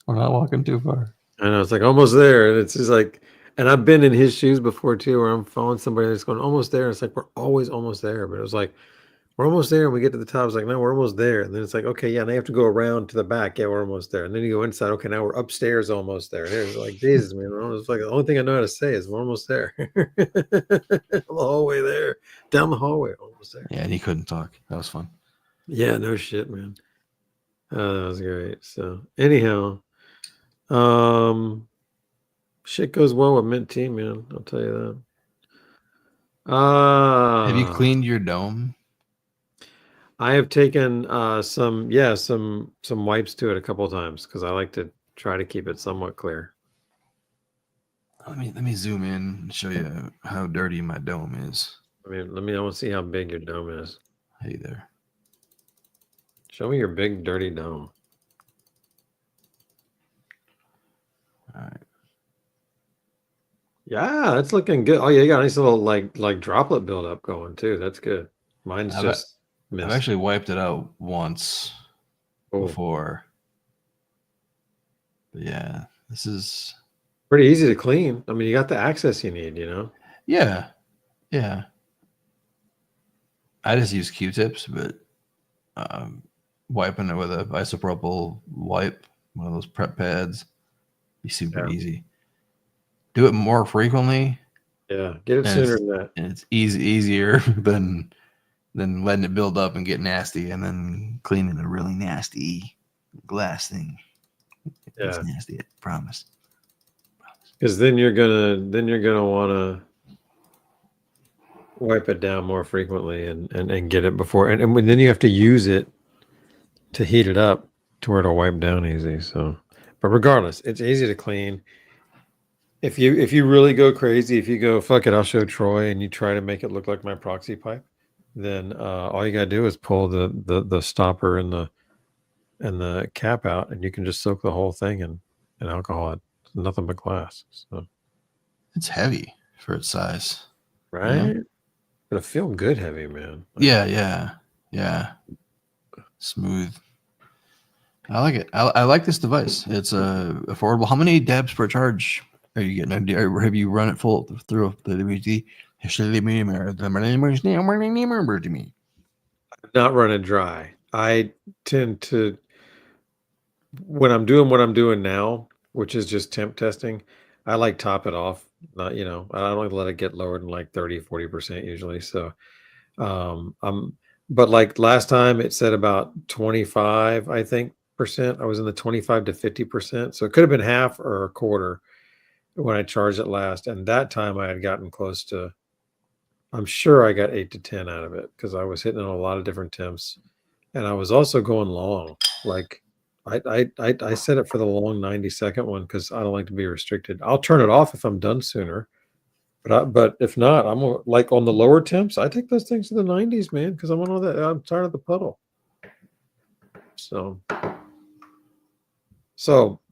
walking too far." I know, it's like almost there, and it's just like, and I've been in his shoes before too, where I'm following somebody that's going almost there. It's like we're always almost there, but it was like we're almost there, and we get to the top. It's like no, we're almost there, and then it's like okay, yeah, and they have to go around to the back. Yeah, we're almost there, and then you go inside. Okay, now we're upstairs, almost there. And it's like Jesus, man, it's like the only thing I know how to say is we're almost there. The hallway there, down the hallway, almost there. Yeah, and he couldn't talk. That was fun. Yeah, no shit, man. That was great. So anyhow. Shit goes well with mint tea, man. I'll tell you that. Have you cleaned your dome? I have taken some wipes to it a couple of times because I like to try to keep it somewhat clear. Let me zoom in and show you how dirty my dome is. I want to see how big your dome is. Hey there. Show me your big dirty dome. All right. Yeah, that's looking good. Oh yeah, you got a nice little like droplet buildup going too. That's good. Mine's I've actually wiped it out once before. But yeah, this is pretty easy to clean. I mean, you got the access you need, you know? Yeah. Yeah. I just use Q-tips, but wiping it with an isopropyl wipe, one of those prep pads, be super easy. Do it more frequently. Yeah, get it sooner than that. And it's easier than letting it build up and get nasty and then cleaning a really nasty glass thing. Yeah. It's nasty, I promise. Because then you're gonna want to wipe it down more frequently and get it before and then you have to use it to heat it up to where it'll wipe down easy. So, but regardless, it's easy to clean. If you really go crazy, if you go fuck it, I'll show Troy, and you try to make it look like my proxy pipe, then all you gotta do is pull the stopper and the cap out, and you can just soak the whole thing in alcohol. It's nothing but glass. So it's heavy for its size, right? But it feel good heavy, man. Yeah. Smooth. I like it. I like this device. It's affordable. How many dabs per charge are you getting? Or have you run it full through the WD? Not run it dry. I tend to, when I'm doing what I'm doing now, which is just temp testing, I like top it off. Not, I don't like to let it get lower than like 30-40% usually. So but like last time it said about 25, I think percent. I was in the 25 to 50%. So it could have been half or a quarter when I charged it last. And that time I had gotten close to, I'm sure I got 8 to 10 out of it because I was hitting on a lot of different temps. And I was also going long. Like I set it for the long 90-second one because I don't like to be restricted. I'll turn it off if I'm done sooner. But if not, I'm like on the lower temps. I take those things to the 90s, man, because I'm on all that. I'm tired of the puddle. So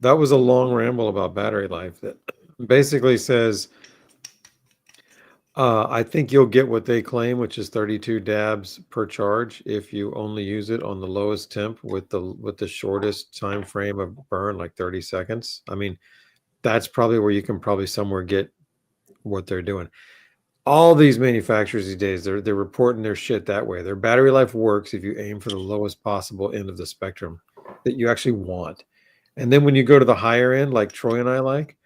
that was a long ramble about battery life that basically says, I think you'll get what they claim, which is 32 dabs per charge if you only use it on the lowest temp with the shortest time frame of burn, like 30 seconds. I mean, that's probably where you can probably somewhere get what they're doing. All these manufacturers these days, they're reporting their shit that way. Their battery life works if you aim for the lowest possible end of the spectrum that you actually want. And then when you go to the higher end, like Troy and I like,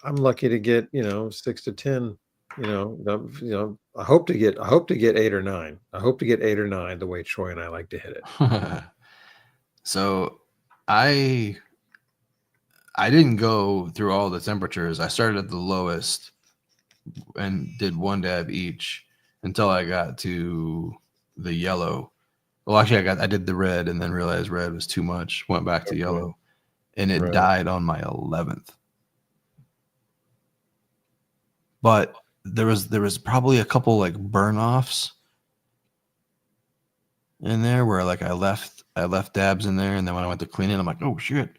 I'm lucky to get 6 to 10. I hope to get 8 or 9. I hope to get 8 or 9 the way Troy and I like to hit it. So I didn't go through all the temperatures. I started at the lowest and did one dab each until I got to the yellow. Well, actually, I did the red and then realized red was too much. Went back to yellow, and it died on my 11th. But there was probably a couple like burn offs in there where like I left dabs in there, and then when I went to clean it, I'm like, oh shit.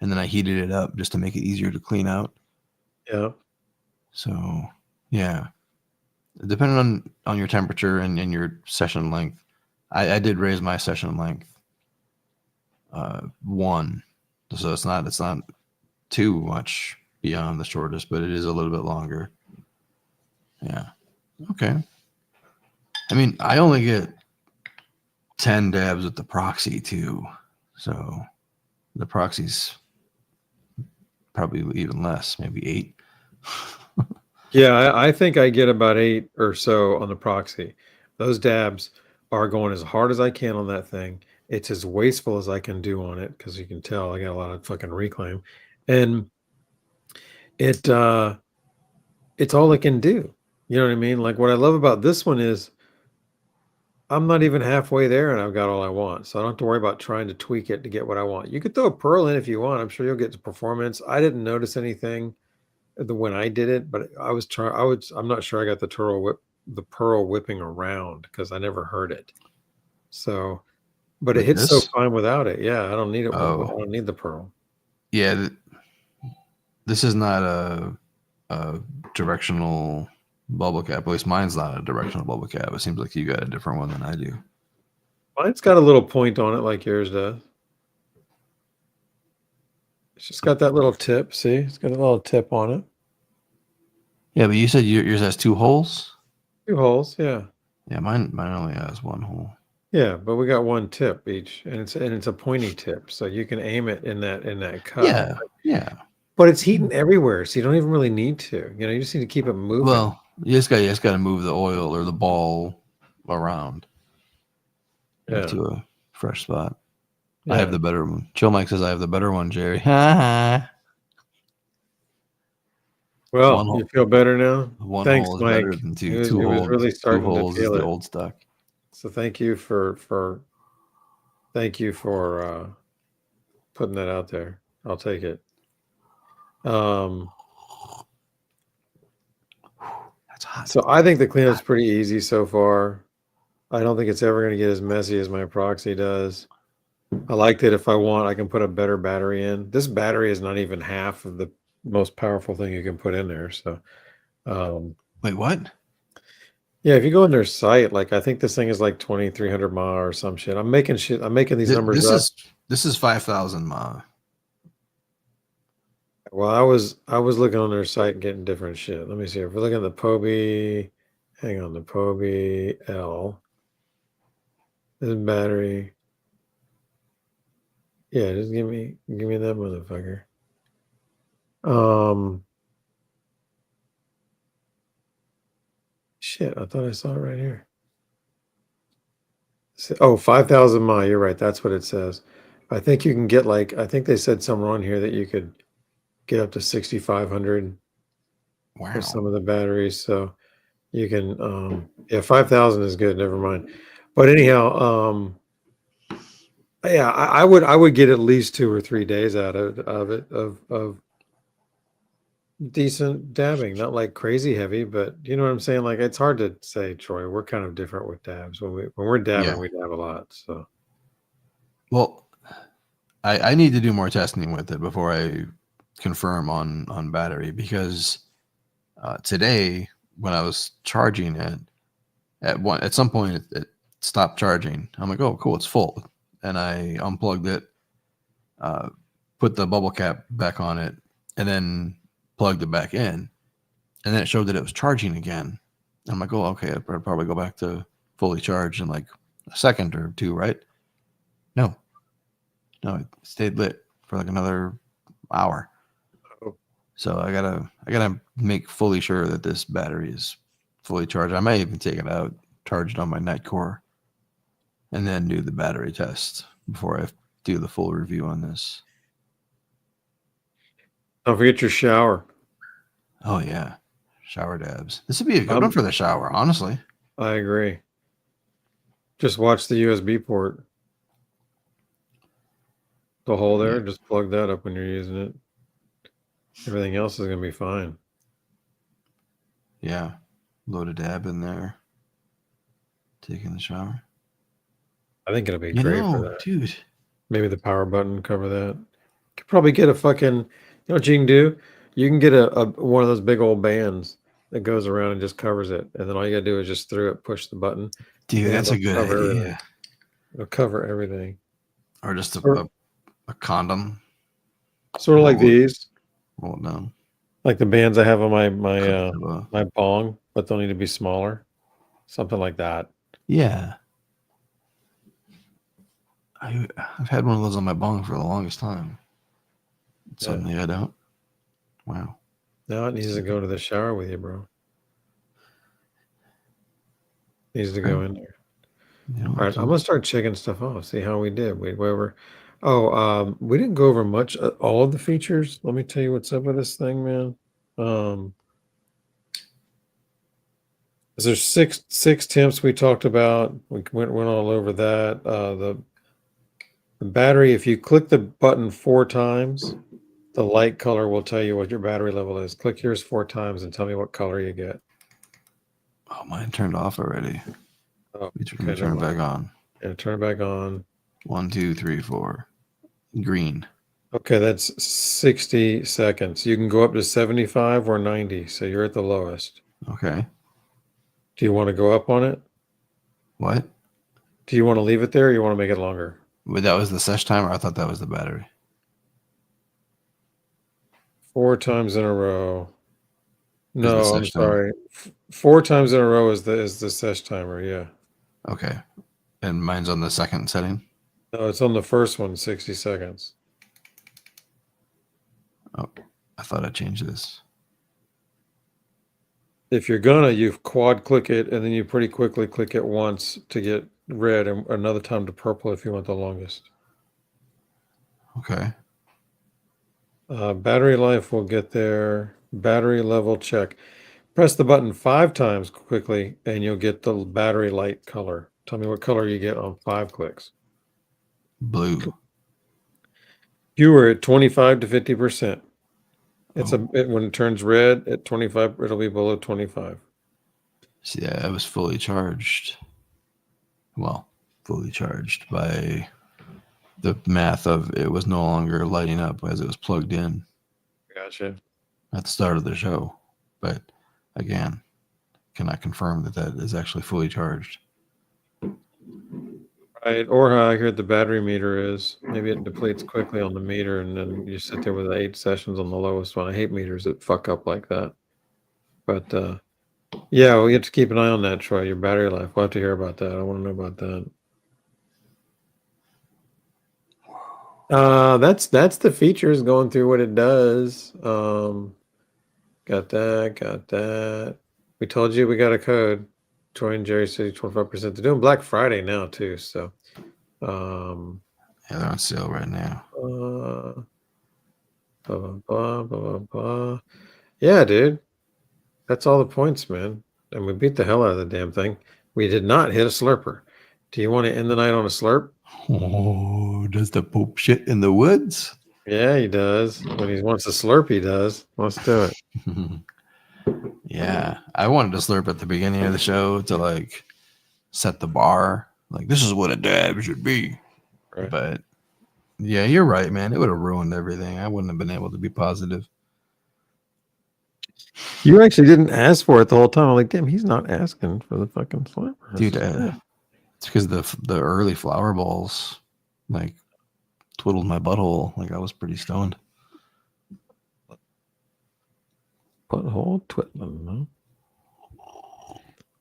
And then I heated it up just to make it easier to clean out. Yeah. So, yeah. Depending on your temperature and your session length, I did raise my session length 1. So it's not too much beyond the shortest, but it is a little bit longer. Yeah. Okay. I mean, I only get 10 dabs with the proxy too. So the proxy's probably even less, maybe 8. Yeah, I think I get about 8 or so on the proxy. Those dabs are going as hard as I can on that thing. It's as wasteful as I can do on it because you can tell I got a lot of fucking reclaim, and it's all I can do. You know what I mean? Like what I love about this one is I'm not even halfway there and I've got all I want. So I don't have to worry about trying to tweak it to get what I want. You could throw a pearl in if you want. I'm sure you'll get the performance. I didn't notice anything when I did it, but I'm not sure I got the pearl whipping around because I never heard it. So, but it With hits so this? fine without it. Yeah, I don't need it. I Oh. don't need the pearl. Yeah, this is not a directional bubble cap. At least mine's not a directional bubble cap. It seems like you got a different one than I do. Mine's got a little point on it like yours does. It's just got that little tip. See, it's got a little tip on it. Yeah, but you said yours has 2 holes? 2 holes, yeah. Yeah, mine only has 1 hole. Yeah, but we got 1 tip each, and it's a pointy tip, so you can aim it in that cup. Yeah, yeah. But it's heating everywhere, so you don't even really need to. You just need to keep it moving. Well, you just got to move the oil or the ball around to a fresh spot. I have the better one. Chill Mike says I have the better one, Jerry. Well, you feel better now? One Thanks, hole is Mike. better than 2. It was 2 holes, really starting 2 holes to feel is it. the old stock. So thank you for putting that out there. I'll take it. That's hot. So I think the cleanup's pretty easy so far. I don't think it's ever going to get as messy as my proxy does. I like that if I want, I can put a better battery in. This battery is not even half of the most powerful thing you can put in there. So, wait, what? Yeah, if you go on their site, like I think this thing is like 2,300 mAh or some shit. I'm making these numbers up. This is 5,000 mAh. Well, I was looking on their site and getting different shit. Let me see. If we're looking at the Poby, hang on, the Poby L. This battery. Yeah, just give me that motherfucker. Shit, I thought I saw it right here. Oh, 5,000 mAh. You're right. That's what it says. I think you can get I think they said somewhere on here that you could get up to 6,500 for some of the batteries. So you can, 5,000 is good. Never mind. But anyhow, yeah, I would get at least 2 or 3 days out of it of decent dabbing, not like crazy heavy, but you know what I'm saying? Like it's hard to say, Troy. We're kind of different with dabs. When we're dabbing, we dab a lot. So, well, I need to do more testing with it before I confirm on battery, because today when I was charging it at some point it stopped charging. I'm like, oh cool, it's full, and I unplugged it, put the bubble cap back on it, and then plugged it back in, and then it showed that it was charging again. I'm like, oh okay, I'd probably go back to fully charged in like a second or 2, right? No, it stayed lit for like another hour. So I gotta make fully sure that this battery is fully charged. I might even take it out, charge it on my night core, and then do the battery test before I do the full review on this. Don't forget your shower. Oh yeah, shower dabs. This would be a good one for the shower, honestly. I agree. Just watch the USB port. The hole there, just plug that up when you're using it. Everything else is going to be fine. Yeah. Load a dab in there. Taking the shower. I think it'll be great for that. Dude. Maybe the power button cover that. Could probably get a fucking, you know what you can do? You can get a one of those big old bands that goes around and just covers it. And then all you got to do is just through it, push the button. Dude, that's a good idea. Everything. It'll cover everything. Or just a condom. Sort of like these. Roll it down. Like the bands I have on my bong, but they'll need to be smaller. Something like that. Yeah. I've had one of those on my bong for the longest time. Suddenly I don't. Wow. Now it needs to go to the shower with you, bro. Needs to go in there. All right, I'm gonna start checking stuff off. See how we did. We didn't go over much all of the features. Let me tell you what's up with this thing, man. There's six temps we talked about. We went all over that. The battery, if you click the button 4 times, the light color will tell you what your battery level is. Click yours 4 times and tell me what color you get. Oh, mine turned off already. Oh, Let me turn it back on. Yeah, turn it back on. 1, 2, 3, 4. Green. Okay, that's 60 seconds. You can go up to 75 or 90, so you're at the lowest. Okay. Do you want to go up on it? What? Do you want to leave it there or you want to make it longer? But that was the sesh timer? I thought that was the battery. 4 times in a row. Is the No, I'm sesh timer. sorry. 4 times in a row is the sesh timer, yeah. Okay. And mine's on the second setting? No, it's on the first one, 60 seconds. Oh, I thought I changed this. If you're gonna, you quad click it and then you pretty quickly click it once to get red and another time to purple if you want the longest. Okay. Battery life will get there. Battery level check. Press the button 5 times quickly and you'll get the battery light color. Tell me what color you get on 5 clicks. Blue. You were at 25 to 50%. When it turns red at 25, it'll be below 25. See, yeah, I was fully charged. Well, fully charged by the math of it was no longer lighting up as it was plugged in. Gotcha. At the start of the show. But again, can I confirm that that is actually fully charged? Right, or how I heard the battery meter is. Maybe it depletes quickly on the meter, and then you sit there with 8 sessions on the lowest one. I hate meters that fuck up like that. But yeah, we have to keep an eye on that, Troy. Your battery life. We'll have to hear about that. I want to know about that. That's the features going through what it does. Got that. We told you we got a code. Troy and Jerry said 25%. They're doing Black Friday now too, so yeah, they're on sale right now. Blah. Yeah, dude. That's all the points, man. And we beat the hell out of the damn thing. We did not hit a slurper. Do you want to end the night on a slurp? Oh, does the Pope shit in the woods? Yeah, he does. When he wants a slurp, he does. Let's do it. Yeah, I wanted to slurp at the beginning of the show to like set the bar. Like, this is what a dab should be. Right. But yeah, you're right, man. It would have ruined everything. I wouldn't have been able to be positive. You actually didn't ask for it the whole time. I'm like, damn, he's not asking for the fucking slurper. Dude, it's because the early flower balls like twiddled my butthole. Like, I was pretty stoned. Butthole twiddling, huh?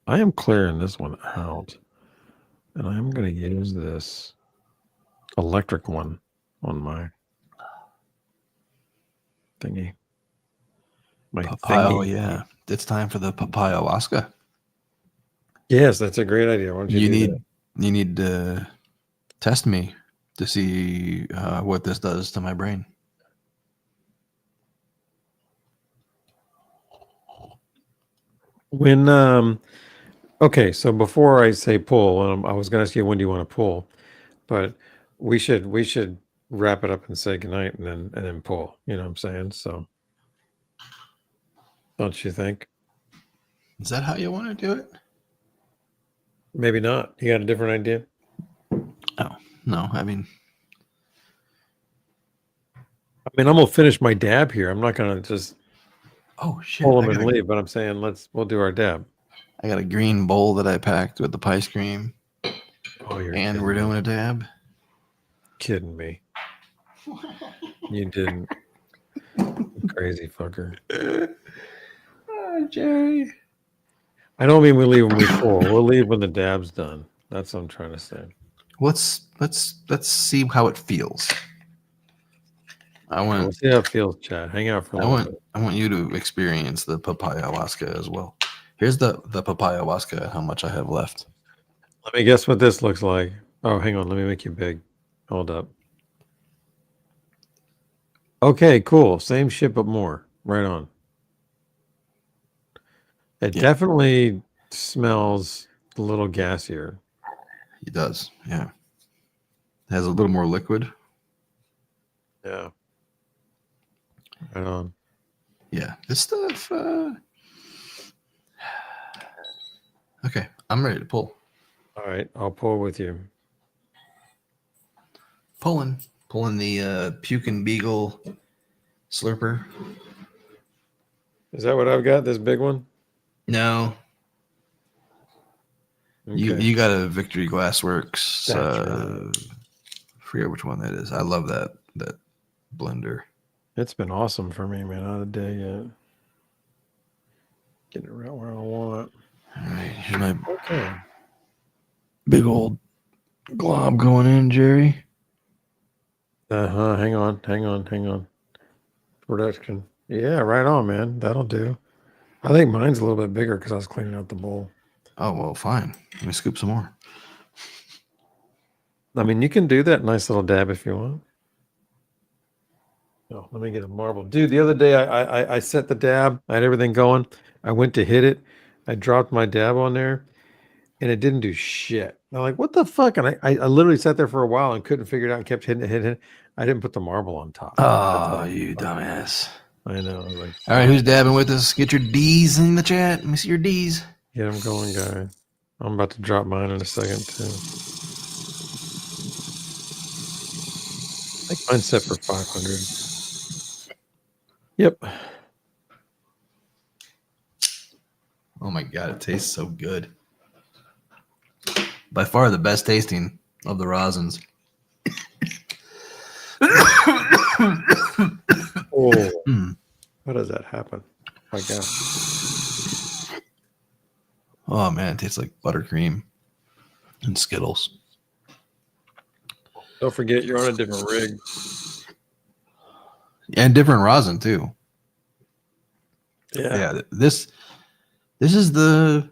I am clearing this one out. And I am going to use this electric one on my thingy. My Papaya, thingy. yeah. It's time for the papaya Alaska. Yes, that's a great idea. Why don't you do that? You need to test me to see what this does to my brain. When okay, so before I say pull, I was going to ask you when do you want to pull, but we should wrap it up and say goodnight and then pull. You know what I'm saying? So, don't you think? Is that how you want to do it? Maybe not. You got a different idea? Oh, no. I mean, I'm gonna finish my dab here. I'm not gonna just shit, pull them and leave, but I'm saying we'll do our dab. I got a green bowl that I packed with the ice cream. Oh, and we're doing a dab. Kidding me? You didn't. Crazy fucker. Oh, Jerry. I don't mean we leave when we pull. We'll leave when the dab's done. That's what I'm trying to say. Let's see how it feels. We'll see how it feels, Chad. Hang out for a little bit. I want you to experience the papaya Alaska as well. Here's the papaya Alaska, how much I have left. Let me guess what this looks like. Oh, hang on. Let me make you big. Hold up. Okay, cool. Same shit, but more. Right on. It definitely smells a little gassier. It does, yeah. It has a little more liquid. Yeah. Right on. Yeah, this stuff. Okay, I'm ready to pull. All right, I'll pull with you. Pulling the Puke and Beagle slurper. Is that what I've got? This big one? No. Okay. You got a Victory Glassworks. That's right. Forget which one that is. I love that blender. It's been awesome for me, man. Not a day yet. Getting it right where I want. All right, here's my Okay. big old glob going in, Jerry. Hang on. Production. Yeah, right on, man. That'll do. I think mine's a little bit bigger because I was cleaning out the bowl. Oh, well, fine. Let me scoop some more. I mean, you can do that nice little dab if you want. Oh, let me get a marble. Dude, the other day I set the dab. I had everything going. I went to hit it. I dropped my dab on there and it didn't do shit. I'm like, what the fuck? And I literally sat there for a while and couldn't figure it out and kept hitting it. I didn't put the marble on top. Oh, you dumbass. I know. I was like, all right, who's dabbing with us? Get your D's in the chat. Let me see your D's. Get them going, guys. I'm about to drop mine in a second, too. I think mine's set for 500. Yep. Oh my God, it tastes so good. By far the best tasting of the rosins. Oh, how does that happen? My God. Oh man, it tastes like buttercream and Skittles. Don't forget, you're on a different rig. And different rosin too. Yeah. Yeah, this is the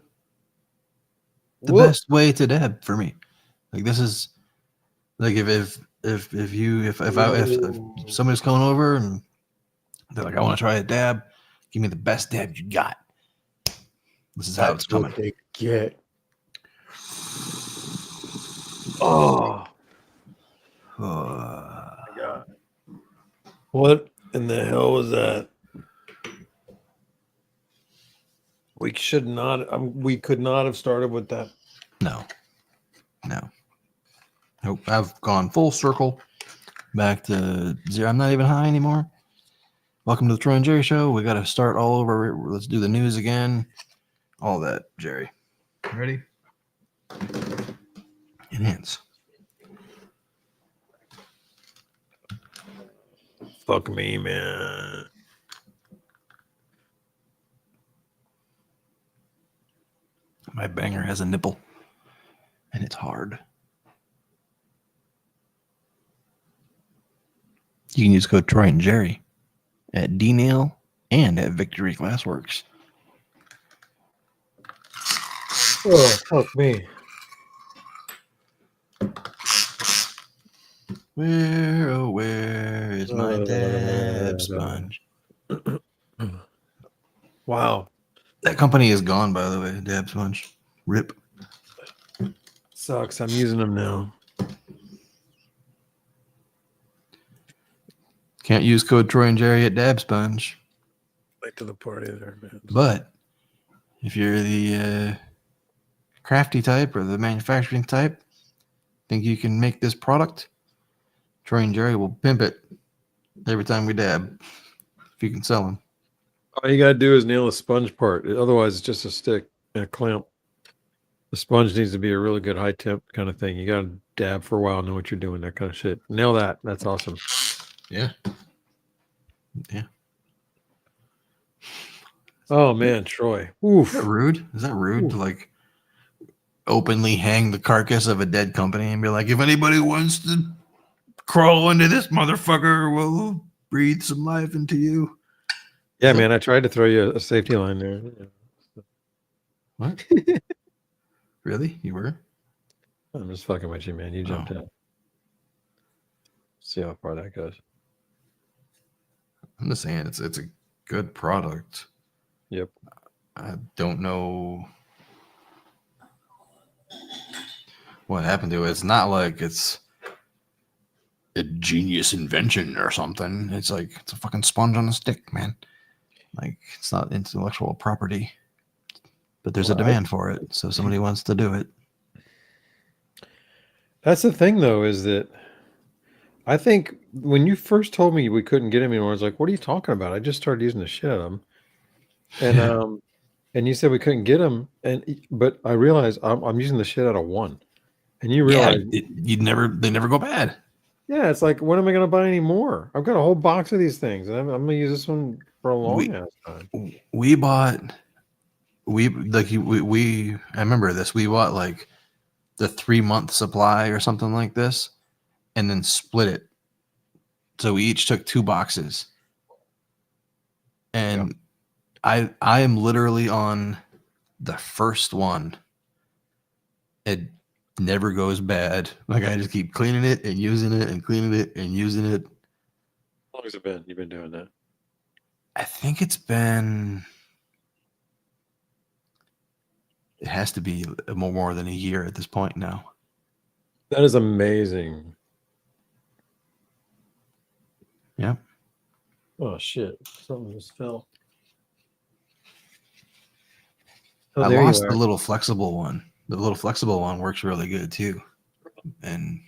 best way to dab for me. Like this is like if somebody's coming over and they're like, I want to try a dab, give me the best dab you got. This is how it's coming. What they get. Oh. Oh my God. What in the hell was that? We should not. We could not have started with that. No. Nope. I've gone full circle back to zero. I'm not even high anymore. Welcome to the Troy and Jerry Show. We got to start all over. Let's do the news again. All that, Jerry. Ready? Enhance. Fuck me, man. My banger has a nipple, and it's hard. You can use code Troy and Jerry at D-Nail and at Victory Glassworks. Oh, fuck me. Where is my dab sponge? Wow. That company is gone, by the way, Dab Sponge. RIP. Sucks. I'm using them now. Can't use code Troy and Jerry at Dab Sponge. Late to the party there, man. But if you're the crafty type or the manufacturing type, think you can make this product, Troy and Jerry will pimp it every time we dab. If you can sell them. All you gotta do is nail the sponge part. Otherwise, it's just a stick and a clamp. The sponge needs to be a really good high temp kind of thing. You gotta dab for a while, know what you're doing, that kind of shit. Nail that. That's awesome. Yeah. Oh man, Troy. Oof. Is that rude? Is that rude to like openly hang the carcass of a dead company and be like, if anybody wants to crawl into this motherfucker, we'll breathe some life into you. Yeah, man, I tried to throw you a safety line there. What? Really? You were? I'm just fucking with you, man. You jumped out. See how far that goes. I'm just saying it's a good product. Yep. I don't know what happened to it. It's not like it's a genius invention or something. It's like it's a fucking sponge on a stick, man. Like it's not intellectual property, but there's a demand for it, so somebody wants to do it. That's the thing, though, is that I think when you first told me we couldn't get them anymore, I was like, "What are you talking about?" I just started using the shit out of them, and you said we couldn't get them, but I realized I'm using the shit out of one, and you realize they never go bad. Yeah, it's like, when am I going to buy any more? I've got a whole box of these things, and I'm going to use this one for a long ass time. I remember this. We bought like the 3-month supply or something like this, and then split it. So we each took 2 boxes, and I am literally on the first one. It never goes bad. Like I just keep cleaning it and using it and cleaning it and using it. How long has it been? You've been doing that? I think it has to be more than a year at this point now. That is amazing. Yeah. Oh shit! Something just fell. I lost the little flexible one. The little flexible one works really good too. And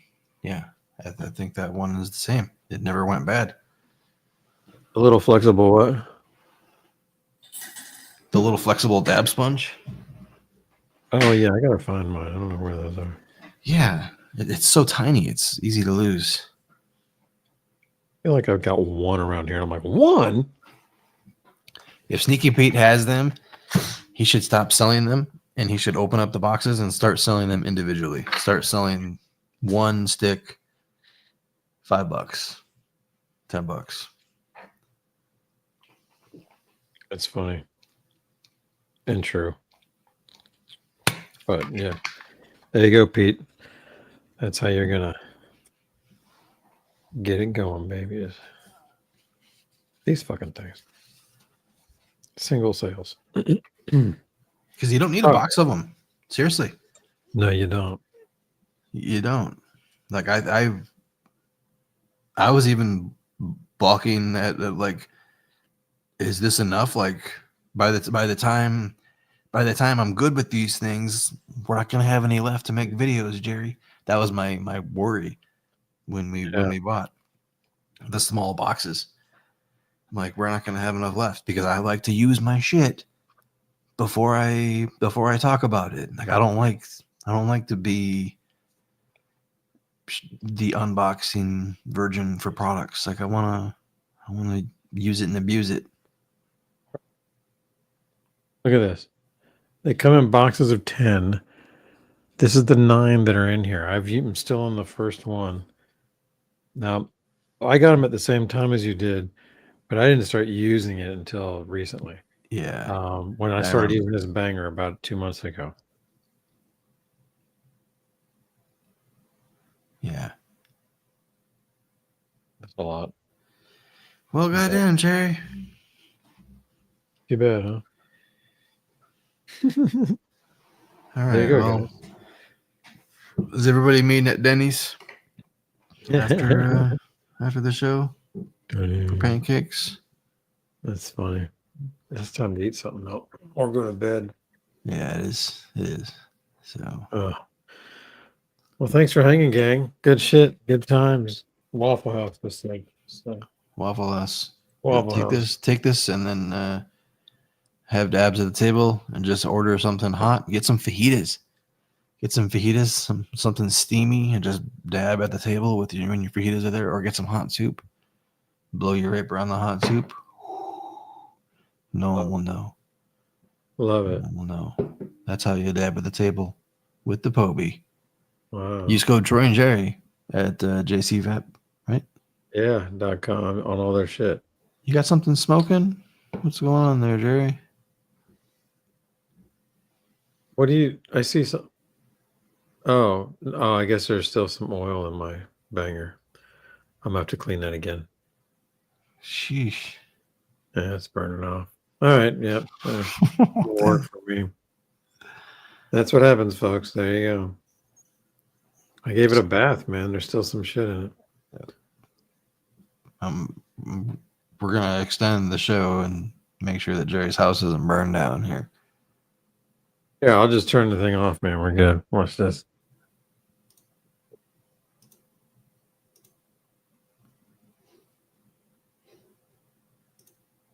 yeah, I think that one is the same. It never went bad. A little flexible what? The little flexible dab sponge. Oh yeah, I gotta find mine. I don't know where those are. Yeah, it's so tiny. It's easy to lose. I feel like I've got one around here. I'm like, one? If Sneaky Pete has them, he should stop selling them, and he should open up the boxes and start selling them individually. Start selling one stick, $5, $10. That's funny. And true. But yeah. There you go, Pete. That's how you're gonna get it going, baby. These fucking things. Single sales. Because you don't need a box of them. Seriously. No, you don't. You don't. Like I was even balking at like, is this enough? Like by the time I'm good with these things, we're not gonna have any left to make videos, Jerry. That was my worry when we bought the small boxes. I'm like, we're not gonna have enough left because I like to use my shit before I talk about it. Like I don't like to be the unboxing virgin for products. Like I wanna use it and abuse it. Look at this. They come in boxes of 10. This is the 9 that are in here. I'm still on the first one. Now, I got them at the same time as you did, but I didn't start using it until recently. Yeah. When I started using this banger about 2 months ago. Yeah. That's a lot. Well, goddamn, Jerry. Too bad, huh? All right. There you go, well, is everybody meeting at Denny's after the show for pancakes? That's funny. It's time to eat something else or go to bed. Yeah, it is. It is. So. Well, thanks for hanging, gang. Good shit. Good times. Waffle House this thing. So. Waffle House. Waffle Take this, and then have dabs at the table, and just order something hot. Get some fajitas. Something steamy, and just dab at the table when your fajitas are there, or get some hot soup. Blow your vape around the hot soup. No one will know. Love it. No one will know. That's how you dab at the table with the Poby. Wow. Use code Troy and Jerry at JCVAP, right? Yeah, .com on all their shit. You got something smoking? What's going on there, Jerry? What do you? I see some. Oh, I guess there's still some oil in my banger. I'm gonna have to clean that again. Sheesh. Yeah, it's burning off. All right. Yep. More for me. That's what happens, folks. There you go. I gave it a bath, man. There's still some shit in it. We're gonna extend the show and make sure that Jerry's house isn't burned down here. Yeah, I'll just turn the thing off, man. We're good. Watch this.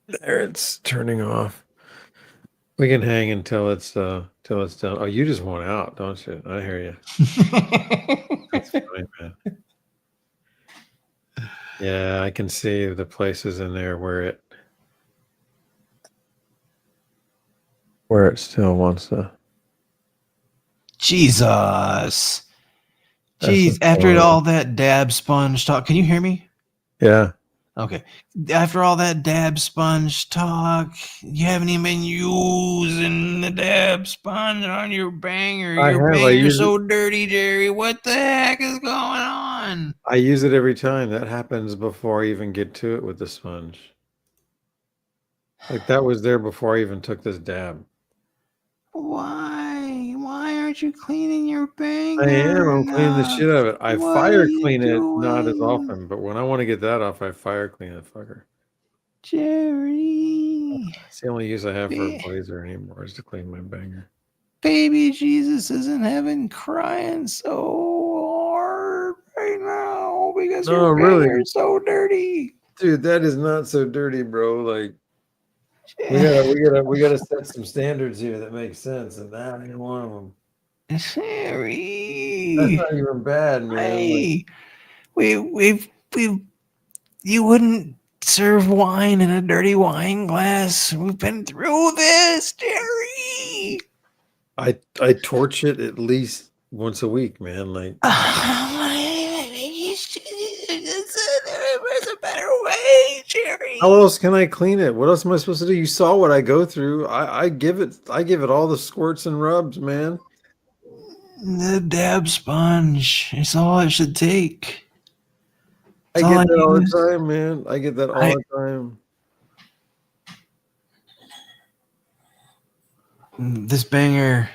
There, it's turning off. We can hang until it's done. Oh, you just want out, don't you? I hear you. That's fine, man. Yeah, I can see the places in there where it still wants to. Jesus. Jeez, after all that dab sponge talk, can you hear me? Yeah. Okay. After all that dab sponge talk, you haven't even been using the dab sponge on your banger. Your banger's so dirty, Jerry. What the heck is going on? I use it every time. That happens before I even get to it with the sponge. Like that was there before I even took this dab. Why? Why aren't you cleaning your banger? I am. I'm cleaning the shit out of it. I fire clean it not as often, but when I want to get that off, I fire clean that fucker. Jerry. It's the only use I have for a blazer anymore is to clean my banger. Baby Jesus is in heaven crying so hard right now because your banger's so dirty. Dude, that is not so dirty, bro. Like we gotta set some standards here that make sense, and that ain't one of them. Jerry. That's not even bad, man. Hey, we've you wouldn't serve wine in a dirty wine glass. We've been through this, Jerry. I torch it at least once a week, man. Like there's a better way, Jerry. how else can I clean it? What else am I supposed to do? You saw what I go through. I give it all the squirts and rubs, man. The dab sponge. It's all it should take. I get that all the time, man. I get that all the time. This banger,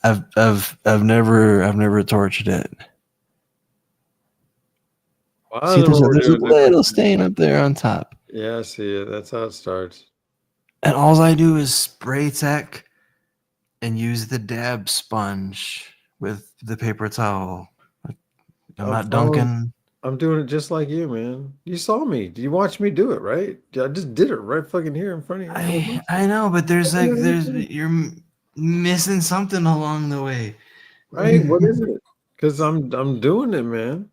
I've never torched it. Wow, See, there's a little stain up there on top. Yeah, I see it. That's how it starts. And all I do is spray tech and use the dab sponge with the paper towel. I'm not dunking. I'm doing it just like you, man. You saw me. You watched me do it, right? I just did it right fucking here in front of you. I know, but you're missing something along the way. Right? What is it? Because I'm doing it, man.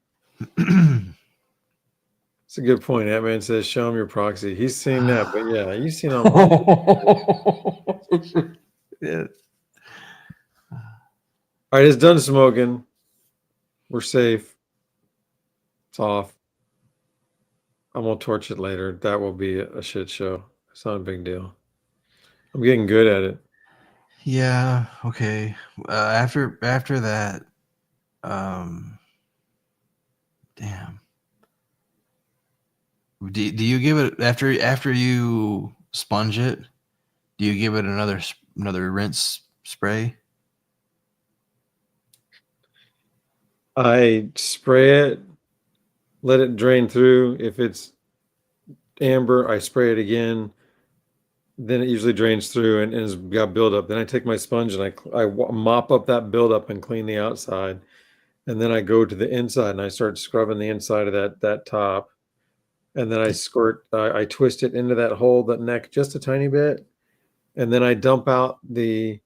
It's a good point. That man says, "Show him your proxy." He's seen that, but yeah, you've seen all. Yeah. All right, it's done smoking. We're safe. It's off. I'm gonna torch it later. That will be a shit show. It's not a big deal. I'm getting good at it. Yeah. Okay. After that, damn. Do you give it after you sponge it? Do you give it another rinse spray? I spray it, let it drain through. If it's amber, I spray it again. Then it usually drains through and it's got buildup. Then I take my sponge and I mop up that buildup and clean the outside. And then I go to the inside and I start scrubbing the inside of that top. And then I I twist it into that hole, that neck, just a tiny bit. And then I dump out the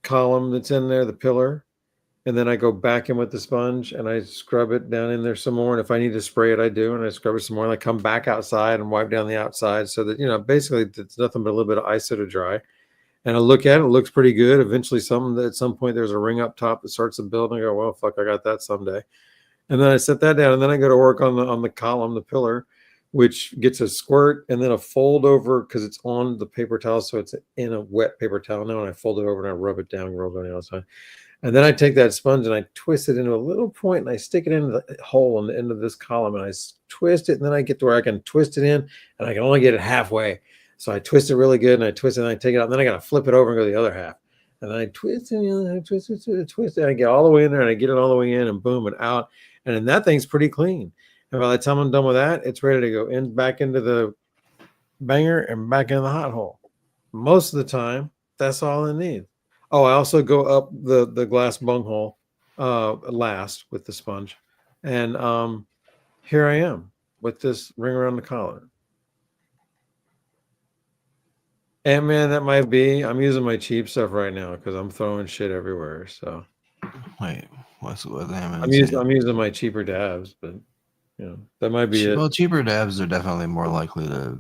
column that's in there, the pillar. And then I go back in with the sponge and I scrub it down in there some more. And if I need to spray it, I do. And I scrub it some more. And I come back outside and wipe down the outside so that, basically it's nothing but a little bit of ISO to dry. And I look at it, it looks pretty good. Eventually at some point there's a ring up top that starts to build. And I go, well, fuck, I got that someday. And then I set that down, and then I go to work on the column, the pillar, which gets a squirt and then a fold over because it's on the paper towel, so it's in a wet paper towel now. And I fold it over and I rub it down, roll it on the outside. And then I take that sponge and I twist it into a little point and I stick it into the hole on the end of this column and I twist it. And then I get to where I can twist it in, and I can only get it halfway. So I twist it really good and I twist it and I take it out. And then I got to flip it over and go the other half. And I twist and I twist, and I get all the way in there, and I get it all the way in, and boom, and out. And then that thing's pretty clean. And by the time I'm done with that, it's ready to go back into the banger and back in the hot hole. Most of the time, that's all it needs. Oh, I also go up the glass bunghole last with the sponge. And here I am with this ring around the collar. And man, that might be. I'm using my cheap stuff right now because I'm throwing shit everywhere. So Wait, what's I'm using my cheaper dabs, but you know that might be it. Well, cheaper dabs are definitely more likely to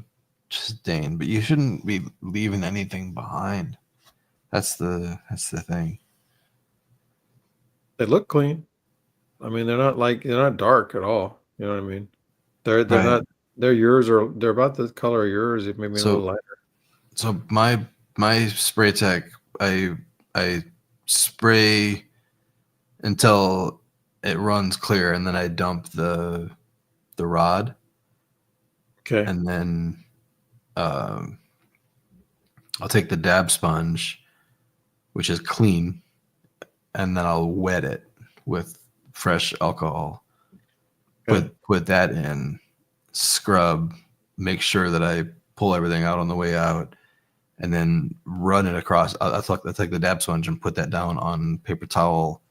stain, but you shouldn't be leaving anything behind. That's the thing. They look clean. I mean, they're not dark at all. You know what I mean? They're Right. not. They're about the color of yours. It maybe a little lighter. So my spray tech, I spray until it runs clear, and then I dump the rod. Okay. And then I'll take the dab sponge, which is clean, and then I'll wet it with fresh alcohol. Okay. Put that in, scrub, make sure that I pull everything out on the way out, and then run it across. I take the dab sponge and put that down on paper towel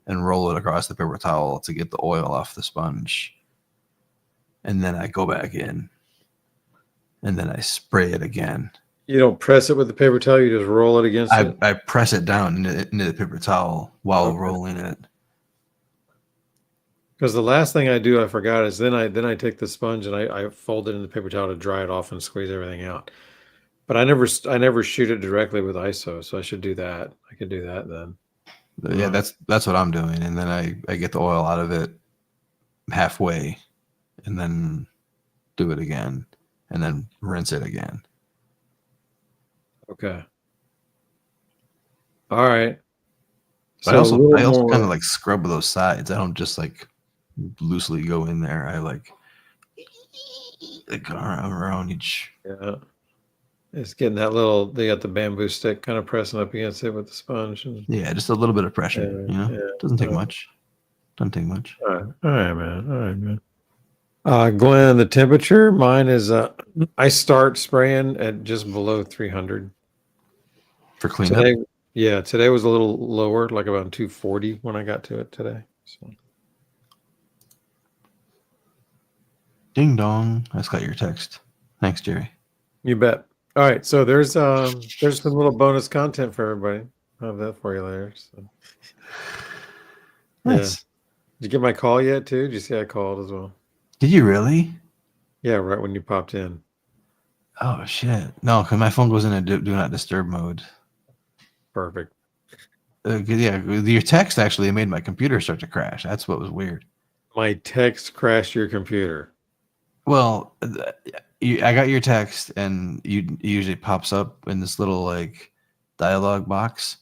and roll it across the paper towel to get the oil off the sponge. And then I go back in, and then I spray it again. You don't press it with the paper towel. You just roll it against it. I press it down into the paper towel while rolling it. Because the last thing I do, I forgot, is then I take the sponge and I fold it in the paper towel to dry it off and squeeze everything out. But I never shoot it directly with ISO, so I should do that. I could do that then. Yeah, that's what I'm doing, and then I get the oil out of it halfway, and then do it again, and then rinse it again. Okay. All right. But I also kind of like scrub those sides. I don't just like loosely go in there. I like around each. Yeah. It's getting that they got the bamboo stick kind of pressing up against it with the sponge. Yeah, just a little bit of pressure. Doesn't take much. Doesn't take much. All right, man. Glenn, the temperature, mine is I start spraying at just below 300 for cleanup. Today was a little lower, like about 240 when I got to it today. So. Ding dong! I just got your text. Thanks, Jerry. You bet. All right, so there's some little bonus content for everybody. I'll have that for you later. So. Nice. Yeah. Did you get my call yet too? Did you see I called as well? Did you really? Yeah, right when you popped in. Oh shit! No, because my phone goes in a do not disturb mode. Perfect. Yeah, your text actually made my computer start to crash. That's what was weird. My text crashed your computer. Well, I got your text, and it usually pops up in this little like dialog box.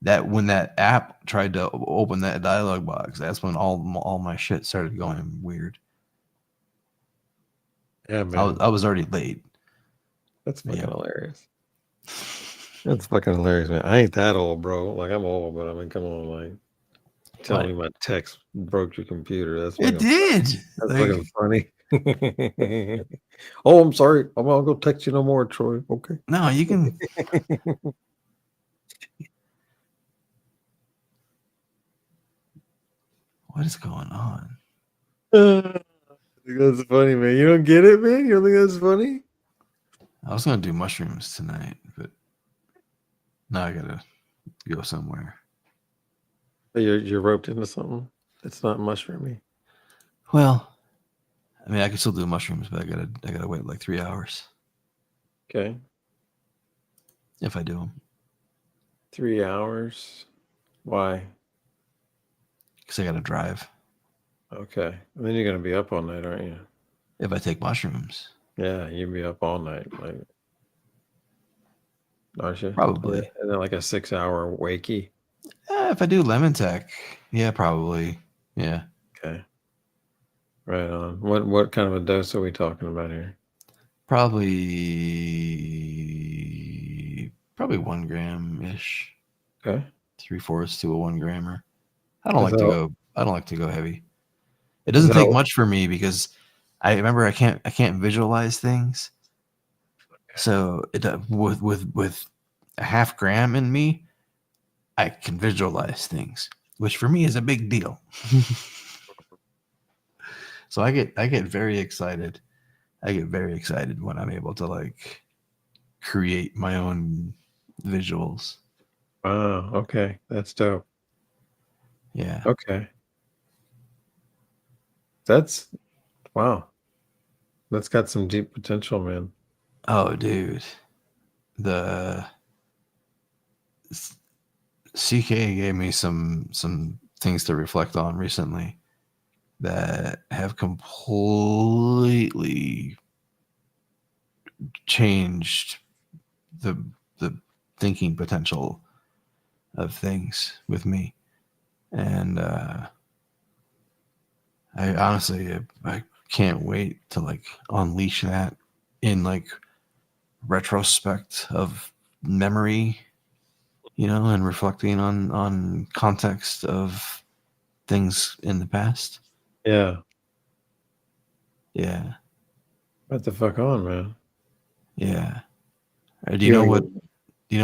That when that app tried to open that dialog box, that's when all my shit started going weird. Yeah, man. I was already late. That's fucking hilarious. That's fucking hilarious, man. I ain't that old, bro. Like I'm old, but I mean, come on, like telling me my text broke your computer. That's it did. That's fucking funny. Oh, I'm sorry. I'm gonna go text you no more, Troy. Okay. No, you can. What is going on? I think that's funny, man. You don't get it, man? You don't think that's funny? I was gonna do mushrooms tonight, but now I gotta go somewhere. You're roped into something that's not mushroomy. Well, I mean, I can still do mushrooms, but I gotta wait like 3 hours. Okay. If I do them. 3 hours. Why? Because I gotta drive. Okay. And then you're gonna be up all night, aren't you? If I take mushrooms. Yeah, you'll be up all night, like, aren't you? Probably. And then like a 6-hour wakey. If I do lemon tech, yeah, probably. Yeah. Okay. Right on. What kind of a dose are we talking about here? Probably 1 gram ish. Okay. 3/4 to a 1 grammer. I don't Is like that to all- go. I don't like to go heavy. It Is doesn't that take all- much for me because I remember I can't visualize things. So with a half gram in me, I can visualize things, which for me is a big deal. So I get very excited. I get very excited when I'm able to like create my own visuals. Wow. Okay. That's dope. Yeah. Okay. That's wow. That's got some deep potential, man. Oh, dude. The CK gave me some things to reflect on recently that have completely changed the thinking potential of things with me. And I honestly I can't wait to like unleash that in like retrospect of memory, and reflecting on context of things in the past. Yeah. Yeah. What the fuck on, man? Yeah. Do You you know gotta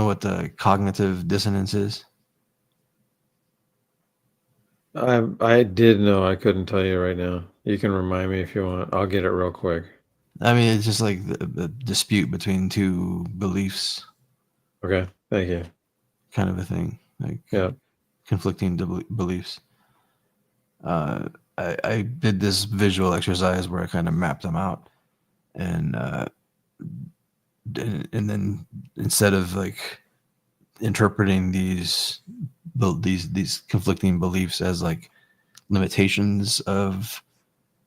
what the cognitive dissonance is? I did know. I couldn't tell you right now. You can remind me if you want. I'll get it real quick. I mean, it's just like the dispute between two beliefs, Okay. Thank you. kind of a thing, like Yeah. conflicting beliefs. I did this visual exercise where I kind of mapped them out, and then instead of like interpreting these conflicting beliefs as like limitations of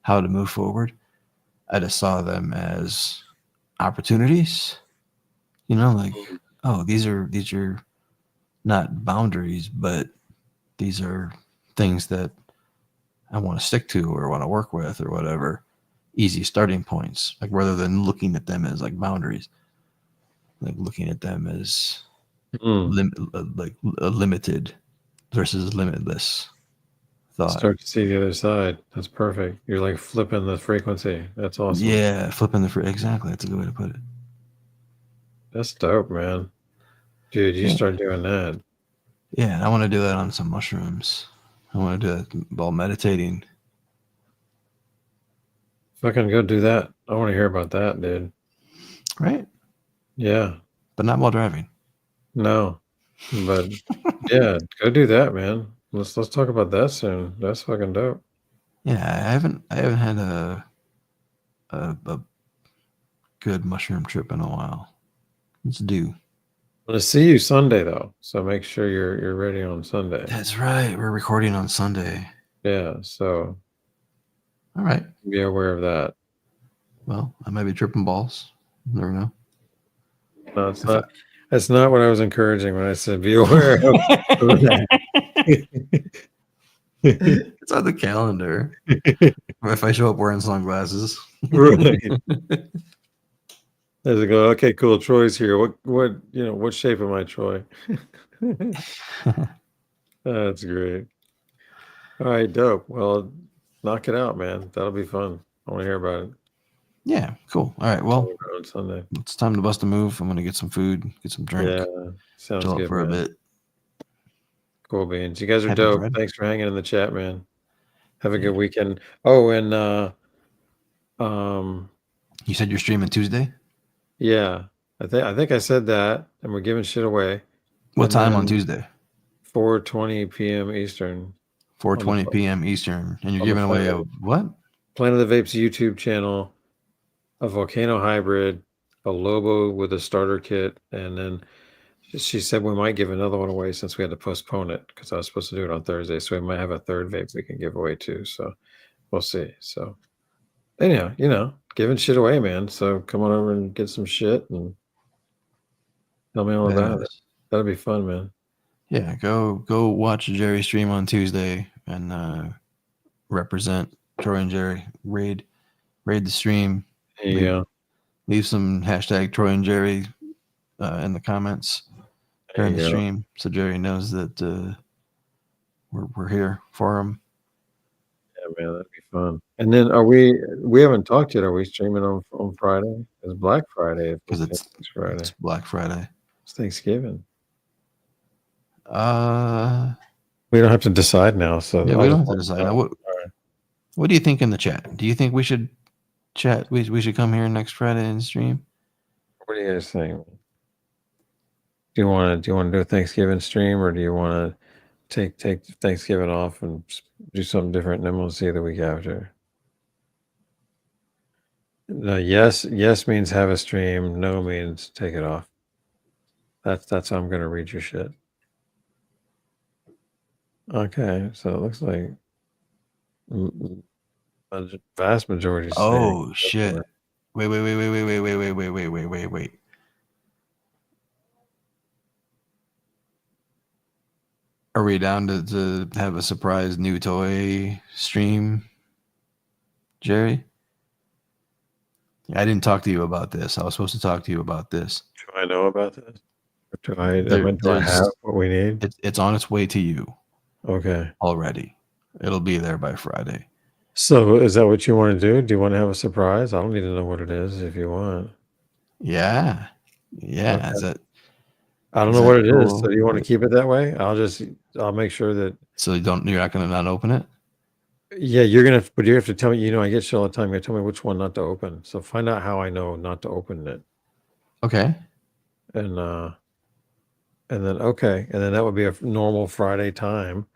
how to move forward, I just saw them as opportunities. Like, oh, these are not boundaries, but these are things that I want to stick to or want to work with or whatever. Easy starting points, like rather than looking at them as like boundaries, like looking at them as like a limited versus limitless thought. Start to see the other side. That's perfect. You're like flipping the frequency. That's awesome. Yeah, flipping exactly. That's a good way to put it. That's dope, man. Dude, you start doing that. Yeah, and I want to do that on some mushrooms. I want to do that while meditating. Fucking go do that. I want to hear about that, dude. Right? Yeah. But not while driving. No. But yeah, go do that, man. Let's talk about that soon. That's fucking dope. Yeah, I haven't had a good mushroom trip in a while. Let's do. I'm gonna see you Sunday though, so make sure you're ready on Sunday. That's right. We're recording on Sunday. Yeah, so all right. Be aware of that. Well, I might be tripping balls. You never know. No, it's not. That's not what I was encouraging when I said be aware of that. It's on the calendar. If I show up wearing sunglasses. Right. As I go, okay, cool. Troy's here. What shape am I, Troy? That's great. All right, dope. Well, knock it out, man. That'll be fun. I want to hear about it. Yeah, cool. All right. Well, on Sunday. It's time to bust a move. I'm gonna get some food, get some drink. Yeah, sounds chill good up for a bit. Cool beans. You guys are Happy dope. Friday. Thanks for hanging in the chat, man. Have a good weekend. Oh, and you said you're streaming Tuesday? Yeah. I think I said that, and we're giving shit away. What time on Tuesday? 4:20 p.m. Eastern. 4:20 p.m. Eastern, and you're giving away a what? Planet of the Vapes YouTube channel, a Volcano hybrid, a Lobo with a starter kit, and then she said we might give another one away since we had to postpone it because I was supposed to do it on Thursday. So we might have a third vape we can give away too. So we'll see. So anyhow, giving shit away, man. So come on over and get some shit and tell me all about it. That'll be fun, man. Yeah, go watch Jerry stream on Tuesday and represent Troy and Jerry. Raid the stream. Yeah. Leave some hashtag Troy and Jerry in the comments. during you the go. stream, so Jerry knows that we're here for him. Yeah, man, that'd be fun. And then we haven't talked yet. Are we streaming on Friday? It's Black Friday. Because It's Friday. it's Black Friday. It's Thanksgiving. Yeah, We don't have to decide now. So we don't have to decide. Now, All what do you think in the chat? Do you think we should chat? We should come here next Friday and stream? What are you guys saying? Do you want to do a Thanksgiving stream, or do you want to take Thanksgiving off and do something different, and then we'll see the week after? No, yes means have a stream. No means take it off. That's how I'm going to read your shit. Okay, so it looks like a vast majority. Oh shit! Wait. Are we down to have a surprise new toy stream, Jerry? I didn't talk to you about this. I was supposed to talk to you about this. Do I know about this? Do I have what we need? It's on its way to you. Okay. Already. It'll be there by Friday. So is that what you want to do? Do you want to have a surprise? I don't need to know what it is if you want. Yeah. Okay. Is that? I don't know what it is. So do you want to keep it that way? I'll make sure that. So you're not going to not open it? Yeah, but you have to tell me, I get shit all the time. You tell me which one not to open. So find out how I know not to open it. Okay. And then that would be a normal Friday time.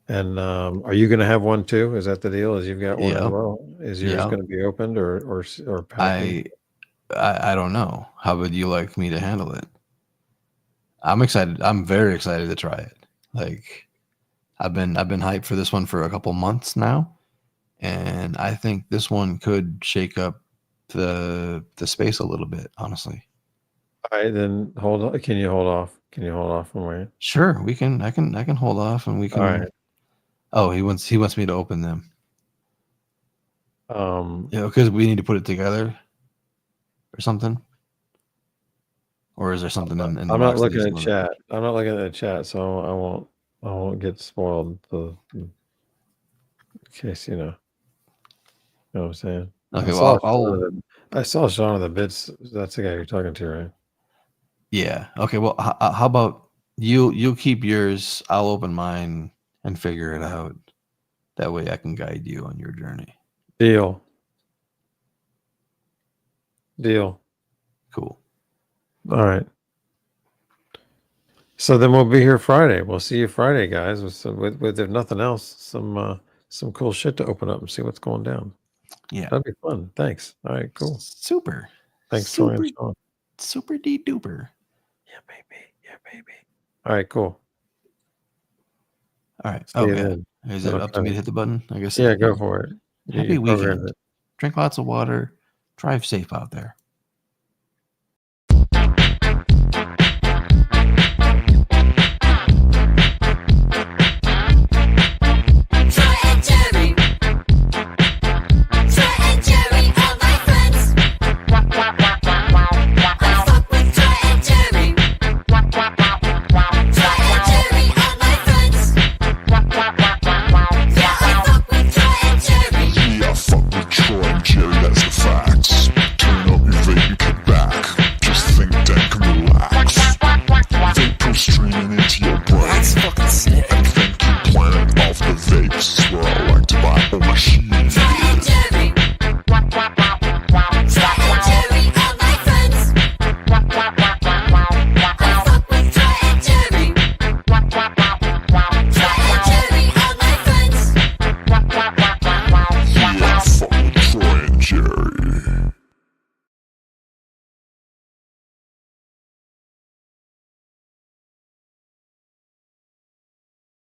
And are you going to have one too? Is that the deal? Is you've got one as well? Is yours going to be opened or packing? I don't know. How would you like me to handle it? I'm excited. I'm very excited to try it. Like I've been hyped for this one for a couple months now, and I think this one could shake up the space a little bit, honestly. All right, then hold on. Can you hold off? Can you hold off and wait? Sure, we can. I can hold off, and we can. All right. Oh, he wants me to open them. Yeah, because we need to put it together, or something. Or is there something in the I'm not box looking at chat. I'm not looking at chat, so I won't get spoiled. In case you know what I'm saying. Okay, I saw Sean of the Bits. That's the guy you're talking to, right? Yeah. Okay. Well, how about you keep yours? I'll open mine and figure it out. That way, I can guide you on your journey. Deal. Cool. All right. So then we'll be here Friday. We'll see you Friday, guys. With if nothing else, some cool shit to open up and see what's going down. Yeah, that'd be fun. Thanks. All right, cool. Super. Thanks, Troy and Sean. Super duper. Yeah, baby. All right, cool. All right. See you Okay. then. Is it up to me to hit the button? I guess. Yeah, go for it. Happy You programmed weekend. it. Drink lots of water. Drive safe out there.